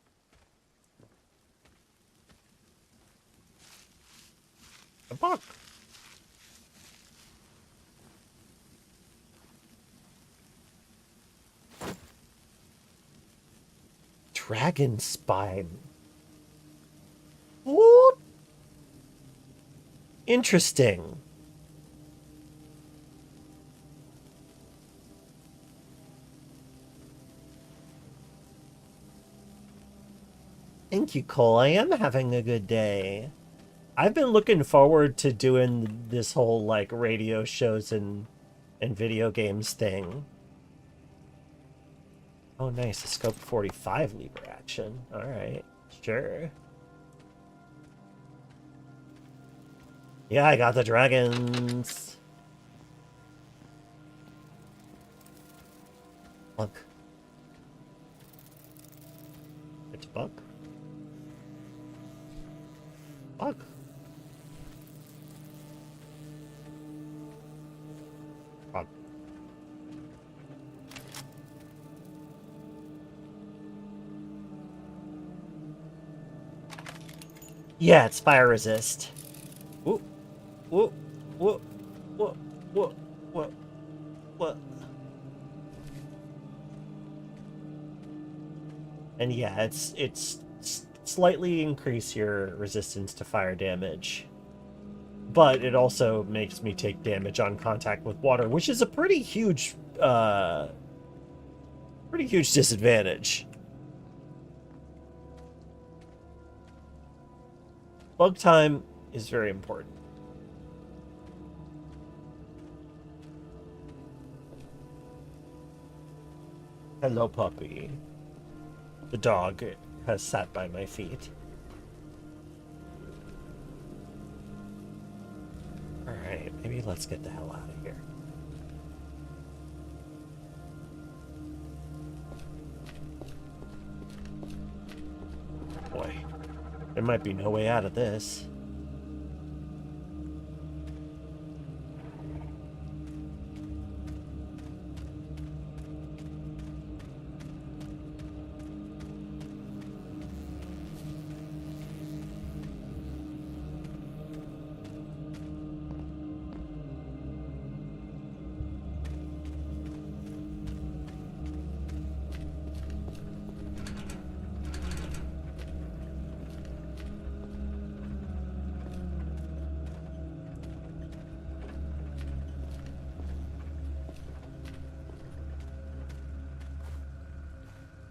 A bug. Dragon spine. What? Interesting. Thank you, Cole. I am having a good day. I've been looking forward to doing this whole, like, radio shows and video games thing. Oh, nice. A scope 45 lever action. Alright. Sure. Yeah, I got the dragons. Bug. It's a bug. Bug. Bug. Yeah, it's fire resist. Whoop. Whoop. Whoop. Whoop. Whoop. Whoop. Whoop. And yeah, it's slightly increase your resistance to fire damage, but it also makes me take damage on contact with water, which is a pretty huge disadvantage. Bug time is very important. Hello, puppy. The dog has sat by my feet. Alright, maybe let's get the hell out of here. Boy, there might be no way out of this.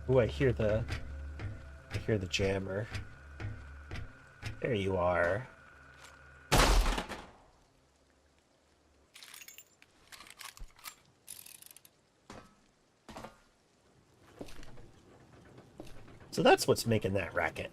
Oh, I hear the jammer. There you are. So that's what's making that racket.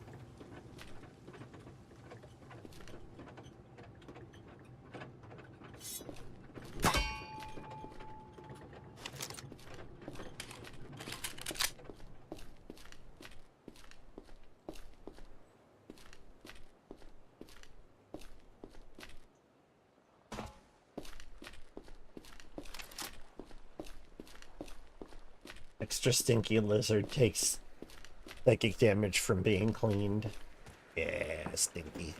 Extra stinky lizard takes psychic damage from being cleaned. Yeah, stinky.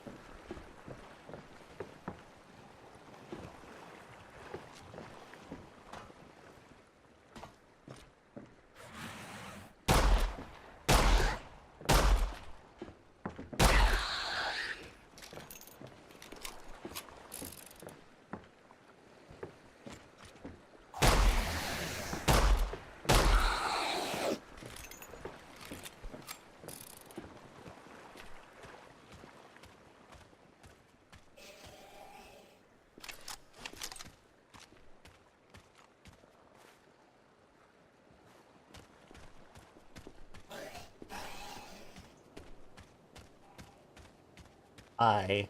I.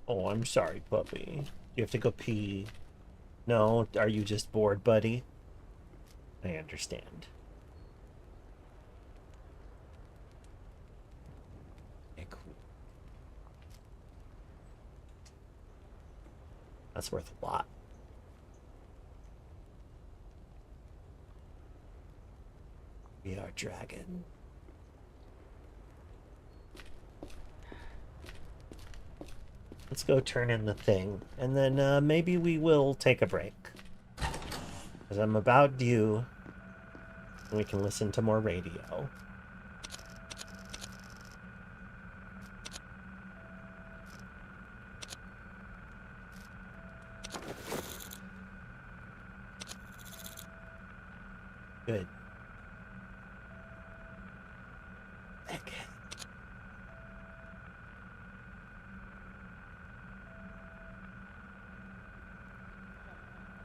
Oh, I'm sorry, puppy. You have to go pee. No, are you just bored, buddy? I understand. Okay, cool. That's worth a lot. We are dragon. Let's go turn in the thing, and then maybe we will take a break. Because I'm about due, and we can listen to more radio. Good. Okay.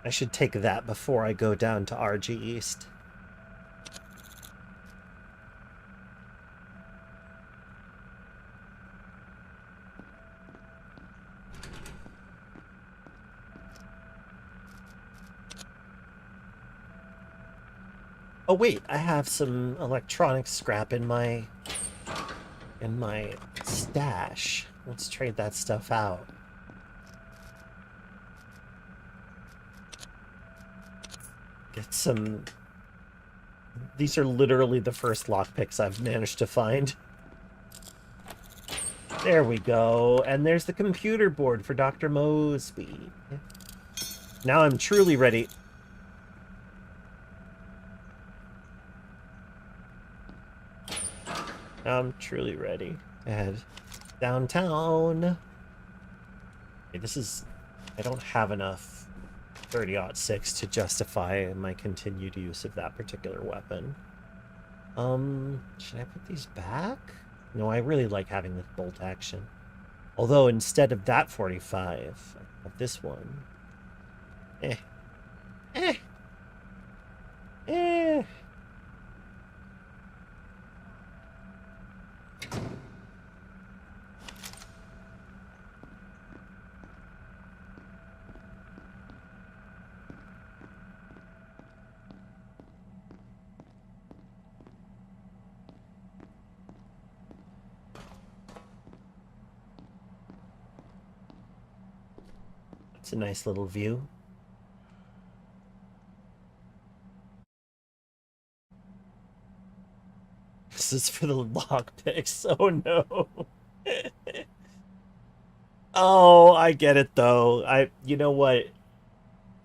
I should take that before I go down to RG East. Oh wait, I have some electronic scrap in my stash. Let's trade that stuff out. Get some... These are literally the first lockpicks I've managed to find. There we go. And there's the computer board for Dr. Mosby. Now I'm truly ready. Now I'm truly ready to head downtown. Okay, this is... I don't have enough 30-06 to justify my continued use of that particular weapon. Should I put these back? No, I really like having the bolt action. Although instead of that 45, I have this one. It's a nice little view. This is for the lockpicks. Oh no. Oh, I get it though. You know what?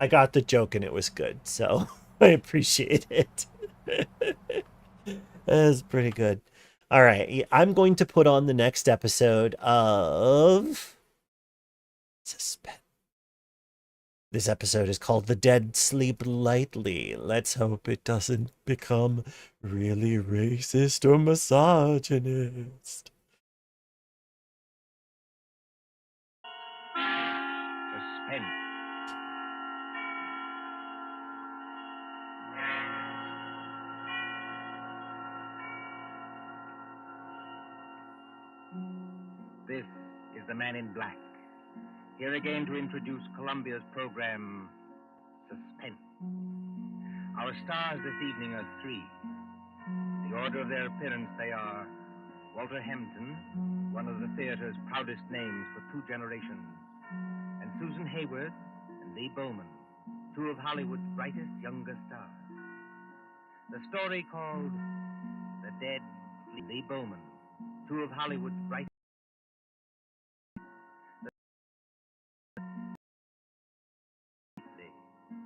I got the joke and it was good, so I appreciate it. That was pretty good. All right, I'm going to put on the next episode of Suspense. This episode is called The Dead Sleep Lightly. Let's hope it doesn't become really racist or misogynist. Suspense. This is the Man in Black, here again to introduce Columbia's program, Suspense. Our stars this evening are three. In the order of their appearance, they are Walter Hampton, one of the theater's proudest names for 2 generations, and Susan Hayward and Lee Bowman, 2 of Hollywood's brightest younger stars. The story called The Dead Lee Bowman, 2 of Hollywood's brightest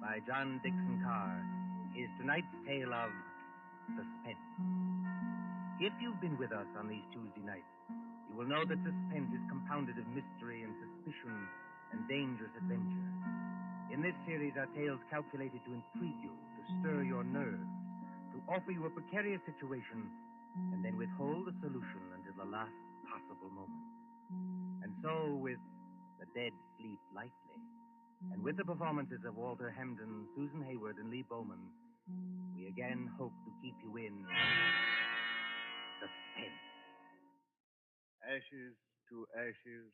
by John Dixon Carr is tonight's tale of suspense. If you've been with us on these Tuesday nights, you will know that suspense is compounded of mystery and suspicion and dangerous adventure. In this series are tales calculated to intrigue you, to stir your nerves, to offer you a precarious situation, and then withhold the solution until the last possible moment. And so, with The Dead Sleep Lightly, and with the performances of Walter Hampden, Susan Hayward, and Lee Bowman, we again hope to keep you in suspense. Ashes to ashes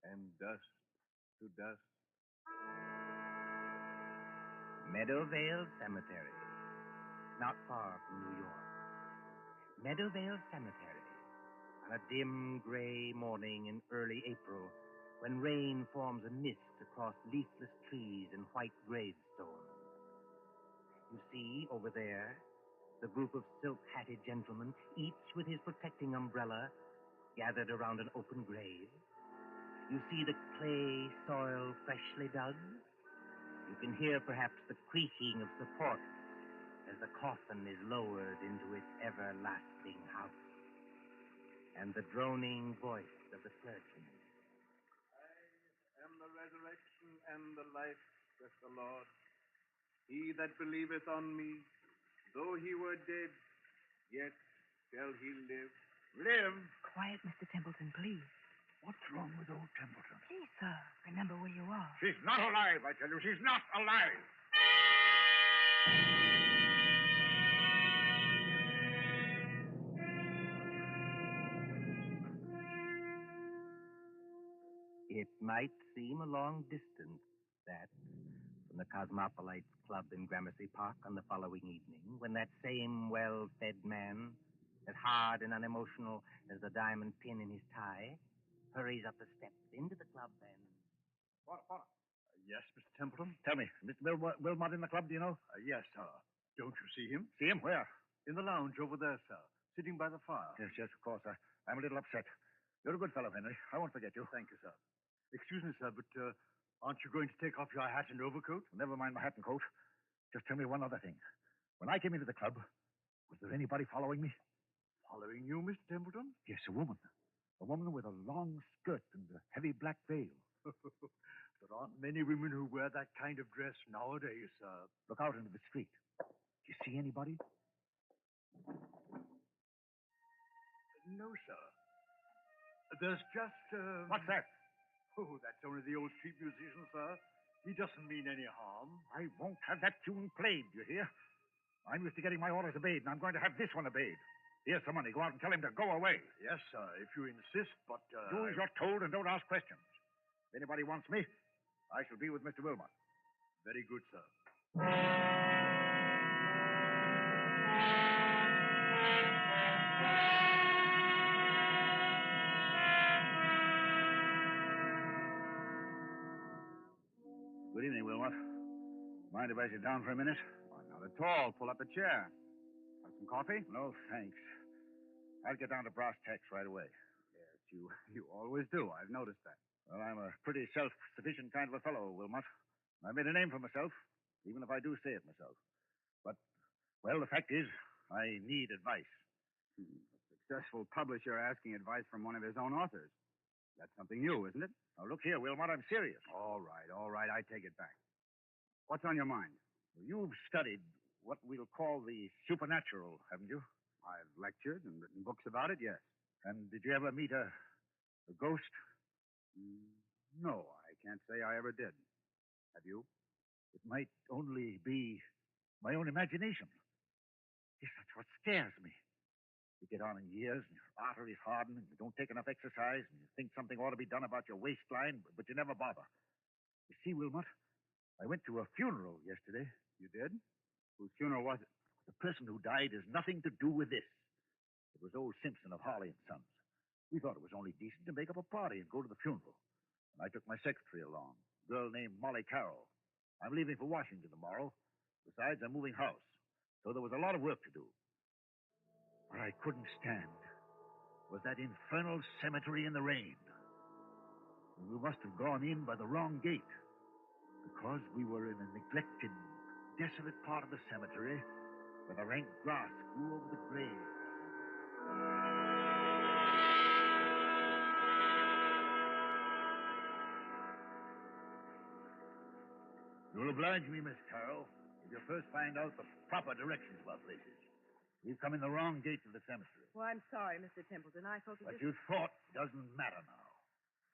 and dust to dust. Meadowvale Cemetery, not far from New York. Meadowvale Cemetery, on a dim gray morning in early April, when rain forms a mist across leafless trees and white gravestones. You see, over there, the group of silk-hatted gentlemen, each with his protecting umbrella, gathered around an open grave. You see the clay soil freshly dug. You can hear perhaps the creaking of support as the coffin is lowered into its everlasting house, and the droning voice of the clergyman. I am the resurrection and the life, saith the Lord. He that believeth on me, though he were dead, yet shall he live. Live? Quiet, Mr. Templeton, please. What's wrong with old Templeton? Please, sir, remember where you are. She's not alive, I tell you. She's not alive. It might seem a long distance, that, from the Cosmopolites Club in Gramercy Park on the following evening, when that same well-fed man, as hard and unemotional as the diamond pin in his tie, hurries up the steps into the club and... What? Yes, Mr. Templeton. Tell me, Mr. Wilmot in the club, do you know? Yes, sir. Don't you see him? See him? Where? In the lounge over there, sir. Sitting by the fire. Yes, of course. I'm a little upset. You're a good fellow, Henry. I won't forget you. Thank you, sir. Excuse me, sir, but aren't you going to take off your hat and overcoat? Never mind my hat and coat. Just tell me one other thing. When I came into the club, was there anybody following me? Following you, Mr. Templeton? Yes, a woman. A woman with a long skirt and a heavy black veil. There aren't many women who wear that kind of dress nowadays, sir. Look out into the street. Do you see anybody? No, sir. There's just, What's that? Oh, that's only the old street musician, sir. He doesn't mean any harm. I won't have that tune played, you hear? I'm used to getting my orders obeyed, and I'm going to have this one obeyed. Here's some money. Go out and tell him to go away. Yes, sir, if you insist, but... Do as you're told and don't ask questions. If anybody wants me, I shall be with Mr. Wilmot. Very good, sir. Good evening, Wilmot. Mind if I sit down for a minute? Oh, not at all. Pull up a chair. Want some coffee? No, thanks. I'll get down to brass tacks right away. Yes, you always do. I've noticed that. Well, I'm a pretty self-sufficient kind of a fellow, Wilmot. I've made a name for myself, even if I do say it myself. But, well, the fact is, I need advice. What's the successful publisher asking advice from one of his own authors. That's something new, isn't it? Now, look here, Wilmot, I'm serious. All right, I take it back. What's on your mind? You've studied what we'll call the supernatural, haven't you? I've lectured and written books about it, yes. And did you ever meet a ghost? No, I can't say I ever did. Have you? It might only be my own imagination. Yes, that's what scares me. You get on in years, and your arteries harden, and you don't take enough exercise, and you think something ought to be done about your waistline, but you never bother. You see, Wilmot, I went to a funeral yesterday. You did? Whose funeral was it? The person who died has nothing to do with this. It was old Simpson of Harley and Sons. We thought it was only decent to make up a party and go to the funeral. And I took my secretary along, a girl named Molly Carroll. I'm leaving for Washington tomorrow. Besides, I'm moving house. So there was a lot of work to do. What I couldn't stand was that infernal cemetery in the rain. We must have gone in by the wrong gate, because we were in a neglected, desolate part of the cemetery where the rank grass grew over the graves. You'll oblige me, Miss Carroll, if you first find out the proper directions of our places. We've come in the wrong gate to the cemetery. Well, I'm sorry, Mr. Templeton. I thought What you thought doesn't matter now.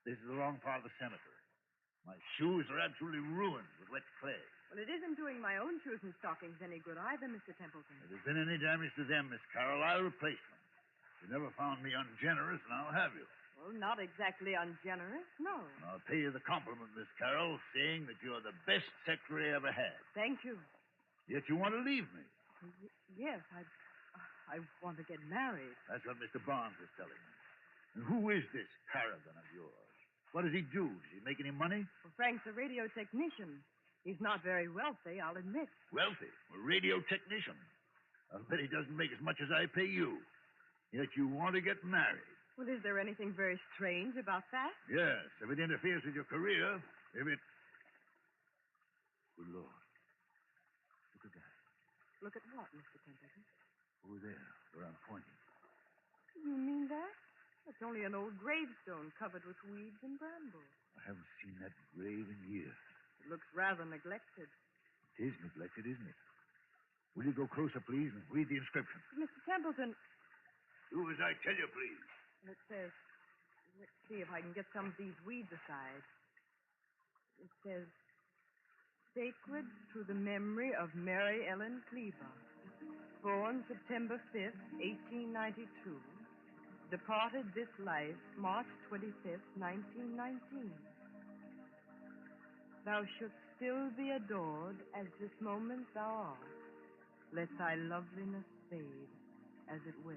This is the wrong part of the cemetery. My shoes are absolutely ruined with wet clay. Well, it isn't doing my own shoes and stockings any good either, Mr. Templeton. If there's been any damage to them, Miss Carroll, I'll replace them. You never found me ungenerous, now have you? Well, not exactly ungenerous, no. I'll pay you the compliment, Miss Carroll, saying that you're the best secretary I ever had. Thank you. Yet you want to leave me. Yes, I want to get married. That's what Mr. Barnes was telling me. And who is this paragon of yours? What does he do? Does he make any money? Well, Frank's a radio technician. He's not very wealthy, I'll admit. Wealthy? A radio technician? I'll bet he doesn't make as much as I pay you. Yet you want to get married. Well, is there anything very strange about that? Yes, if it interferes with your career, if it... Good Lord. Look at that. Look at what, Mr. Templeton? Over there, where I'm pointing. You mean that? It's only an old gravestone covered with weeds and brambles. I haven't seen that grave in years. It looks rather neglected. It is neglected, isn't it? Will you go closer, please, and read the inscription? Mr. Templeton... Do as I tell you, please. It says... Let's see if I can get some of these weeds aside. It says... Sacred to the memory of Mary Ellen Cleaver. Born September 5th, 1892. Departed this life March 25th, 1919. Thou shouldst still be adored as this moment thou art. Let thy loveliness fade as it will.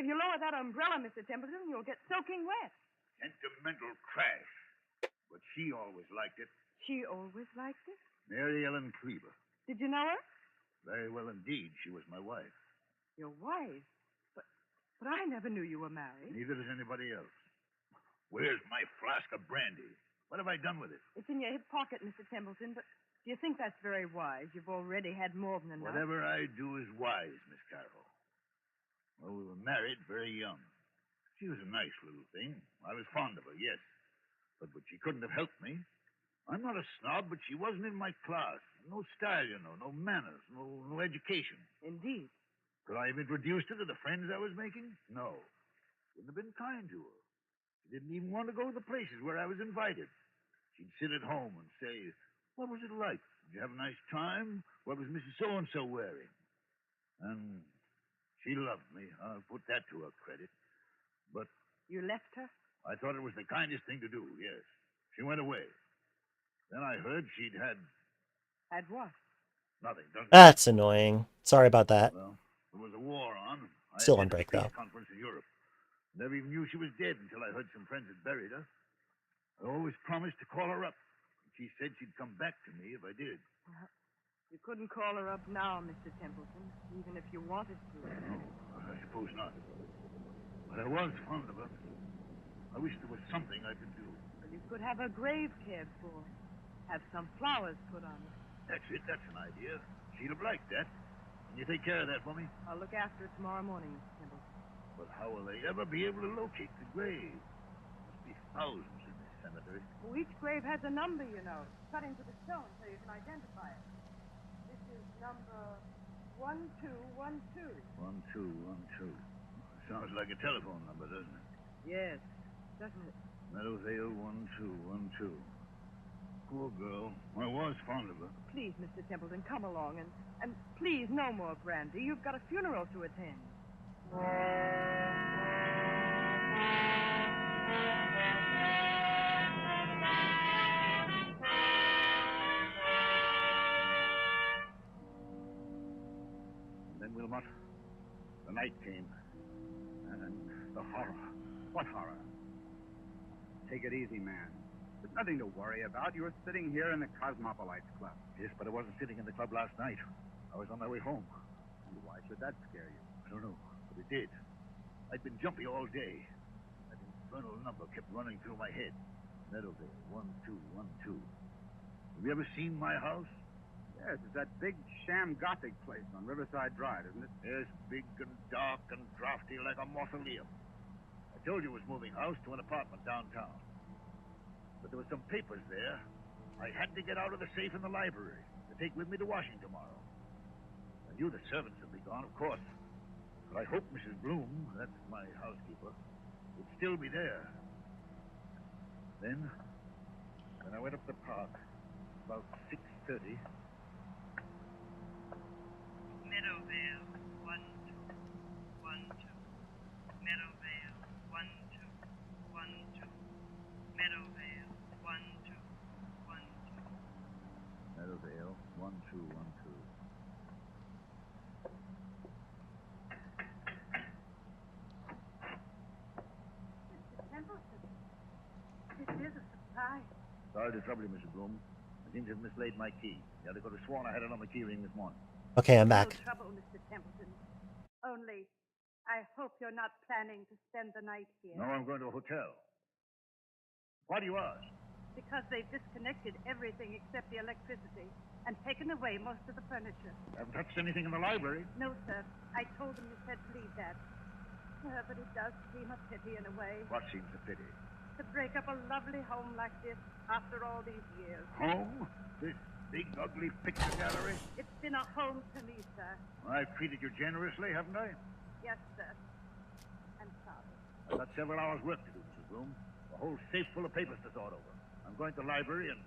If you lower that umbrella, Mr. Templeton, you'll get soaking wet. Sentimental trash. But she always liked it. She always liked it? Mary Ellen Cleaver. Did you know her? Very well indeed. She was my wife. Your wife? But I never knew you were married. Neither does anybody else. Where's my flask of brandy? What have I done with it? It's in your hip pocket, Mr. Templeton, but do you think that's very wise? You've already had more than enough. Whatever I do is wise, Miss Carroll. Well, we were married very young. She was a nice little thing. I was fond of her, yes. But she couldn't have helped me. I'm not a snob, but she wasn't in my class. No style, you know, no manners, no education. Indeed. Could I have introduced her to the friends I was making? No. Wouldn't have been kind to her. She didn't even want to go to the places where I was invited. She'd sit at home and say, what was it like? Did you have a nice time? What was Mrs. So-and-so wearing? And she loved me. I'll put that to her credit. But... You left her? I thought it was the kindest thing to do, yes. She went away. Then I heard she'd had... Had what? Nothing. That's annoying. Sorry about that. Well, there was a war on. Still on break, though. Conference in Europe. Never even knew she was dead until I heard some friends had buried her. I always promised to call her up. She said she'd come back to me if I did. You couldn't call her up now, Mr. Templeton, even if you wanted to. No, I suppose not. But I was fond of her. I wish there was something I could do. Well, you could have her grave cared for. Have some flowers put on it. That's it. That's an idea. She'd have liked that. Can you take care of that for me? I'll look after it tomorrow morning, Mr. Templeton. But how will they ever be able to locate the grave? Must be thousands in this cemetery. Well, each grave has a number, you know, cut into the stone so you can identify it. This is number 1212. 1212. Sounds like a telephone number, doesn't it? Yes, doesn't it? Meadowvale 1212. Poor girl. I was fond of her. Please, Mr. Templeton, come along and please, no more brandy. You've got a funeral to attend. And then, Wilmot, the night came. And the horror. What horror? Take it easy, man. There's nothing to worry about. You were sitting here in the Cosmopolites Club. Yes, but I wasn't sitting in the club last night. I was on my way home. And why should that scare you? I don't know, but it did. I'd been jumpy all day. That infernal number kept running through my head. Meadowvale 1212. Have you ever seen my house? Yes, it's that big sham Gothic place on Riverside Drive, isn't it? Yes, big and dark and drafty like a mausoleum. I told you it was moving house to an apartment downtown. But there were some papers there. I had to get out of the safe in the library to take with me to Washington tomorrow. I knew the servants would be gone, of course. But I hope Mrs. Bloom, that's my housekeeper, would still be there. Then, when I went up the park, about 6:30... Meadowvale 1212. Meadowvale 1212. Meadowvale 1212. Meadowvale 1212. Mr. Templeton, this is a surprise. Sorry to trouble you, Mrs. Bloom. I seem to have mislaid my key. The other could have sworn I had it on the key ring this morning. Okay, I'm back. No trouble, Mr. Templeton. Only, I hope you're not planning to spend the night here. No, I'm going to a hotel. Why do you ask? Because they've disconnected everything except the electricity and taken away most of the furniture. I haven't touched anything in the library. No, sir. I told them you said to leave that. But it does seem a pity in a way. What seems a pity? To break up a lovely home like this after all these years. Home? This big, ugly picture gallery? It's been a home to me, sir. I've treated you generously, haven't I? Yes, sir. I'm sorry. I've got several hours' work to do, Mrs. Bloom. A whole safe full of papers to sort over. I'm going to the library and...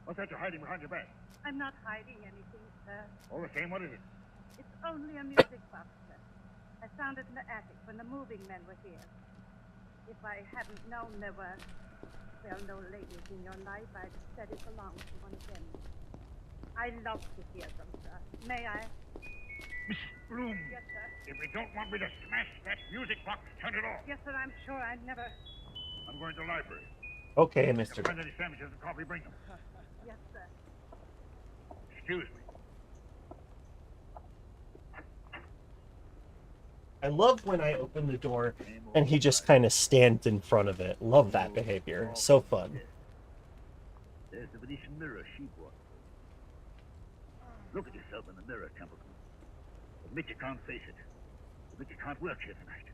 What's that you're hiding behind your back? I'm not hiding anything, sir. All the same, what is it? It's only a music box, sir. I found it in the attic when the moving men were here. If I hadn't known there were, well, no ladies in your life, I'd said it belonged to one of them. I love to hear them, sir. May I? Miss Bloom. Yes, sir. If you don't want me to smash that music box, turn it off. Yes, sir, I'm sure I'd never... I'm going to the library. Okay, If Mr. you find any sandwiches and coffee, bring them. Yes, sir. Excuse me. I love when I open the door and he just kind of stands in front of it. Love that behavior. So fun. There's the Venetian mirror she bought. Look at yourself in the mirror, Templeton. Admit you can't face it. Admit you can't work here tonight.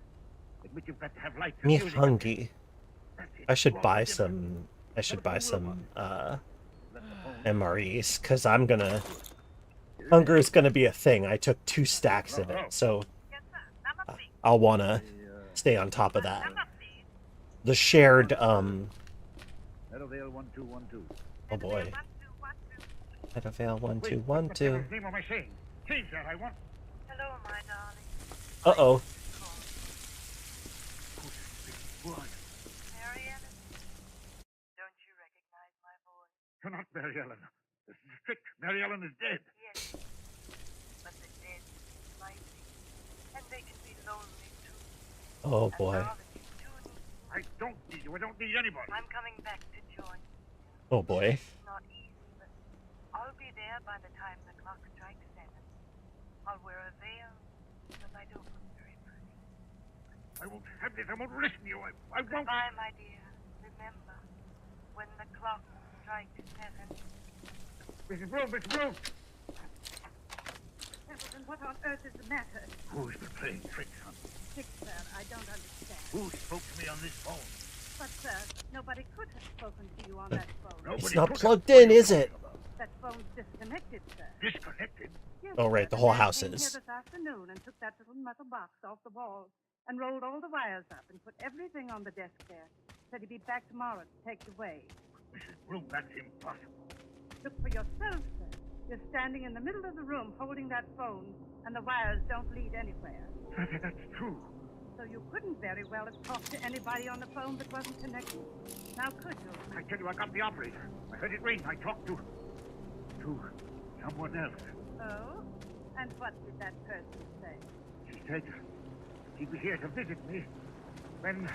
Admit you've got to have lights and Me music. hungry. I should buy some. I should buy some MREs because I'm gonna. Hunger is gonna be a thing. I took 2 stacks of it, so I'll wanna stay on top of that. The shared Meadowvale 1212. Oh boy. Meadowvale 1212. Name am I saying? Change that, I want. Hello, my darling. Uh-oh. Mary Ellen? Don't you recognize my voice? You're not Mary Ellen. This is a trick. Mary Ellen is dead. Yes. But the dead might be. And they can be lonely, too. Oh boy. I don't need you. I don't need anybody. I'm coming back to join. Oh boy. It's not easy, but I'll be there by the time the clock strikes 7. I'll wear a veil, but I don't look very pretty. I won't have this. I won't listen to you. I won't. Goodbye, my dear. Remember, when the clock strikes 7. Mrs. Bloom, Mrs. Bloom. Templeton, what on earth is the matter? Who's been playing tricks on me? Dick, sir, I don't understand. Who spoke to me on this phone? But, sir, nobody could have spoken to you on that phone. It's not plugged in, is it? That phone's disconnected, sir. Disconnected? Yes, Oh, right, sir. the whole man house came is. here this afternoon and took that little metal box off the wall and rolled all the wires up and put everything on the desk there. Said he'd be back tomorrow to take it away. Mrs. Bloom, that's impossible. Look for yourself, sir. You're standing in the middle of the room holding that phone, and the wires don't lead anywhere. That's true. So you couldn't very well have talked to anybody on the phone that wasn't connected. Now could you? I tell you, I got the operator. I heard it ring. I talked to someone else. Oh? And what did that person say? She said she'd be here to visit me when...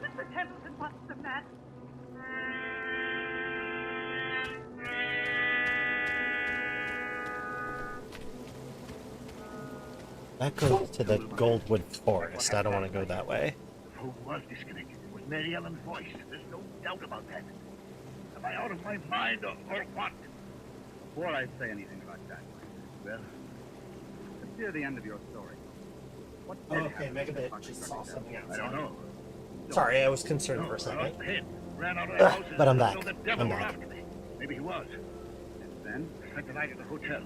Mr. Templeton, what's the matter? That goes to the Goldwood Forest. I don't want to go that way. The phone was disconnected. It was Mary Ellen's voice. There's no doubt about that. Am I out of my mind or what? Before I say anything about that, well, let's hear the end of your story. What did happen to the Project Silverfish? I don't know. Sorry, I was concerned for a second. Ran out of the house But I'm back. So the devil I'm were back. after me. Maybe he was. And then spent the night at the hotel.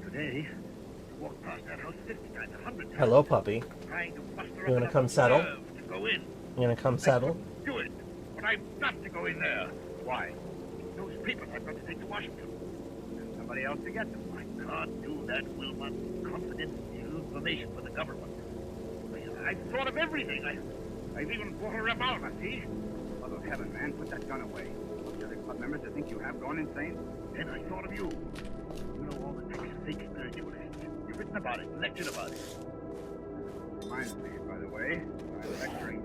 Today, I walked past that house 50 times, 100 times. Hello, puppy. Trying to muster You up wanna enough come settle? nerve to go in. You gonna come settle? Do it. But I've got to go in there. Why? Those people I've got to take to Washington. There's somebody else to get them. I can't do that, Wilmot. Confidential information for the government. I've thought of everything. I've even bought a revolver, see? Oh, good heaven, man, put that gun away. The other club members that think you have gone insane? Then I thought of you. You know all the tricks of fake spiritualists. You've written about it, lectured about it. Reminds me, by the way, I'm lecturing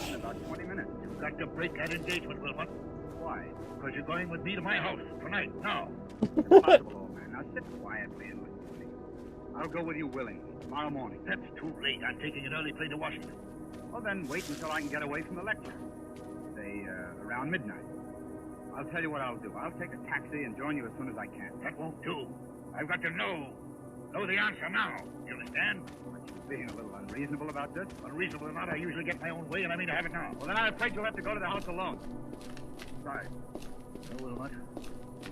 in about 20 minutes. You've got to break that engagement, Wilmot. Why? Because you're going with me to my house tonight, now. Impossible, old man. Now sit quietly and listen to me. I'll go with you willingly, tomorrow morning. That's too late. I'm taking an early plane to Washington. Well, then wait until I can get away from the lecture. Say, around midnight. I'll tell you what I'll do. I'll take a taxi and join you as soon as I can. That won't do. I've got to know the answer now. You understand? Aren't you being a little unreasonable about this? Unreasonable or not, I usually get my own way, and I mean to have it now. Well, then I'm afraid you'll have to go to the house alone. Sorry. No, Wilmot.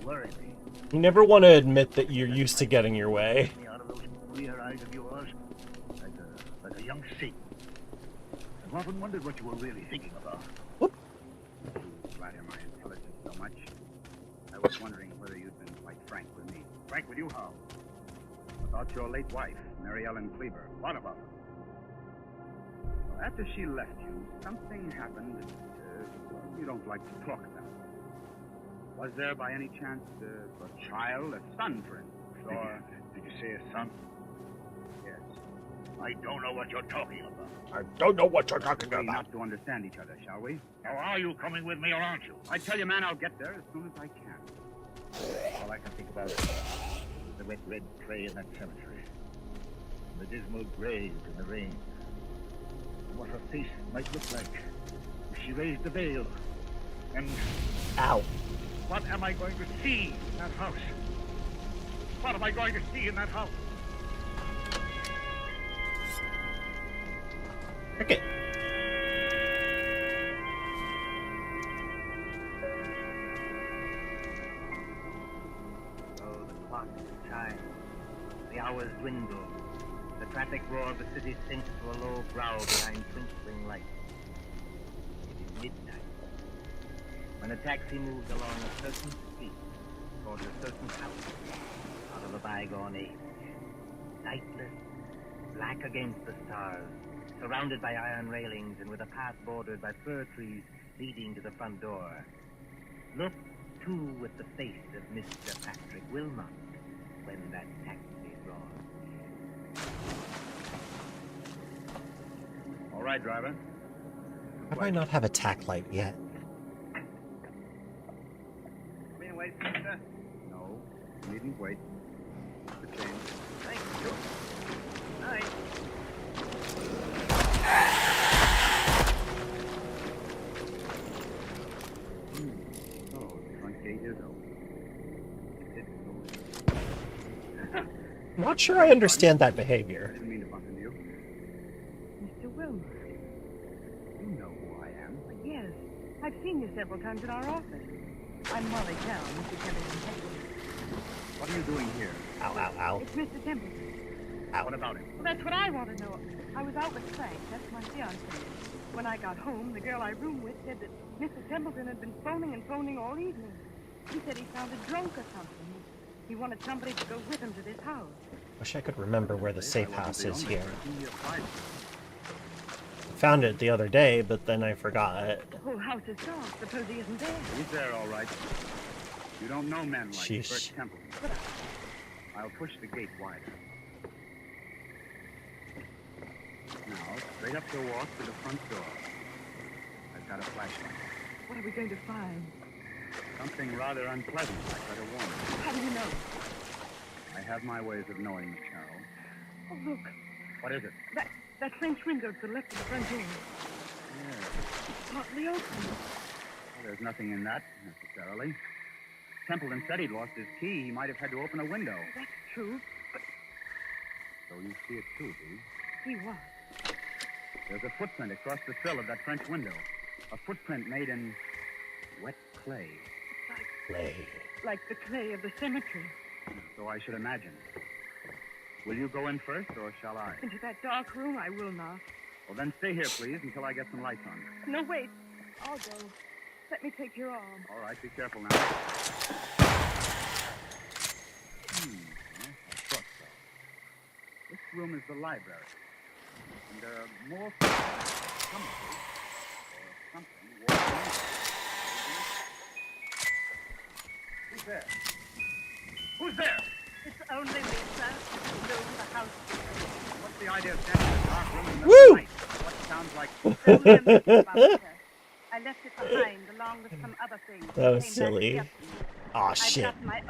You worry me. You never want to admit that you're used to getting your way. Out of those queer eyes of yours, like a young Satan. I've often wondered what you were really thinking about. You flatter my intelligence so much. I was wondering whether you'd been quite frank with me. Frank with you how? About your late wife, Mary Ellen Cleaver. What about her? Well, after she left you, something happened that you don't like to talk about. Was there by any chance a child, a son, for instance? Or did you say a son? Yes. I don't know what you're talking about. I don't know what you're talking Agree about. not to understand each other, shall we? Now, are you coming with me or aren't you? I tell you, man, I'll get there as soon as I can. All I can think about is the wet red clay in that cemetery. And the dismal graves in the rain. And what her face might look like if she raised the veil. And... Ow. What am I going to see in that house? What am I going to see in that house? Okay. Oh, the clocks chime. The hours dwindle. The traffic roar of the city sinks to a low growl behind twinkling lights. It is midnight. When a taxi moves along a certain street towards a certain house out of a bygone age. Sightless, black against the stars, surrounded by iron railings and with a path bordered by fir trees leading to the front door. Look, too, with the face of Mr. Patrick Wilmot when that taxi roars. All right, driver. How do I not have a tack light yet? Being wait, mister? No, you needn't wait. The change. Thank you. Night. not sure I understand that behavior. I didn't mean to bump into you. Mr. Wilmer. You know who I am. Yes. I've seen you several times in our office. I'm Molly Kell, Mr. Templeton's secretary. What are you doing here? Ow, ow, ow. It's Mr. Templeton. What about him? Well, that's what I want to know. I was out with Frank. That's my fiancé. When I got home, the girl I roomed with said that Mr. Templeton had been phoning and phoning all evening. He said he sounded drunk or something. He wanted somebody to go with him to this house. Wish I could remember where the safe house is here. Found it the other day, but then I forgot it. The whole house is dark. Suppose he isn't there. He's there, all right. You don't know men like Sheesh. Bert Templeton. I'll push the gate wider. Now, straight up the walk to the front door. I've got a flashlight. What are we going to find? Something rather unpleasant, I better warn you. How do you know? I have my ways of knowing, Miss Carroll. Oh, look. What is it? That French window to the left of the front door. Yes. Partly open. Well, there's nothing in that, necessarily. Templeton said he'd lost his key. He might have had to open a window. That's true, but So you see it too, do you? he was. There's a footprint across the sill of that French window. A footprint made in wet clay. Clay. Like the clay of the cemetery. So I should imagine. Will you go in first, or shall I? Into that dark room, I will not. Well, then stay here, please, until I get some lights on. No, wait. I'll go. Let me take your arm. All right, be careful now. Yes, I thought so. This room is the library. And there are more chemicals or something working in it. Who's there? Who's there? It's only me, sir. Bloom, the house. What's the idea of standing in the dark room in the Woo! night? What sounds like... Only a mystery about it, sir. I left it behind along with some other things. That was Came back silly. yesterday. Aw, I've shit. got my own. I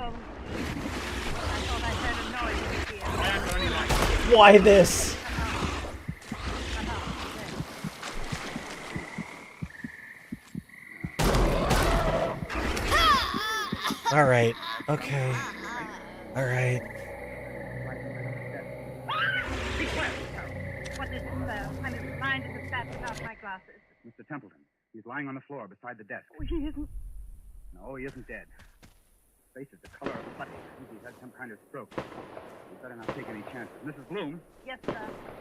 thought I heard a noise here. Why this? Alright. Okay. Alright. What is it, sir? I'm as blind as a bat without my glasses. Mr. Templeton. He's lying on the floor beside the desk. Oh, he isn't. No, he isn't dead. His face is the color of putty. I think he's had some kind of stroke. We better not take any chances. Mrs. Bloom, Yes, sir.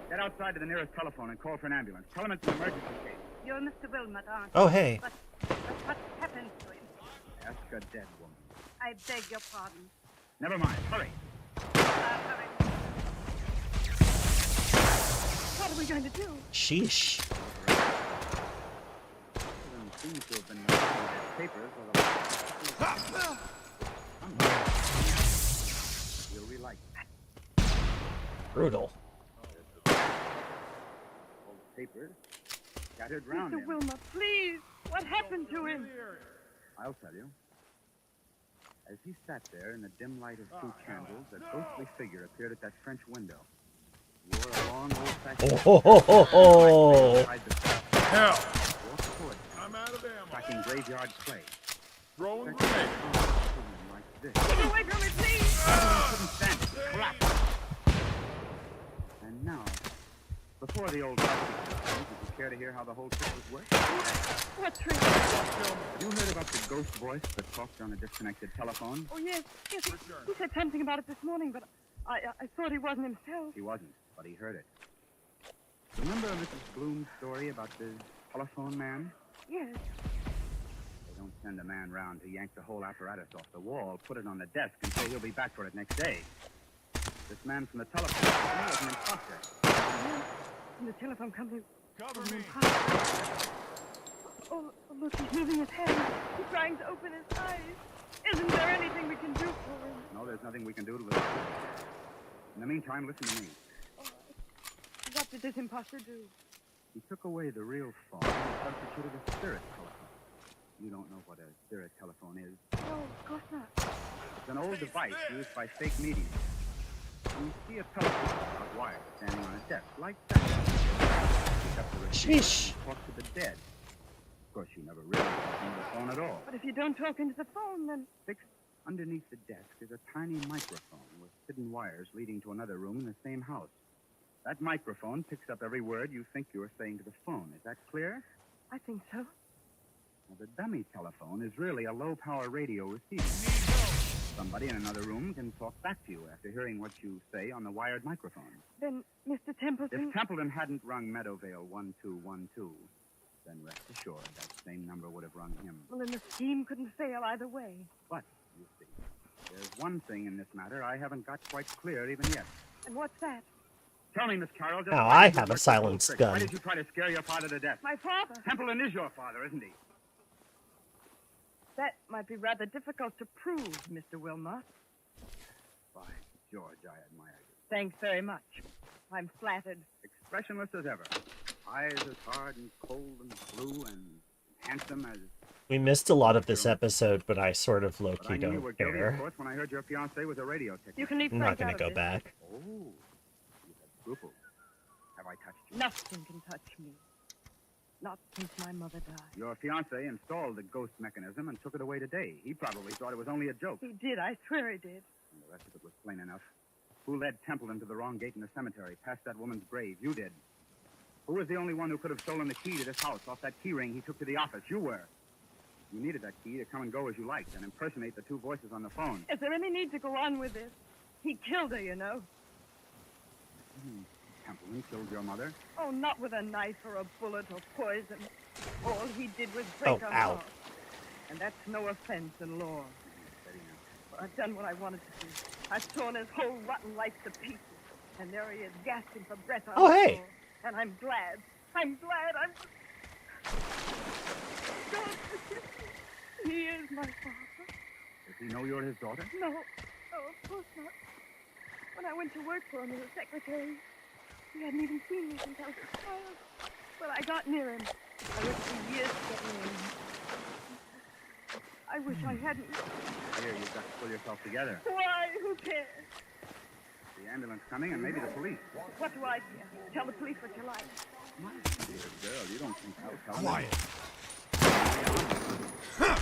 get outside to the nearest telephone and call for an ambulance. Tell him it's an emergency case. You're Mr. Wilmot, aren't you? Oh, hey. But what happened to him? Ask a dead woman. I beg your pardon. Never mind. Hurry. Hurry. What are we going to do? Sheesh. Templeton seems to have been looking at papers for the We'll relight. Brutal. All the papers scattered round Mr. him. Wilmot, please. What happened to him? I'll tell you. As he sat there in the dim light of two candles, a ghostly figure appeared at that French window. He wore a long, old-fashioned... Oh. Hell! Walked toward him, I'm out of ammo. tracking graveyard clay. Throwing Stretched grenade. his arms to him like this. Get away from me, please. He couldn't stand it. He collapsed. And now, before the old housekeeper comes, would you care to hear how the whole trick was worked? What trick? Have you heard about the ghost voice that talked on a disconnected telephone? Oh, yes. Yes, he said something about it this morning, but I thought he wasn't himself. He wasn't, but he heard it. Remember Mrs. Bloom's story about the telephone man? Yes. They don't send a man round to yank the whole apparatus off the wall, put it on the desk, and say he'll be back for it next day. This man from the telephone company was an imposter. And the telephone company... Cover me. Oh, look, he's moving his hand. He's trying to open his eyes. Isn't there anything we can do for him? No, there's nothing we can do to it. In the meantime, listen to me. What did this imposter do? He took away the real phone and substituted a spirit telephone. You don't know what a spirit telephone is. No, of course not. It's an old device used by fake mediums. You see a telephone without wires standing on a desk, like that. Pick up the receiver Sheesh. and talk to the dead. Of course, you never really talk into the phone at all. But if you don't talk into the phone, then... Fixed underneath the desk is a tiny microphone with hidden wires leading to another room in the same house. That microphone picks up every word you think you're saying to the phone. Is that clear? I think so. Now, the dummy telephone is really a low-power radio receiver. Somebody in another room can talk back to you after hearing what you say on the wired microphone. Then, Mr. Templeton... If Templeton hadn't rung Meadowvale 1212, then rest assured that same number would have rung him. Well, then the scheme couldn't fail either way. But, you see, there's one thing in this matter I haven't got quite clear even yet. And what's that? Tell me, Miss Carroll... just Now why I did you have a work this silenced little trick? Why gun. did you try to scare your father to death? My father. Templeton is your father, isn't he? That might be rather difficult to prove, Mr. Wilmot. By George, I admire you. Thanks very much. I'm flattered. Expressionless as ever. Eyes as hard and cold and blue and handsome as... We missed a lot of this episode, but I sort of But I low-key knew you were don't guilty, of care. course, when I heard your fiancé was a radio technician. You can leave I'm Frank not going out to of go this. back. Oh, you had scruples. Have I touched you? Nothing can touch me. Not since my mother died. Your fiancé installed the ghost mechanism and took it away today. He probably thought it was only a joke. He did. I swear he did. And the rest of it was plain enough. Who led Templeton to the wrong gate in the cemetery, past that woman's grave? You did. Who was the only one who could have stolen the key to this house off that key ring he took to the office? You were. You needed that key to come and go as you liked and impersonate the two voices on the phone. Is there any need to go on with this? He killed her, you know. Templeton killed your mother? Oh, not with a knife or a bullet or poison. All he did was break Oh, her ow. heart. And that's no offense in law. Well, I've done what I wanted to do. I've torn his whole rotten life to pieces. And there he is, gasping for breath on Oh, the hey. floor. And I'm glad. I'm glad. He is my father. Does he know you're his daughter? No. Oh, of course not. When I went to work for him as a secretary, he hadn't even seen me since I was a child. But I got near him. I worked for years to get near him. I wish I hadn't. Here, you've got to pull yourself together. Why? Who cares? The ambulance coming and maybe the police. What do I care? Tell the police what you like. Dear girl, you don't think I'll tell Quiet. them.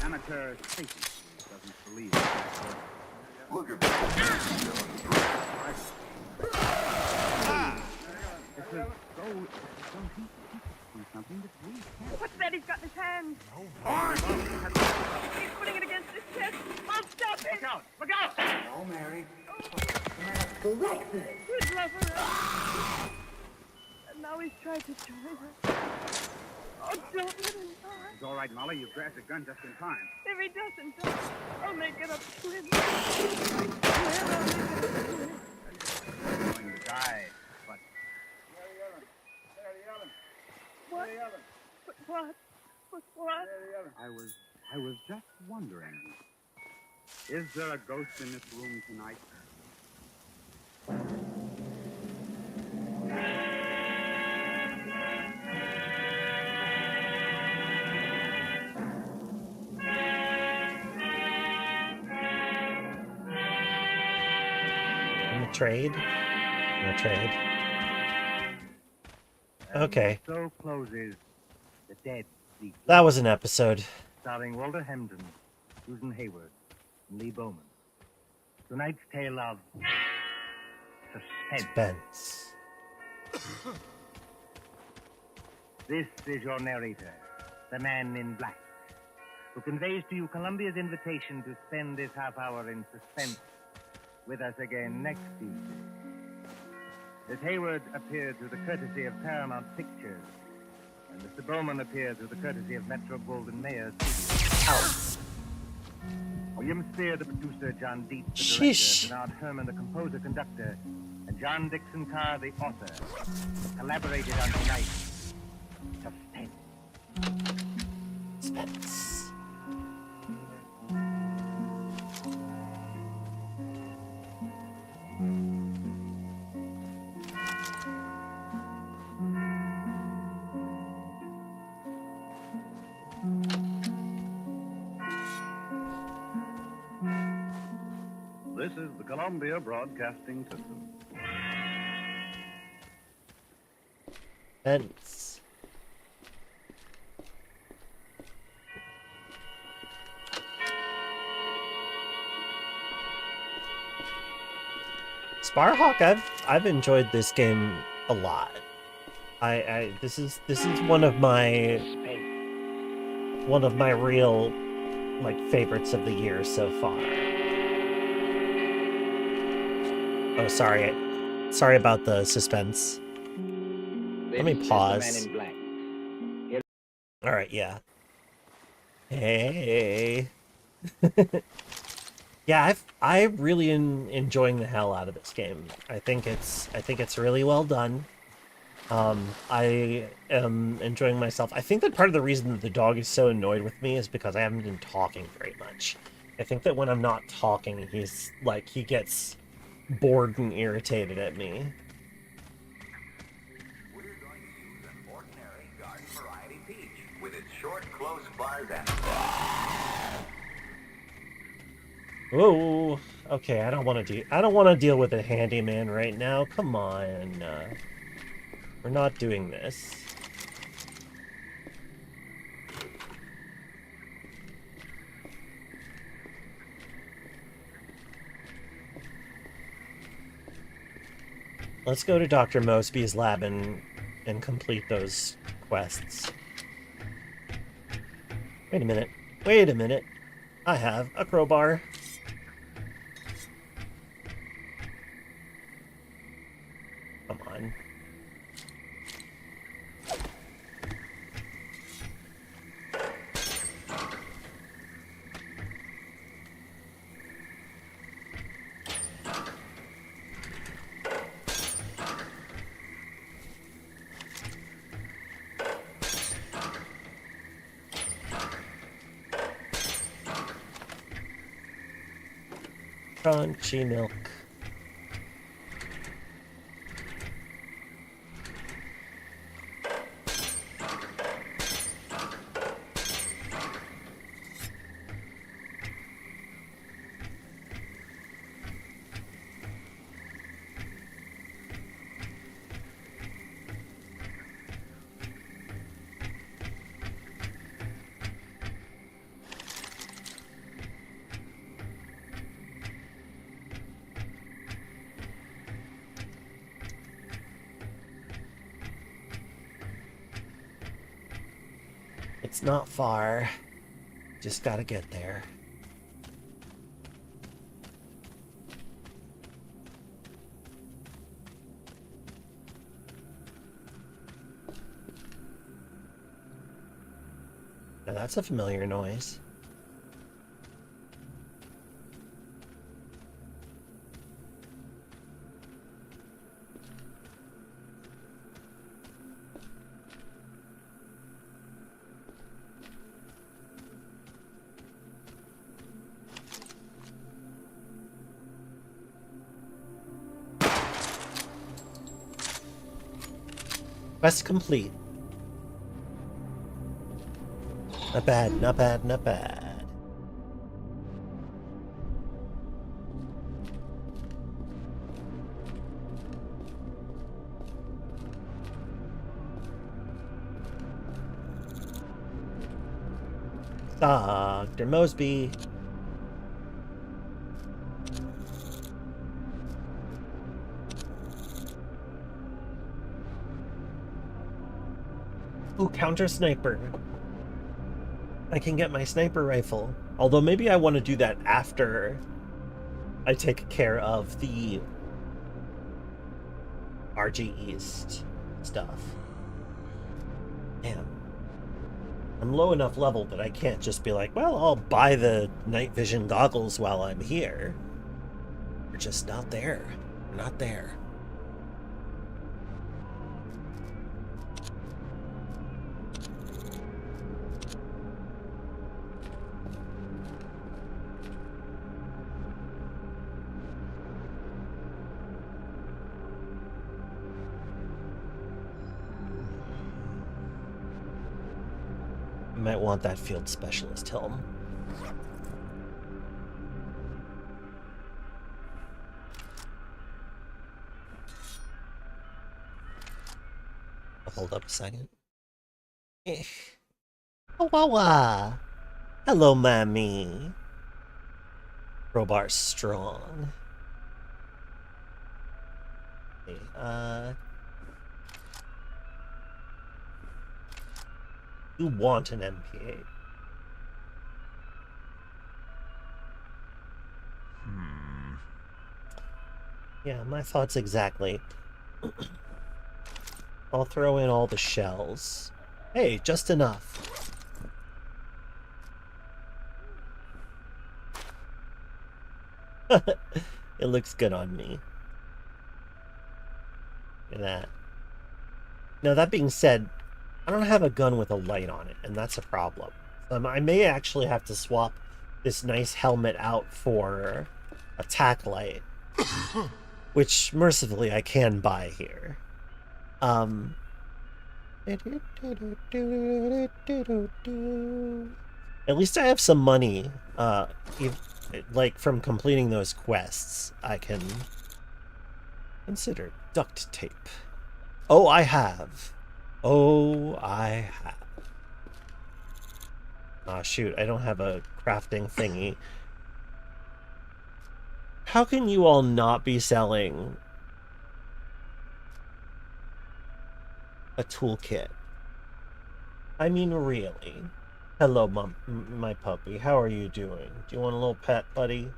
Amateur safety doesn't believe it. Look at This is so he's doing something that we can't. What's that he's got in his hand? He's putting it against his chest. I'll stop him. Look out! Look out! Oh, Mary. Go right there. Good love her. And now he's tried to join her. Oh, don't let him die. It's all right, Molly. You grabbed the gun just in time. If he doesn't die, I'll make it up to him. I swear I'll make it up to him. You're going to die. But What? What? What? I was just wondering. Is there a ghost in this room tonight? Trade? No trade. Okay. So closes The Dead Sequel, That was an episode. starring Walter Hamden, Susan Hayward, and Lee Bowman. Tonight's tale of suspense. This is your narrator, the man in black, who conveys to you Columbia's invitation to spend this half hour in suspense with us again next Tuesday. Miss Hayward appeared through the courtesy of Paramount Pictures, and Mr. Bowman appeared through the courtesy of Metro Goldwyn Mayer Studios. William Spear, the producer, John Dietz, the director, Sheesh. Bernard Herrmann, the composer-conductor, and John Dixon Carr, the author, collaborated on tonight's Suspense. Suspense. This is the Columbia Broadcasting System. Suspense. Sparhawk, I've enjoyed this game a lot. This is one of my real like favorites of the year so far. Oh, sorry about the suspense. Let me pause. All right, yeah. Hey. Yeah, I'm really enjoying the hell out of this game. I think it's really well done. I am enjoying myself. I think that part of the reason that the dog is so annoyed with me is because I haven't been talking very much. I think that when I'm not talking, he gets bored and irritated at me. We're going to use an ordinary garden variety peach with its short, close bars and... Whoa. Okay, I don't want to deal with a handyman right now. Come on. We're not doing this. Let's go to Dr. Mosby's lab and complete those quests. Wait a minute. Wait a minute. I have a crowbar. Come on. Crunchy milk. It's not far. Just gotta get there. Now that's a familiar noise. Quest complete. Not bad, not bad, not bad. Dr. Mosby. Ooh, counter sniper. I can get my sniper rifle. Although maybe I want to do that after I take care of the RG East stuff. Damn. I'm low enough level that I can't just be like, well, I'll buy the night vision goggles while I'm here. We're just not there. We're not there. Might want that field specialist helm. Hold up a second. Oh, wow. Hello, mommy. Crowbar's strong. Okay, you want an MP8. Yeah, my thoughts exactly. I'll throw in all the shells. Hey, just enough. It looks good on me. Look at that. Now, that being said, I don't have a gun with a light on it, and that's a problem. I may actually have to swap this nice helmet out for a tack light, which, mercifully, I can buy here. At least I have some money, like, from completing those quests. I can consider duct tape. Oh, I have. Oh, I have. Aw, shoot, I don't have a crafting thingy. How can you all not be selling a toolkit? I mean, really. Hello, my puppy. How are you doing? Do you want a little pet, buddy?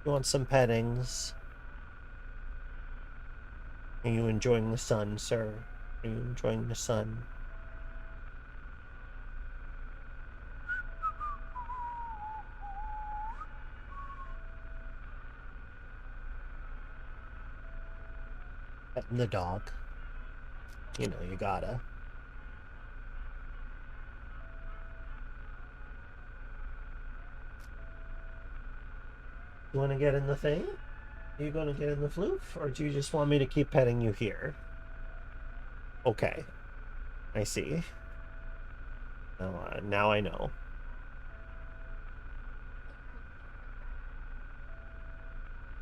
You want some pettings? Are you enjoying the sun, sir? Are you enjoying the sun? Petting the dog. You know, you gotta. You want to get in the thing? Are you going to get in the floof? Or do you just want me to keep petting you here? Okay. I see. Now I know.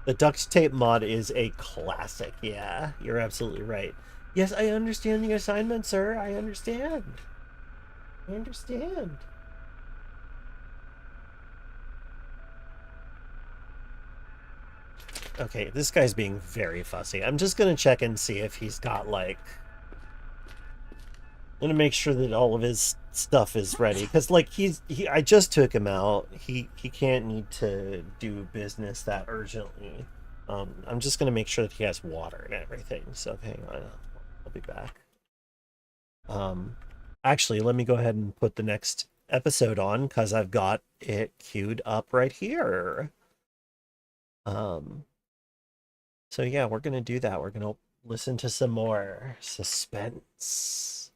The duct tape mod is a classic. Yeah, you're absolutely right. Yes, I understand the assignment, sir. I understand. I understand. Okay, this guy's being very fussy. I'm just gonna check and see if he's got, like... I'm gonna make sure that all of his stuff is ready. Because, like, I just took him out. He can't need to do business that urgently. I'm just gonna make sure that he has water and everything. So, hang on. I'll be back. Actually, let me go ahead and put the next episode on, because I've got it queued up right here. So yeah, we're gonna do that. We're gonna listen to some more suspense.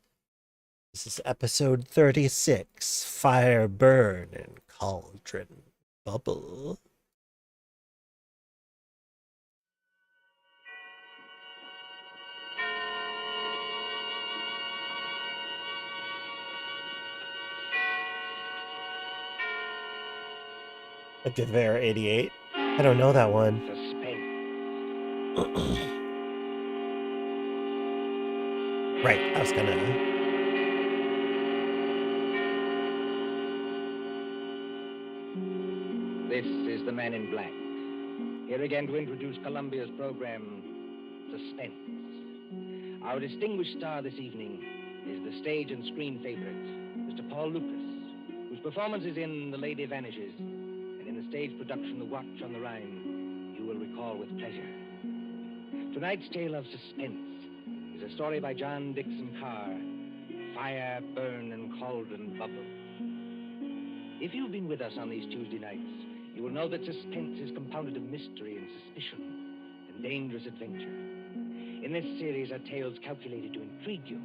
This is episode 36, Fire, Burn, and Cauldron Bubble. A Gewehr 88? I don't know that one. Right, I was gonna... This is the Man in Black. Here again to introduce Columbia's program, Suspense. Our distinguished star this evening is the stage and screen favorite, Mr. Paul Lucas, whose performance is in The Lady Vanishes, and in the stage production The Watch on the Rhine, you will recall with pleasure. Tonight's tale of suspense is a story by John Dixon Carr, Fire, Burn, and Cauldron Bubble. If you've been with us on these Tuesday nights, you will know that suspense is compounded of mystery and suspicion and dangerous adventure. In this series are tales calculated to intrigue you,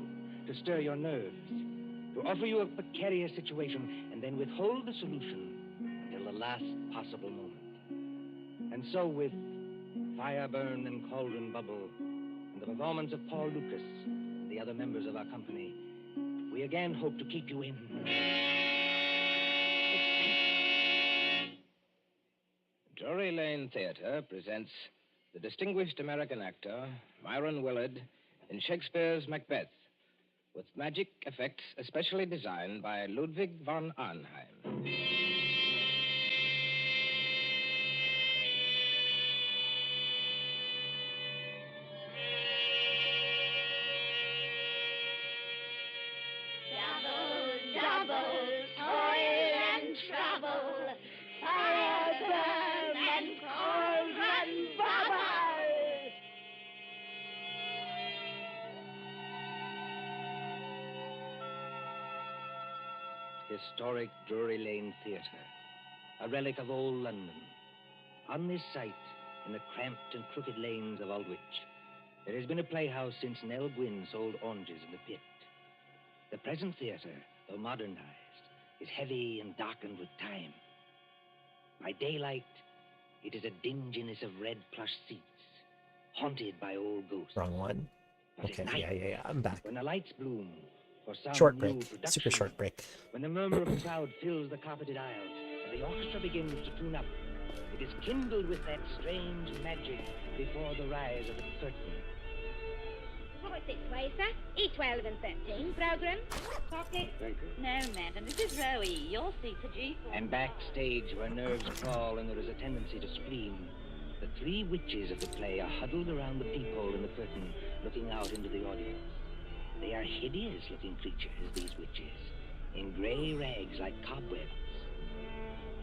to stir your nerves, to offer you a precarious situation, and then withhold the solution until the last possible moment. And so with Fire, Burn, and Cauldron Bubble, and the performance of Paul Lucas and the other members of our company, we again hope to keep you in... Drury Lane Theatre presents the distinguished American actor, Myron Willard, in Shakespeare's Macbeth, with magic effects especially designed by Ludwig von Arnheim. historic Drury Lane Theatre, a relic of old London. On this site, in the cramped and crooked lanes of Aldwych, there has been a playhouse since Nell Gwynn sold oranges in the pit. The present theatre, though modernized, is heavy and darkened with time. By daylight, it is a dinginess of red plush seats, haunted by old ghosts. Wrong one. Okay, yeah. I'm back. When the lights bloom for some Short new break. production, Super short break. when the murmur of the crowd fills the carpeted aisles and the orchestra begins to tune up, it is kindled with that strange magic before the rise of the curtain. Right this way, sir. E12 and 13. Program. Chocolate. Thank you. No, madam. This is row E. Your seat's a G4. And backstage, where nerves crawl and there is a tendency to scream, the three witches of the play are huddled around the peephole in the curtain, looking out into the audience. They are hideous-looking creatures, these witches, in grey rags like cobwebs.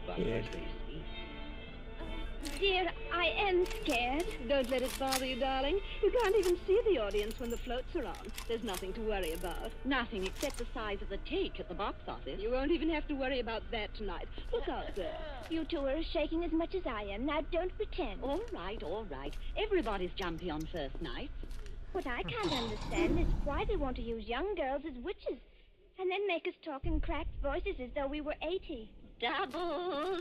But as they speak... Dear, I am scared. Don't let it bother you, darling. You can't even see the audience when the floats are on. There's nothing to worry about. Nothing except the size of the take at the box office. You won't even have to worry about that tonight. Look out there. You two are shaking as much as I am. Now, don't pretend. All right. Everybody's jumpy on first night. What I can't understand is why they want to use young girls as witches and then make us talk in cracked voices as though we were 80. Double,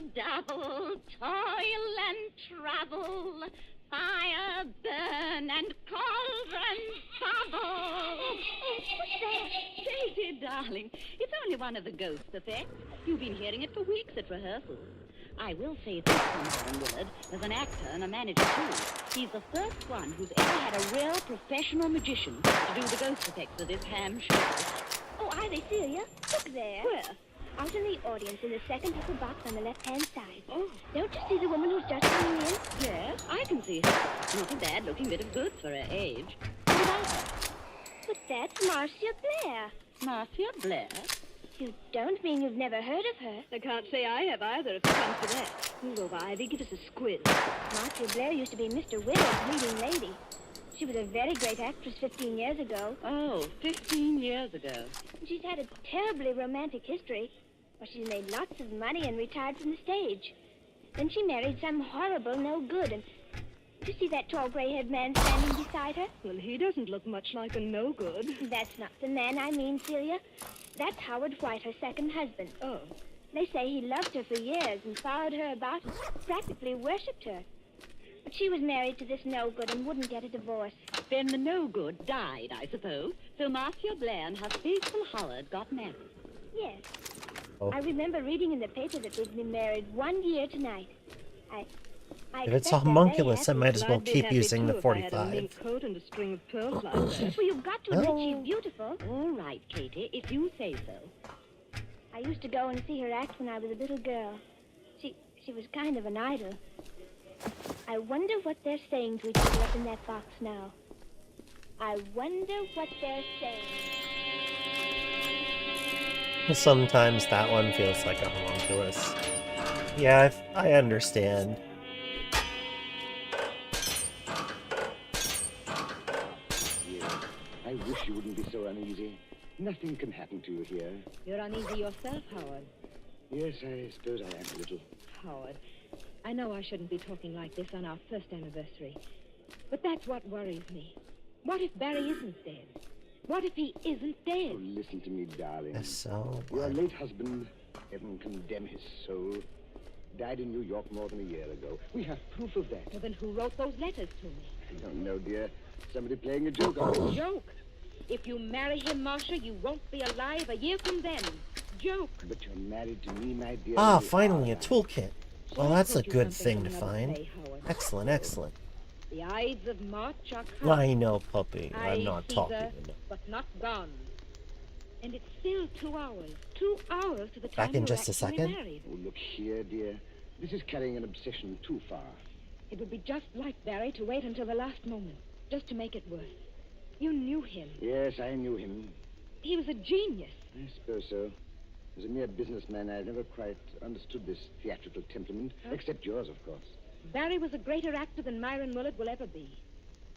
toil and trouble, fire, burn, and cauldron bubble. Oh, what's that? Katie, darling, it's only one of the ghost effects. You've been hearing it for weeks at rehearsals. I will say this for Myron Willard, as an actor and a manager too. He's the first one who's ever had a real professional magician to do the ghost effects of this ham show. Oh, are they, Celia? Look there. Where? Out in the audience in the second upper box on the left-hand side. Oh. Don't you see the woman who's just coming in? Yes, I can see her. Not a bad-looking bit of goods for her age. What about her? But that's Marcia Blair. Marcia Blair? You don't mean you've never heard of her? I can't say I have either, if it comes to that. Move over, Ivy. Give us a squiz. Marcia Blair used to be Mr. Willard's leading lady. She was a very great actress 15 years ago. Oh, 15 years ago. She's had a terribly romantic history. Well, she's made lots of money and retired from the stage. Then she married some horrible no-good, and you see that tall gray-haired man standing beside her? Well, he doesn't look much like a no-good. That's not the man I mean, Celia. That's Howard White, her second husband. Oh. They say he loved her for years and followed her about and practically worshipped her. But she was married to this no-good and wouldn't get a divorce. Then the no-good died, I suppose. So Marcia Blair and her faithful Howard got married. Yes. Oh. I remember reading in the paper that they've been married 1 year tonight. If it's a homunculus, I might as well keep using the 45. I had a mink coat and a string of pearls like that. Well, you've got to admit she's beautiful. All right, Katie, if you say so. I used to go and see her act when I was a little girl. She was kind of an idol. I wonder what they're saying to each other up in that box now. I wonder what they're saying. Sometimes that one feels like a homunculus. Yeah, I understand. Yeah, I wish you wouldn't be so uneasy. Nothing can happen to you here. You're uneasy yourself, Howard. Yes, I suppose I am a little. Howard, I know I shouldn't be talking like this on our first anniversary, but that's what worries me. What if Barry isn't dead? What if he isn't dead? Oh, listen to me, darling. Yes, so Your late husband, heaven condemn his soul, died in New York more than a year ago. We have proof of that. Well, then who wrote those letters to me? I don't know, dear. Somebody playing a joke on us. Joke? If you marry him, Marcia, you won't be alive a year from then. Joke. But you're married to me, my dear. Ah, finally, a toolkit. Well, that's a good thing to find. Excellent, excellent. The Ides of March are come. I know, puppy. I'm not talking enough. But not gone. And it's still 2 hours. 2 hours to the time Back in we're just a actually second. married. Oh, look here, dear. This is carrying an obsession too far. It would be just like Barry to wait until the last moment, just to make it worse. You knew him. Yes, I knew him. He was a genius. I suppose so. As a mere businessman, I've never quite understood this theatrical temperament, except yours, of course. Barry was a greater actor than Myron Willard will ever be.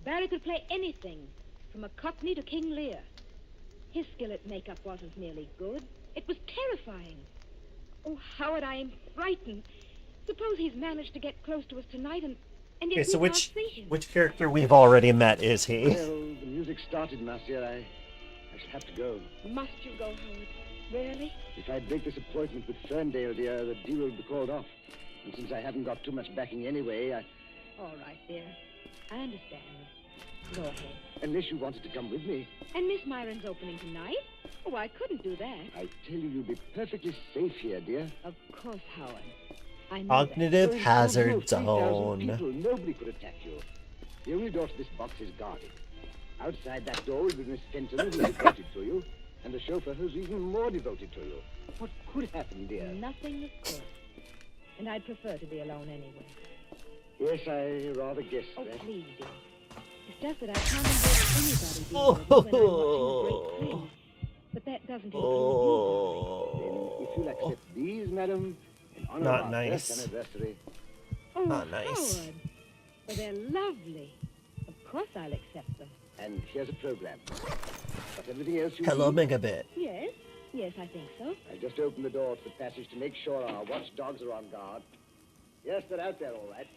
Barry could play anything, from a Cockney to King Lear. His skill at makeup wasn't merely good. It was terrifying. Oh, Howard, I am frightened. Suppose he's managed to get close to us tonight and Okay, yet so we can't see him. which character we've already met is he? Well, the music started, Marcia. I shall have to go. Must you go, Howard? Really? If I break this appointment with Ferndale, dear, the deal will be called off. And since I haven't got too much backing anyway, All right, dear. I understand. Go ahead. unless you wanted to come with me, And Miss Myron's opening tonight? Oh, I couldn't do that. I tell you, you'll be perfectly safe here, dear. Of course, Howard. I know Cognitive There is hazard no 3,000 zone. people. Nobody could attack you. The only door to this box is guarded. Outside that door will be Miss Fenton, who's devoted to you, and the chauffeur who's even more devoted to you. What could happen, dear? Nothing of course. And I'd prefer to be alone anyway. Yes, I rather guessed Oh, that. please, dear. It's just that I can't embrace anybody being with me when I'm watching a great play. But that doesn't include Then, if you'll accept these, madam, in honor Not of our nice. first anniversary. Oh, Not nice. Howard. Well, they're lovely. Of course I'll accept them. And here's a program. But everything else you Hello, need, Megabit. Yes? Yes, I think so. I just opened the door to the passage to make sure our watchdogs are on guard. Yes, they're out there, all right.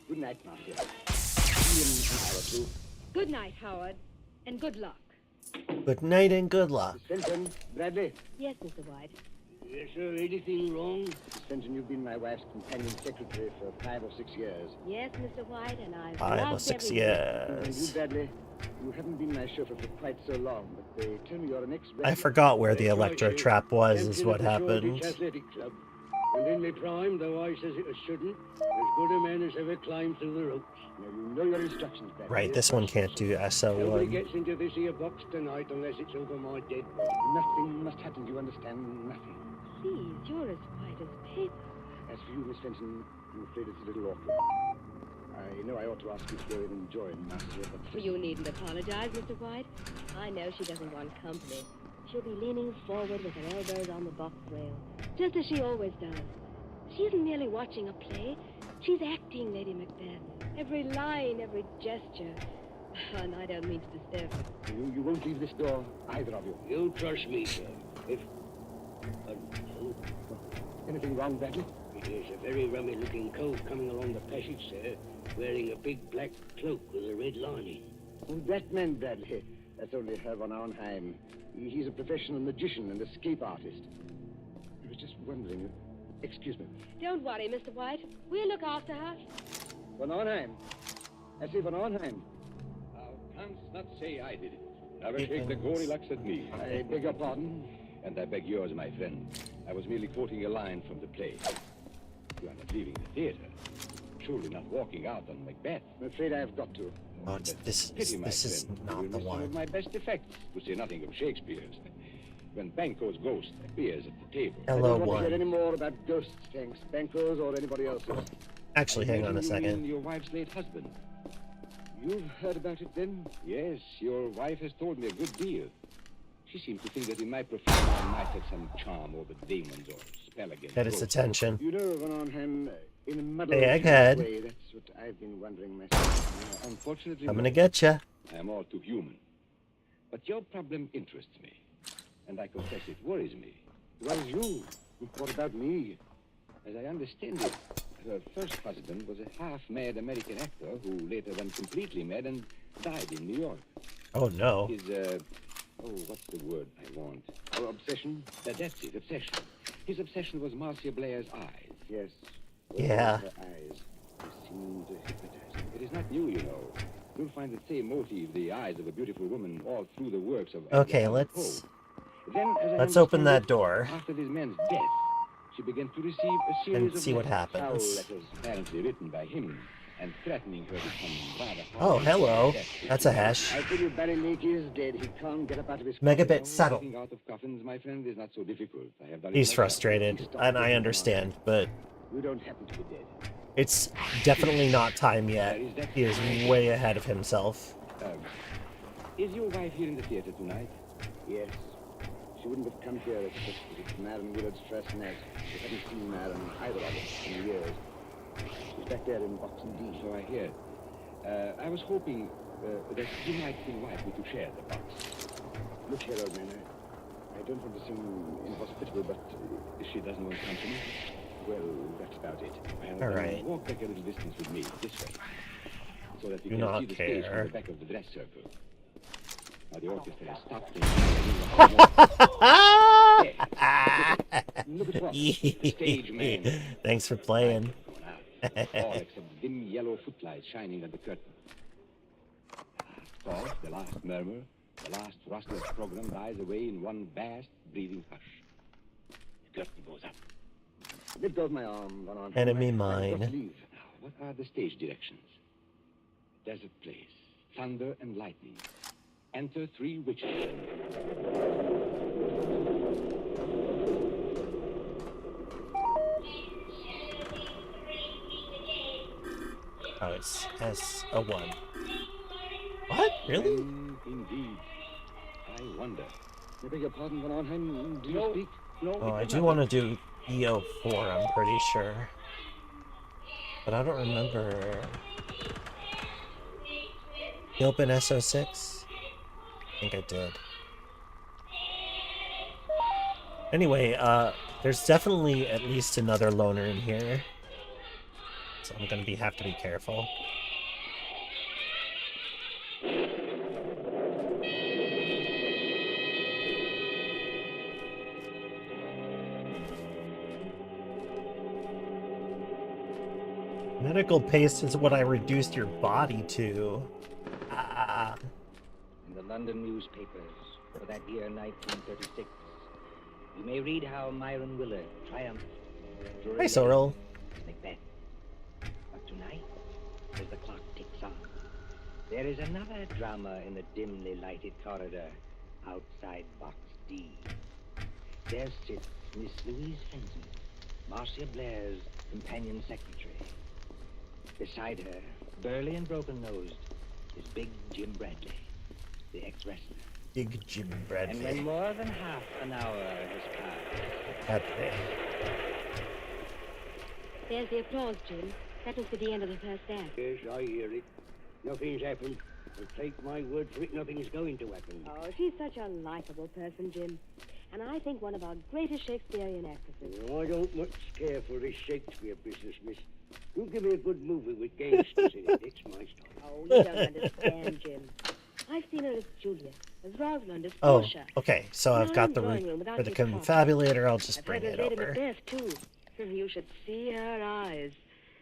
Good night, Marcia. See you in an hour or two. Good night, Howard. And good luck. Good night and good luck. Miss Fenton, Bradley. Yes, Mr. White. Yes, sir. Anything wrong? Miss Fenton, you've been my wife's companion secretary for 5 or 6 years. Yes, Mr. White, and I've 5 or loved 6 every minute. And you, years. Bradley, you haven't been my chauffeur for quite so long, but they tell me you're an ex-wrestler. I forgot where the electro trap was, is what Captain of the happened. Shoreditch Athletic Club. And in my prime, though I says it was shouldn't, as good a man as ever climbed through the ropes. Now, you know your instructions, Bradley. Right, this one can't do Nobody SO1. gets into this here box tonight unless it's over my dead body. Nothing must happen, you understand? Nothing. Please, you're as white as paper. As for you, Miss Fenton, I'm afraid it's a little awkward. I know I ought to ask you to go in and join, Master, but... You needn't apologize, Mr. White. I know she doesn't want company. She'll be leaning forward with her elbows on the box rail, just as she always does. She isn't merely watching a play. She's acting, Lady Macbeth. Every line, every gesture. And I don't mean to disturb her. You won't leave this door, either of you. You trust me, sir. If... Anything wrong, Bradley? There's a very rummy-looking cove coming along the passage, sir, wearing a big black cloak with a red lining. Oh, that man, Bradley. That's only Herr von Arnheim. He's a professional magician and escape artist. I was just wondering... Excuse me. Don't worry, Mr. White. We'll look after her. Von Arnheim. I say Von Arnheim. Thou canst not say I did it. Never shake the Goldilocks at me. I beg your pardon? And I beg yours, my friend. I was merely quoting a line from the play. You are not leaving the theater. Surely not walking out on Macbeth. I'm afraid I've got to. Oh, this is not the Some of one. my best effects, to say nothing of Shakespeare's. When Banquo's ghost appears at the table. I don't want to hear any more about ghosts, thanks. Banquo's or anybody else's. Actually, hang on a You second. mean your wife's late husband. You've heard about it then? Yes, your wife has told me a good deal. She seems to think that in my profession I might have some charm over demons or spell against Get its ghosts. attention. You know, Von Arnheim, in a muddled Hey, egghead. way, that's what I've been wondering myself. Unfortunately, I'm gonna get ya. I am all too human. But your problem interests me. And I confess it worries me. What is you? What about me? As I understand it, her first husband was a half-mad American actor who later went completely mad and died in New York. Oh, no. His, what's the word I want? Oh, obsession? That's it, obsession. His obsession was Marcia Blair's eyes. Yes. Yeah. Her eyes. They seemed hypnotizing. It is not new, you know. You'll find the same motive, the eyes of a beautiful woman, all through the works of... Okay, Edgar Allan let's... Poe. Then, as I Let's open that understand it, door After this man's death, she began to receive a series and of see what letters, happens. foul letters apparently written by him, and threatening her to come rather Oh, hard. hello. That's a hash. I tell you, Barry Nakey is dead. He can't get up out of his... Megabit, settle. Getting out of coffins, my friend, is not so difficult. I have done it He's myself. frustrated, and I understand, but You don't happen to be dead. it's definitely not time yet. He is way ahead of himself. Is your wife here in the theater tonight? Yes. She wouldn't have come here if it was Marion Willard's first night. We haven't seen Marion, either of us, in years. She's back there in box D. So I hear. I was hoping that you might invite me to share the box. Look here, old man. I I don't want to seem inhospitable, but if she doesn't want company, well, that's about it. All right. Walk back a little distance with me, this way, so that we Do can not see the stage from care. the back of the dress circle. Now the orchestra has stopped. Look at what the stage man. Thanks for playing. All except dim yellow footlights shining at the curtain. The last pause, the last murmur, the last rustle of program dies away in one vast, breathing hush. The curtain goes up. Let go of my arm, Van Arnhem. Enemy I've got mine. to leave. Now, what are the stage directions? Desert place, thunder and lightning. Enter 3 witches. Oh, it's S01. What? Really? Indeed. I wonder. I beg your pardon, Van Arnhem. Do you speak? No. Oh, I do want to do EO4, I'm pretty sure. But I don't remember. You open SO6? I think I did. Anyway, there's definitely at least another loner in here. So I'm gonna have to be careful. Medical paste is what I reduced your body to. Ah. In the London newspapers for that year 1936, you may read how Myron Willard triumphed. Hi, Sorrel. Macbeth. But tonight, as the clock ticks on, there is another drama in the dimly lighted corridor outside Box D. There sits Miss Louise Fenton, Marcia Blair's companion secretary. Beside her, burly and broken-nosed, is Big Jim Bradley, the ex-wrestler. Big Jim Bradley. And when more than half an hour has passed... Bradley. There's the applause, Jim. That must be the end of the first act. Yes, I hear it. Nothing's happened. But take my word for it, nothing's going to happen. Oh, she's such a likable person, Jim. And I think one of our greatest Shakespearean actresses. I don't much care for this Shakespeare business, miss. You give me a good movie with gangsters in it. It's my style. Oh, you don't understand, Jim. I've seen her as Julia, as Rosalind, as Oh, Portia. okay. So I've got the for the confabulator. I'll just bring it Lady over. Macbeth, too. You should see her eyes.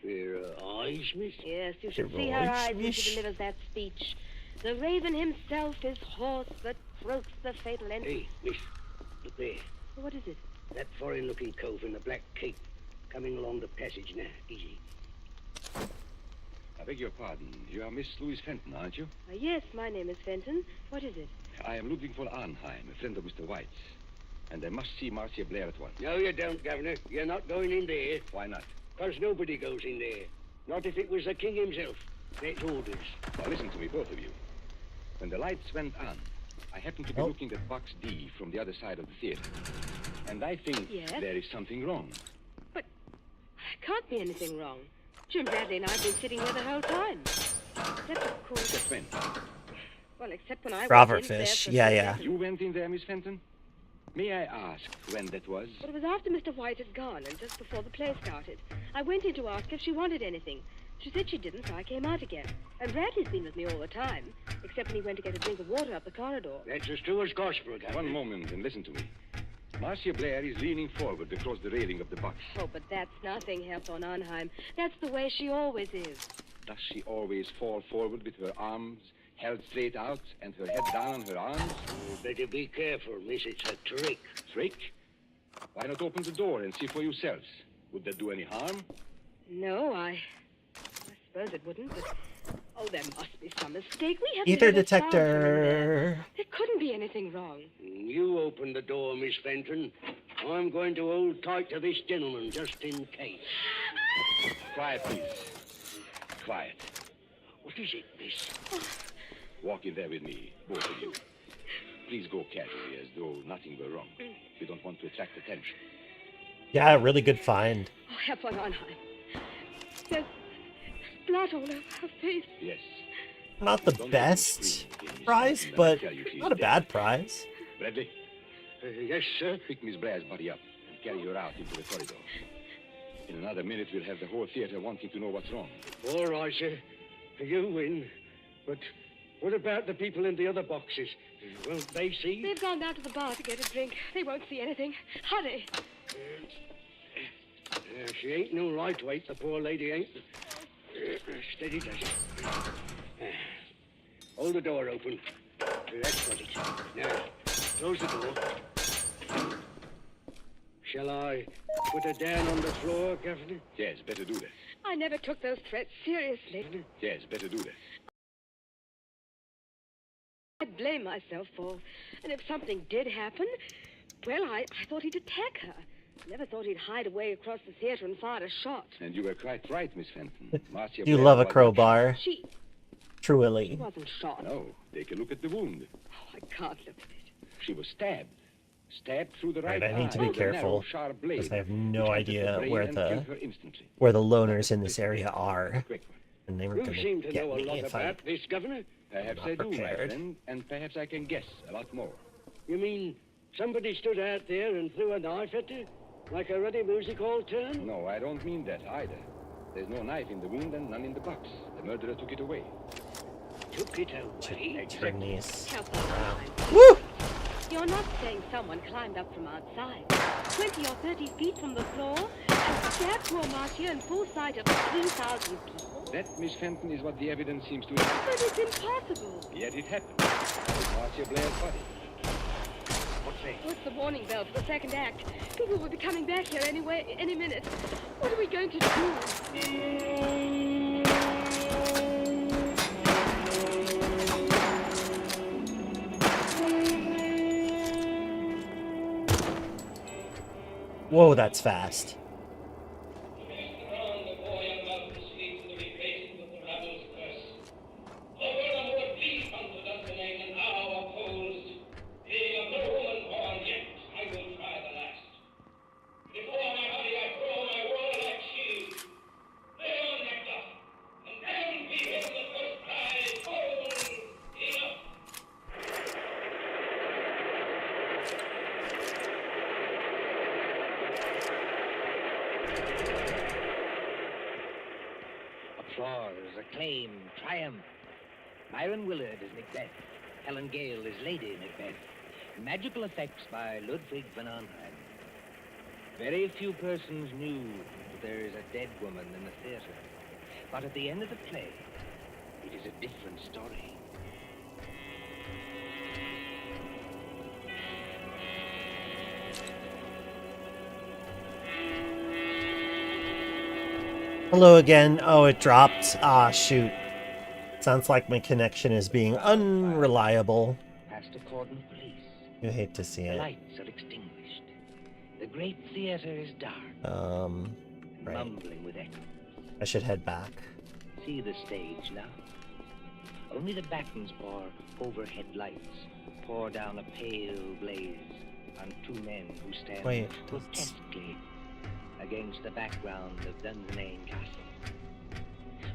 Her eyes, miss? Yes, you should Her see her eyes, eyes when miss? she delivers that speech. The raven himself is horse that croaks the fatal end. Hey, miss, look there. What is it? That foreign-looking cove in the black cape coming along the passage now. Easy. I beg your pardon. You are Miss Louise Fenton, aren't you? Yes, my name is Fenton. What is it? I am Ludwig von Arnheim, a friend of Mr. White's. And I must see Marcia Blair at once. No, you don't, Governor. You're not going in there. Why not? Because nobody goes in there. Not if it was the king himself. That's orders. Now listen to me, both of you. When the lights went on, I happened to be looking at Box D from the other side of the theater. And I think Yes? there is something wrong. Can't be anything wrong. Jim Bradley and I have been sitting here the whole time. Except, of course... Just when? Well, except when I Silverfish. Yeah. You went in there, Miss Fenton? May I ask when that was? But it was after Mr. White had gone and just before the play started. I went in to ask if she wanted anything. She said she didn't, so I came out again. And Bradley's been with me all the time, except when he went to get a drink of water up the corridor. That's as true as gospel, Governor. One moment and listen to me. Marcia Blair is leaning forward across the railing of the box. Oh, but that's nothing, Herr von Arnheim. That's the way she always is. Does she always fall forward with her arms held straight out and her head down on her arms? You better be careful, miss. It's a trick. Trick? Why not open the door and see for yourselves? Would that do any harm? No, I suppose it wouldn't, but... Oh, there must be some mistake. We haven't Ether even found her in detector. there couldn't be anything wrong. You open the door, Miss Fenton. I'm going to hold tight to this gentleman, just in case. Quiet, please. Quiet. What is it, miss? Walk in there with me, both of you. Please go casually, as though nothing were wrong. We don't want to attract attention. Yeah, really good find. Oh, Herr von Arnheim. There's blood all over her face. Yes. Not the best prize, but not a bad prize. Bradley, Yes, sir. Pick Miss Blair's body up and carry her out into the corridor. In another minute, we'll have the whole theater wanting to know what's wrong. All right, sir. You win. But what about the people in the other boxes? Won't they see? They've gone down to the bar to get a drink. They won't see anything. Hurry. She ain't no lightweight, the poor lady ain't. Steady does it. Hold the door open. That's what it's. Now, close the door. Shall I put her down on the floor, Governor? Yes, better do that. I never took those threats seriously. Yes, better do that. I blame myself for. And if something did happen, well, I thought he'd attack her. Never thought he'd hide away across the theater and fire a shot. And you were quite right, Miss Fenton. Marcia You Blair love a was- crowbar. She Truly. wasn't shot. No, take a look at the wound. Oh, I can't look at it. She was stabbed. Stabbed through the Right, right I need eye to be with a narrow, careful sharp blade, because I have no which entered idea the brain where and killed the her instantly. loners in this area are, and they were You going seem to to get know a me lot if I. about this, Governor. Perhaps not I do, my prepared. friend, and perhaps I can guess a lot more. You mean somebody stood out there and threw a knife at her? Like a ready music hall turn? No, I don't mean that either. There's no knife in the wound and none in the box. The murderer took it away. Took it away? Goodness. Help us, Caroline. Woo! You're not saying someone climbed up from outside, 20 or 30 feet from the floor, and stabbed poor Marcia in full sight of 3,000 people? That, Miss Fenton, is what the evidence seems to indicate. But it's impossible. Yet it happened. With Marcia Blair's body. What's that? What's the warning bell for the second act? People will be coming back here anyway, any minute. What are we going to do? Whoa, that's fast. Applause, acclaim, triumph. Myron Willard as Macbeth. Helen Gale as Lady Macbeth. Magical effects by Ludwig van Arnheim. Very few persons knew that there is a dead woman in the theater. But at the end of the play, it is a different story. Hello again. Oh, it dropped. Ah, shoot. Sounds like my connection is being unreliable. Past a cordon of police. You hate to see The it. lights are extinguished. The great theater is dark. Right. Mumbling with echoes. I should head back. See the stage now. Only the battens pour overhead lights, pour down a pale blaze on two men who stand Wait, grotesquely against the background of Dunsinane Castle.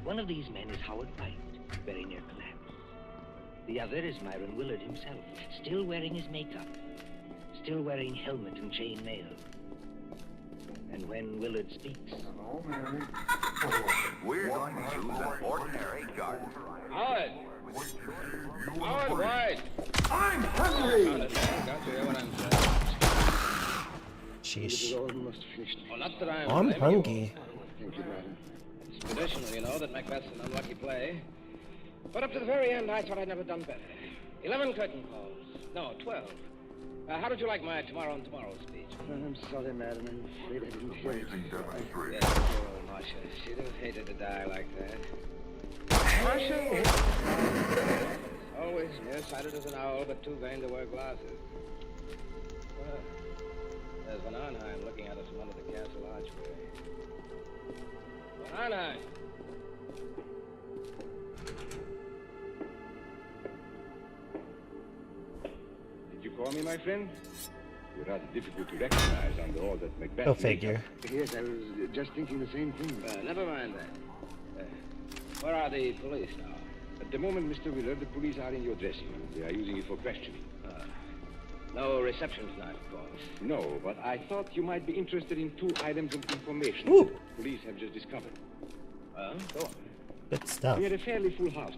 One of these men is Howard White, very near collapse. The other is Myron Willard himself, still wearing his makeup, still wearing helmet and chain mail. And when Willard speaks... We're going to use an ordinary garden. Howard! Howard White! I'm hungry! Got to hear what I'm saying. Sheesh. Oh, not that I'm I'm blaming hungry. you. Thank you, madam. It's traditional, you know, that Macbeth's an unlucky play. But up to the very end, I thought I'd never done better. 11 curtain calls. No, 12. How did you like my tomorrow and tomorrow speech? I'm sorry, madam. I'm afraid I didn't hear it. Yes, poor old Marcia. She'd have hated to die like that. Marcia? Always nearsighted as an owl, but too vain to wear glasses. There's Van Arnheim looking at us from under the castle archway. Van Arnheim! Did you call me, my friend? You're rather difficult to recognize under all that Macbeth... Go figure. Yes, I was just thinking the same thing. Never mind that. Where are the police now? At the moment, Mr. Willard, the police are in your dressing room. They are using it for questioning. No reception tonight, of course. No, but I thought you might be interested in 2 items of information Ooh. that police have just discovered. Well, go on. Good stuff. We had a fairly full house.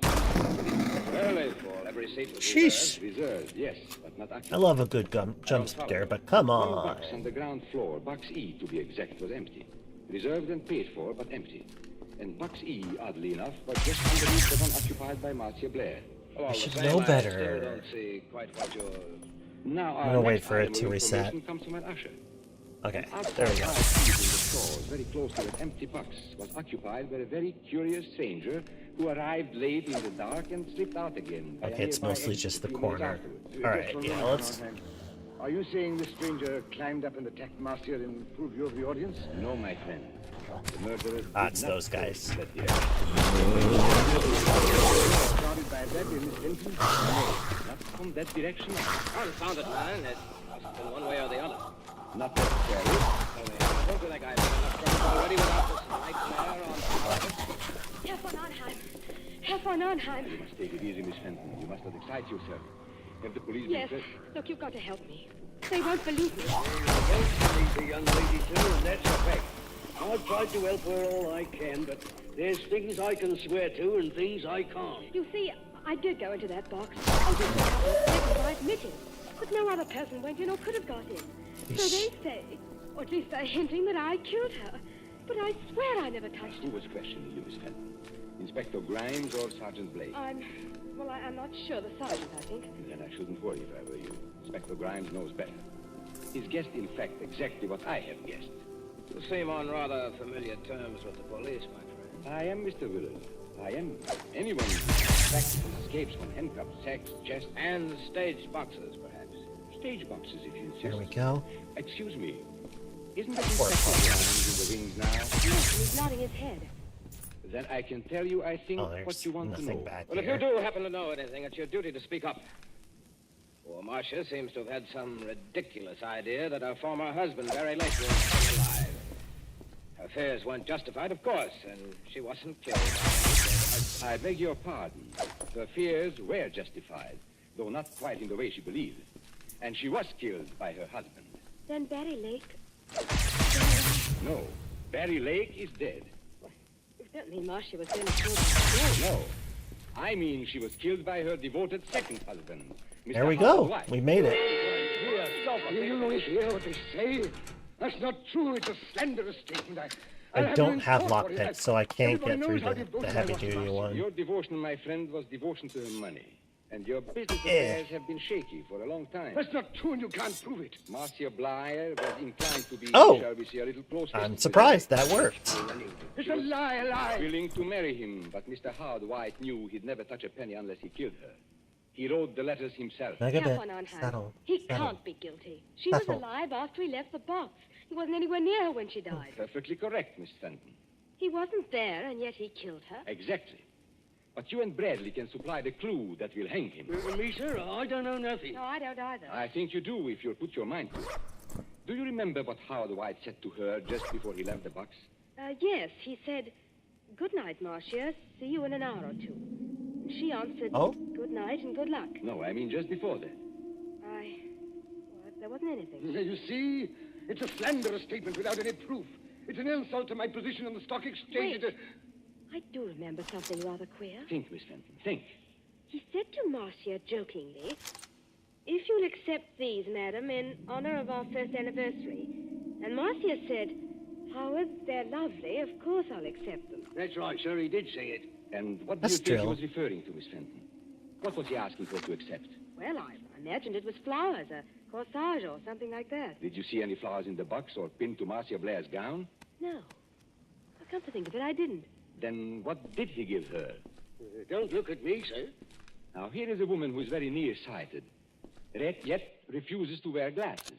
Fairly full. Every seat was Sheesh. Reserved, yes, but not occupied. I love a good jump scare, but come One on. box on the ground floor, box E to be exact, was empty. Reserved and paid for, but empty. And box E, oddly enough, was just underneath the one occupied by Marcia Blair. Well, I all the should same, know I better. still don't see quite what you're... Now, I'm gonna wait for it to reset. Comes from an usher. Okay, Outside there we go. 5 feet in the stores, very close to that empty box, was occupied by a very curious stranger who arrived late in the dark and slipped out again. by a Okay, it's nearby mostly exit just the a few minutes corner. afterwards. Alright, yeah, let's... Are you saying the stranger climbed up and attacked Marcia in full view of the audience? No, my friend. The murderers Ah, it's those guys. Started by that in this instance? Not from that direction. Confounded, man. It must have been one way or the other. Not necessarily. Don't you think I've had enough trouble already without this nightmare on top of it? Herr von Arnheim. Herr von Arnheim. You must take it easy, Miss Fenton. You must not excite yourself. Have the police Yes. been Look, you've got to help me. They won't believe me. Well, she needs a young lady too, and that's a fact. I've tried to help her all I can, but there's things I can swear to and things I can't. You see, I did go into that box. I just a couple of seconds, I admit it. But no other person went in or could have got in. So they say, or at least they're hinting that I killed her. But I swear I never touched her. Who was questioning you, Miss Fenton? Inspector Grimes or Sergeant Blake? I'm not sure. The sergeant, I think. Then I shouldn't worry if I were you. Inspector Grimes knows better. He's guessed, in fact, exactly what I have guessed. You seem on rather familiar terms with the police, my friend. I am Mr. Willard. I am. Anyone who practically escapes from handcuffs, sacks, chests... And stage boxes, perhaps. Stage boxes, if you insist. There we go. Excuse me. Isn't that Inspector Grimes in the wings now? He's nodding his head. Then I can tell you, I think, what you want to know. Well, if you do happen to know anything, it's your duty to speak up. Poor Marcia seems to have had some ridiculous idea that her former husband, Barry Lake, was still alive. Her fears weren't justified, of course, and she wasn't killed. I beg your pardon. Her fears were justified, though not quite in the way she believed. And she was killed by her husband. Then Barry Lake... No, Barry Lake is dead. You don't mean Marcia was going to kill her? No. I mean she was killed by her devoted second husband, Mr. There we Howard go. White. We made it. You hear what they say? That's not true. It's a slanderous statement. I don't have lockpicks, so I can't get Everybody through knows the how heavy-duty one. Your devotion, my friend, was devotion to her money. And your business Yeah. affairs have been shaky for a long time. That's not true, and you can't prove it. Marcia Blair was inclined to be, Oh! shall we say, a little closer. I'm surprised that worked. It's a lie. Willing to marry him, but Mr. Howard White knew he'd never touch a penny unless he killed her. He wrote the letters himself. Herr von Arnheim. Settle. He Settle. can't be guilty. She was Settle. alive after he left the box. He wasn't anywhere near her when she died. Perfectly correct, Miss Fenton. He wasn't there, and yet he killed her. Exactly. But you and Bradley can supply the clue that will hang him. Me, sir? I don't know nothing. No, I don't either. I think you do if you'll put your mind to it. Do you remember what Howard White said to her just before he left the box? Yes, he said, "Good night, Marcia. See you in an hour or two." And she answered, Oh? "Good night and good luck." No, I mean just before that. There wasn't anything. You see? It's a slanderous statement without any proof. It's an insult to my position on the stock exchange. Wait. I do remember something rather queer. Think, Miss Fenton, think. He said to Marcia jokingly, "If you'll accept these, madam, in honor of our first anniversary." And Marcia said, "Howard, they're lovely. Of course I'll accept them." That's right, sir. He did say it. And what do That's you think he true. was referring to, Miss Fenton? What was he asking for to accept? Well, I imagined it was flowers, a corsage or something like that. Did you see any flowers in the box or pinned to Marcia Blair's gown? No. I come to think of it, I didn't. Then what did he give her? Don't look at me, sir. Now, here is a woman who is very nearsighted, yet refuses to wear glasses.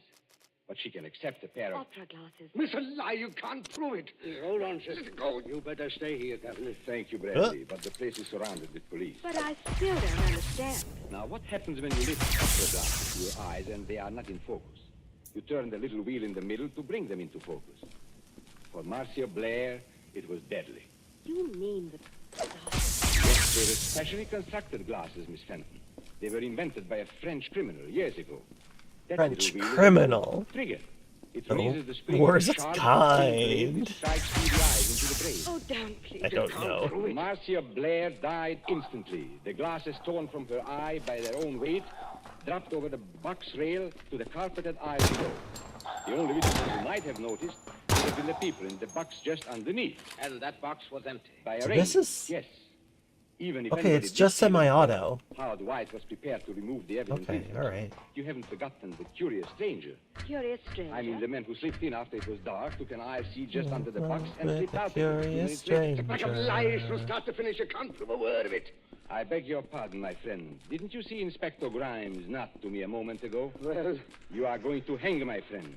But she can accept a pair of... Opera glasses. It's a lie. You can't prove it. Hold on, sir. Go. You better stay here, Governor. Thank you, Bradley, but the place is surrounded with police. But I still don't understand. Now, what happens when you lift opera glasses to your eyes and they are not in focus? You turn the little wheel in the middle to bring them into focus. For Marcia Blair, it was deadly. You mean the... Yes, they were specially constructed glasses, Miss Fenton. They were invented by a French criminal years ago. French criminal. Trigger. It The releases the spring worst sharp kind. which strikes through the eyes into the brain. Oh, down, please. I don't know. Marcia Blair died instantly. The glasses torn from her eye by their own weight, dropped over the box rail to the carpeted aisle below. The only witnesses who might have noticed would have been the people in the box just underneath. And that box was empty. By So arrangement, this is- yes. Even if Okay, anybody it's did just see the semi-auto. Howard White was prepared to remove the evidence. Okay, all right. You haven't forgotten the curious stranger. Curious stranger. I mean, the man who slipped in after it was dark, took an IC just under the box, and With slipped a out. curious It's a pack of stranger. lies from start to finish. You can't prove a word of it. I beg your pardon, my friend. Didn't you see Inspector Grimes not to me a moment ago? Well, you are going to hang, my friend,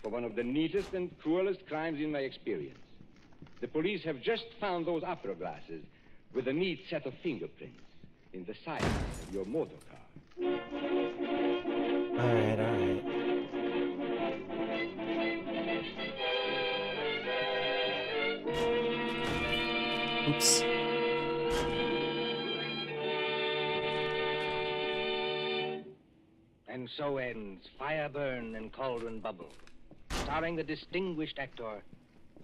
for one of the neatest and cruelest crimes in my experience. The police have just found those opera glasses with a neat set of fingerprints in the side of your motor car. All right. Oops. And so ends Fire Burn and Cauldron Bubble, starring the distinguished actor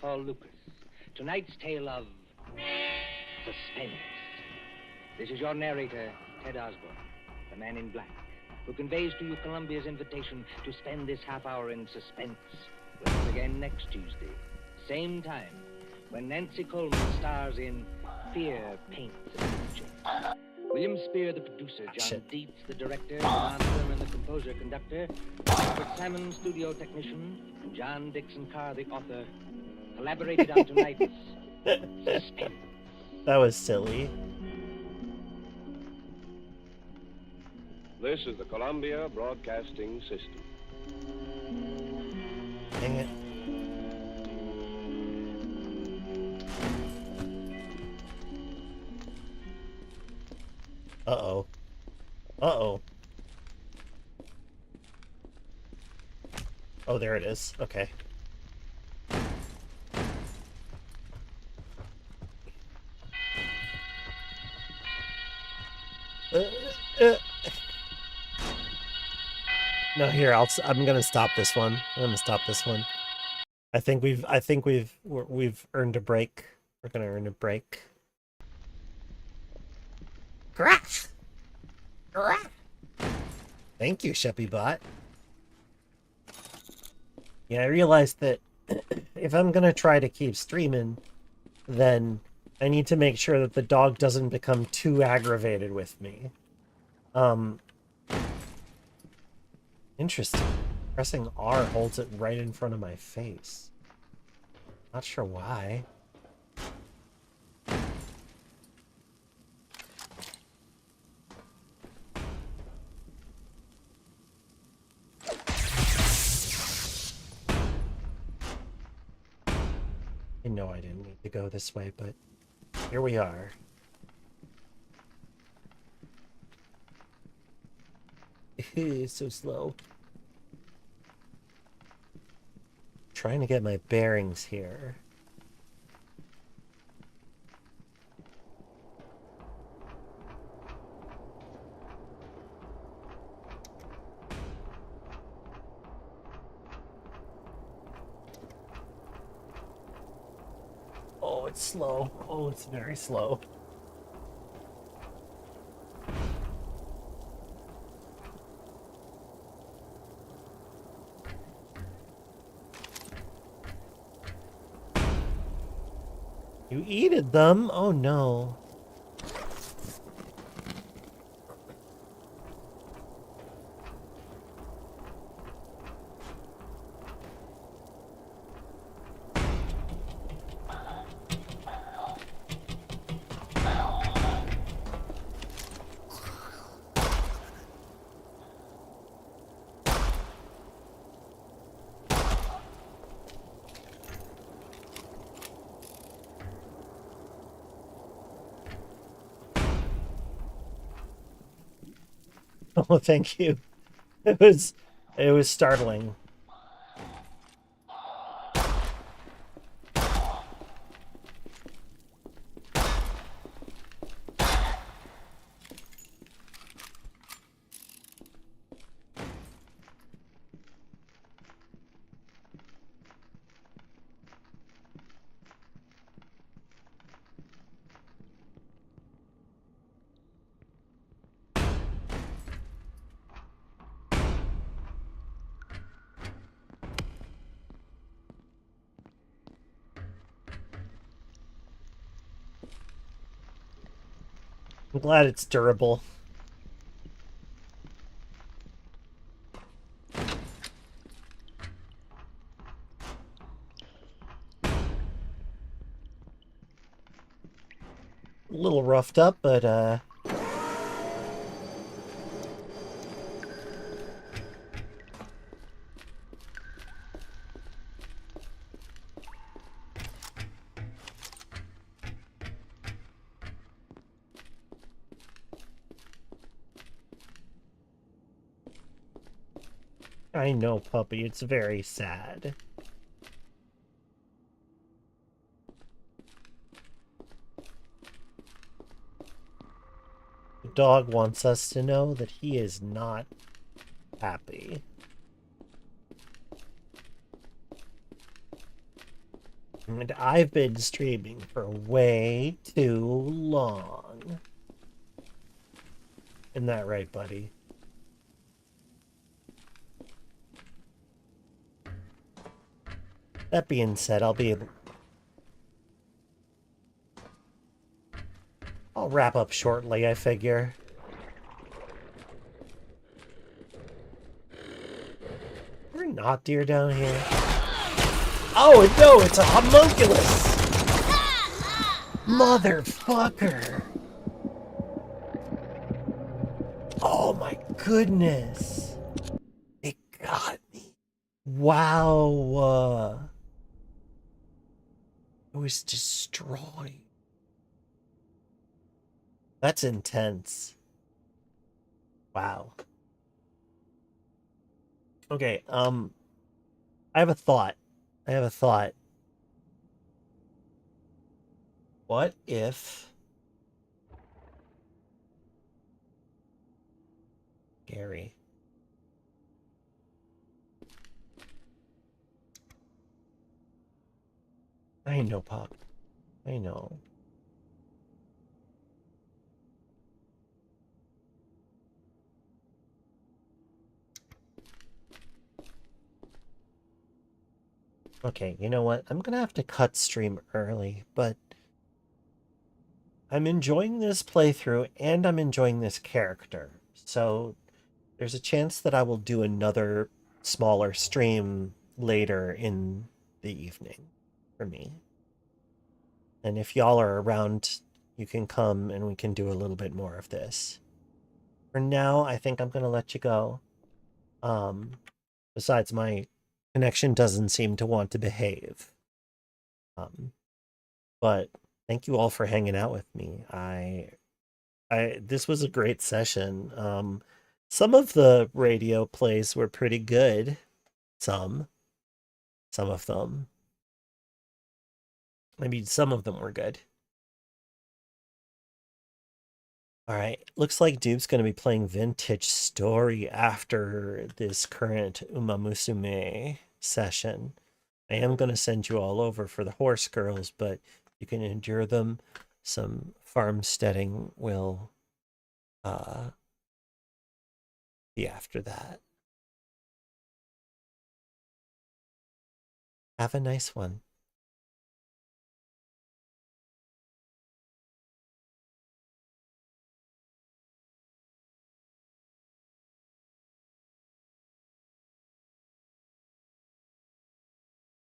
Paul Lucas. Tonight's tale of suspense. This is your narrator, Ted Osborne, the man in black, who conveys to you Columbia's invitation to spend this half hour in suspense with us again next Tuesday, same time, when Nancy Coleman stars in Fear Paints a Picture. William Spear, the producer, John Dietz, the director, Ron Furman, the composer-conductor, Robert Salmon, studio technician, and John Dixon Carr, the author, collaborated on tonight's Suspense. That was silly. This is the Columbia Broadcasting System. Dang it. Uh-oh. Uh-oh. Oh, there it is. Okay. No, here, I'm gonna stop this one. I'm gonna stop this one. I think we've earned a break. We're gonna earn a break. Crash! Thank you, SheppyBot. Yeah, I realized that if I'm gonna try to keep streaming, then I need to make sure that the dog doesn't become too aggravated with me. Interesting. Pressing R holds it right in front of my face. Not sure why. I know I didn't need to go this way, but here we are. It's so slow. Trying to get my bearings here. Oh, it's slow. Oh, it's very slow. You eated them? Oh no. Oh, thank you. It was startling. I'm glad it's durable. A little roughed up, but I know, puppy, it's very sad. The dog wants us to know that he is not happy. And I've been streaming for way too long. Isn't that right, buddy? That being said, I'll wrap up shortly, I figure. There are not deer down here. Oh, no, it's a homunculus! Motherfucker! Oh my goodness! It got me. Wow! It was destroyed. That's intense. Wow. Okay, I have a thought. What if... Gary. I know, Pop. I know. Okay, you know what? I'm gonna have to cut stream early, but I'm enjoying this playthrough and I'm enjoying this character. So there's a chance that I will do another smaller stream later in the evening for me. And if y'all are around, you can come and we can do a little bit more of this. For now, I think I'm gonna let you go. Besides, my connection doesn't seem to want to behave. But thank you all for hanging out with me. This was a great session. Some of the radio plays were pretty good. Some of them. I mean, some of them were good. All right, looks like Dube's going to be playing Vintage Story after this current Uma Musume session. I am going to send you all over for the Horse Girls, but you can endure them. Some farmsteading will be after that. Have a nice one.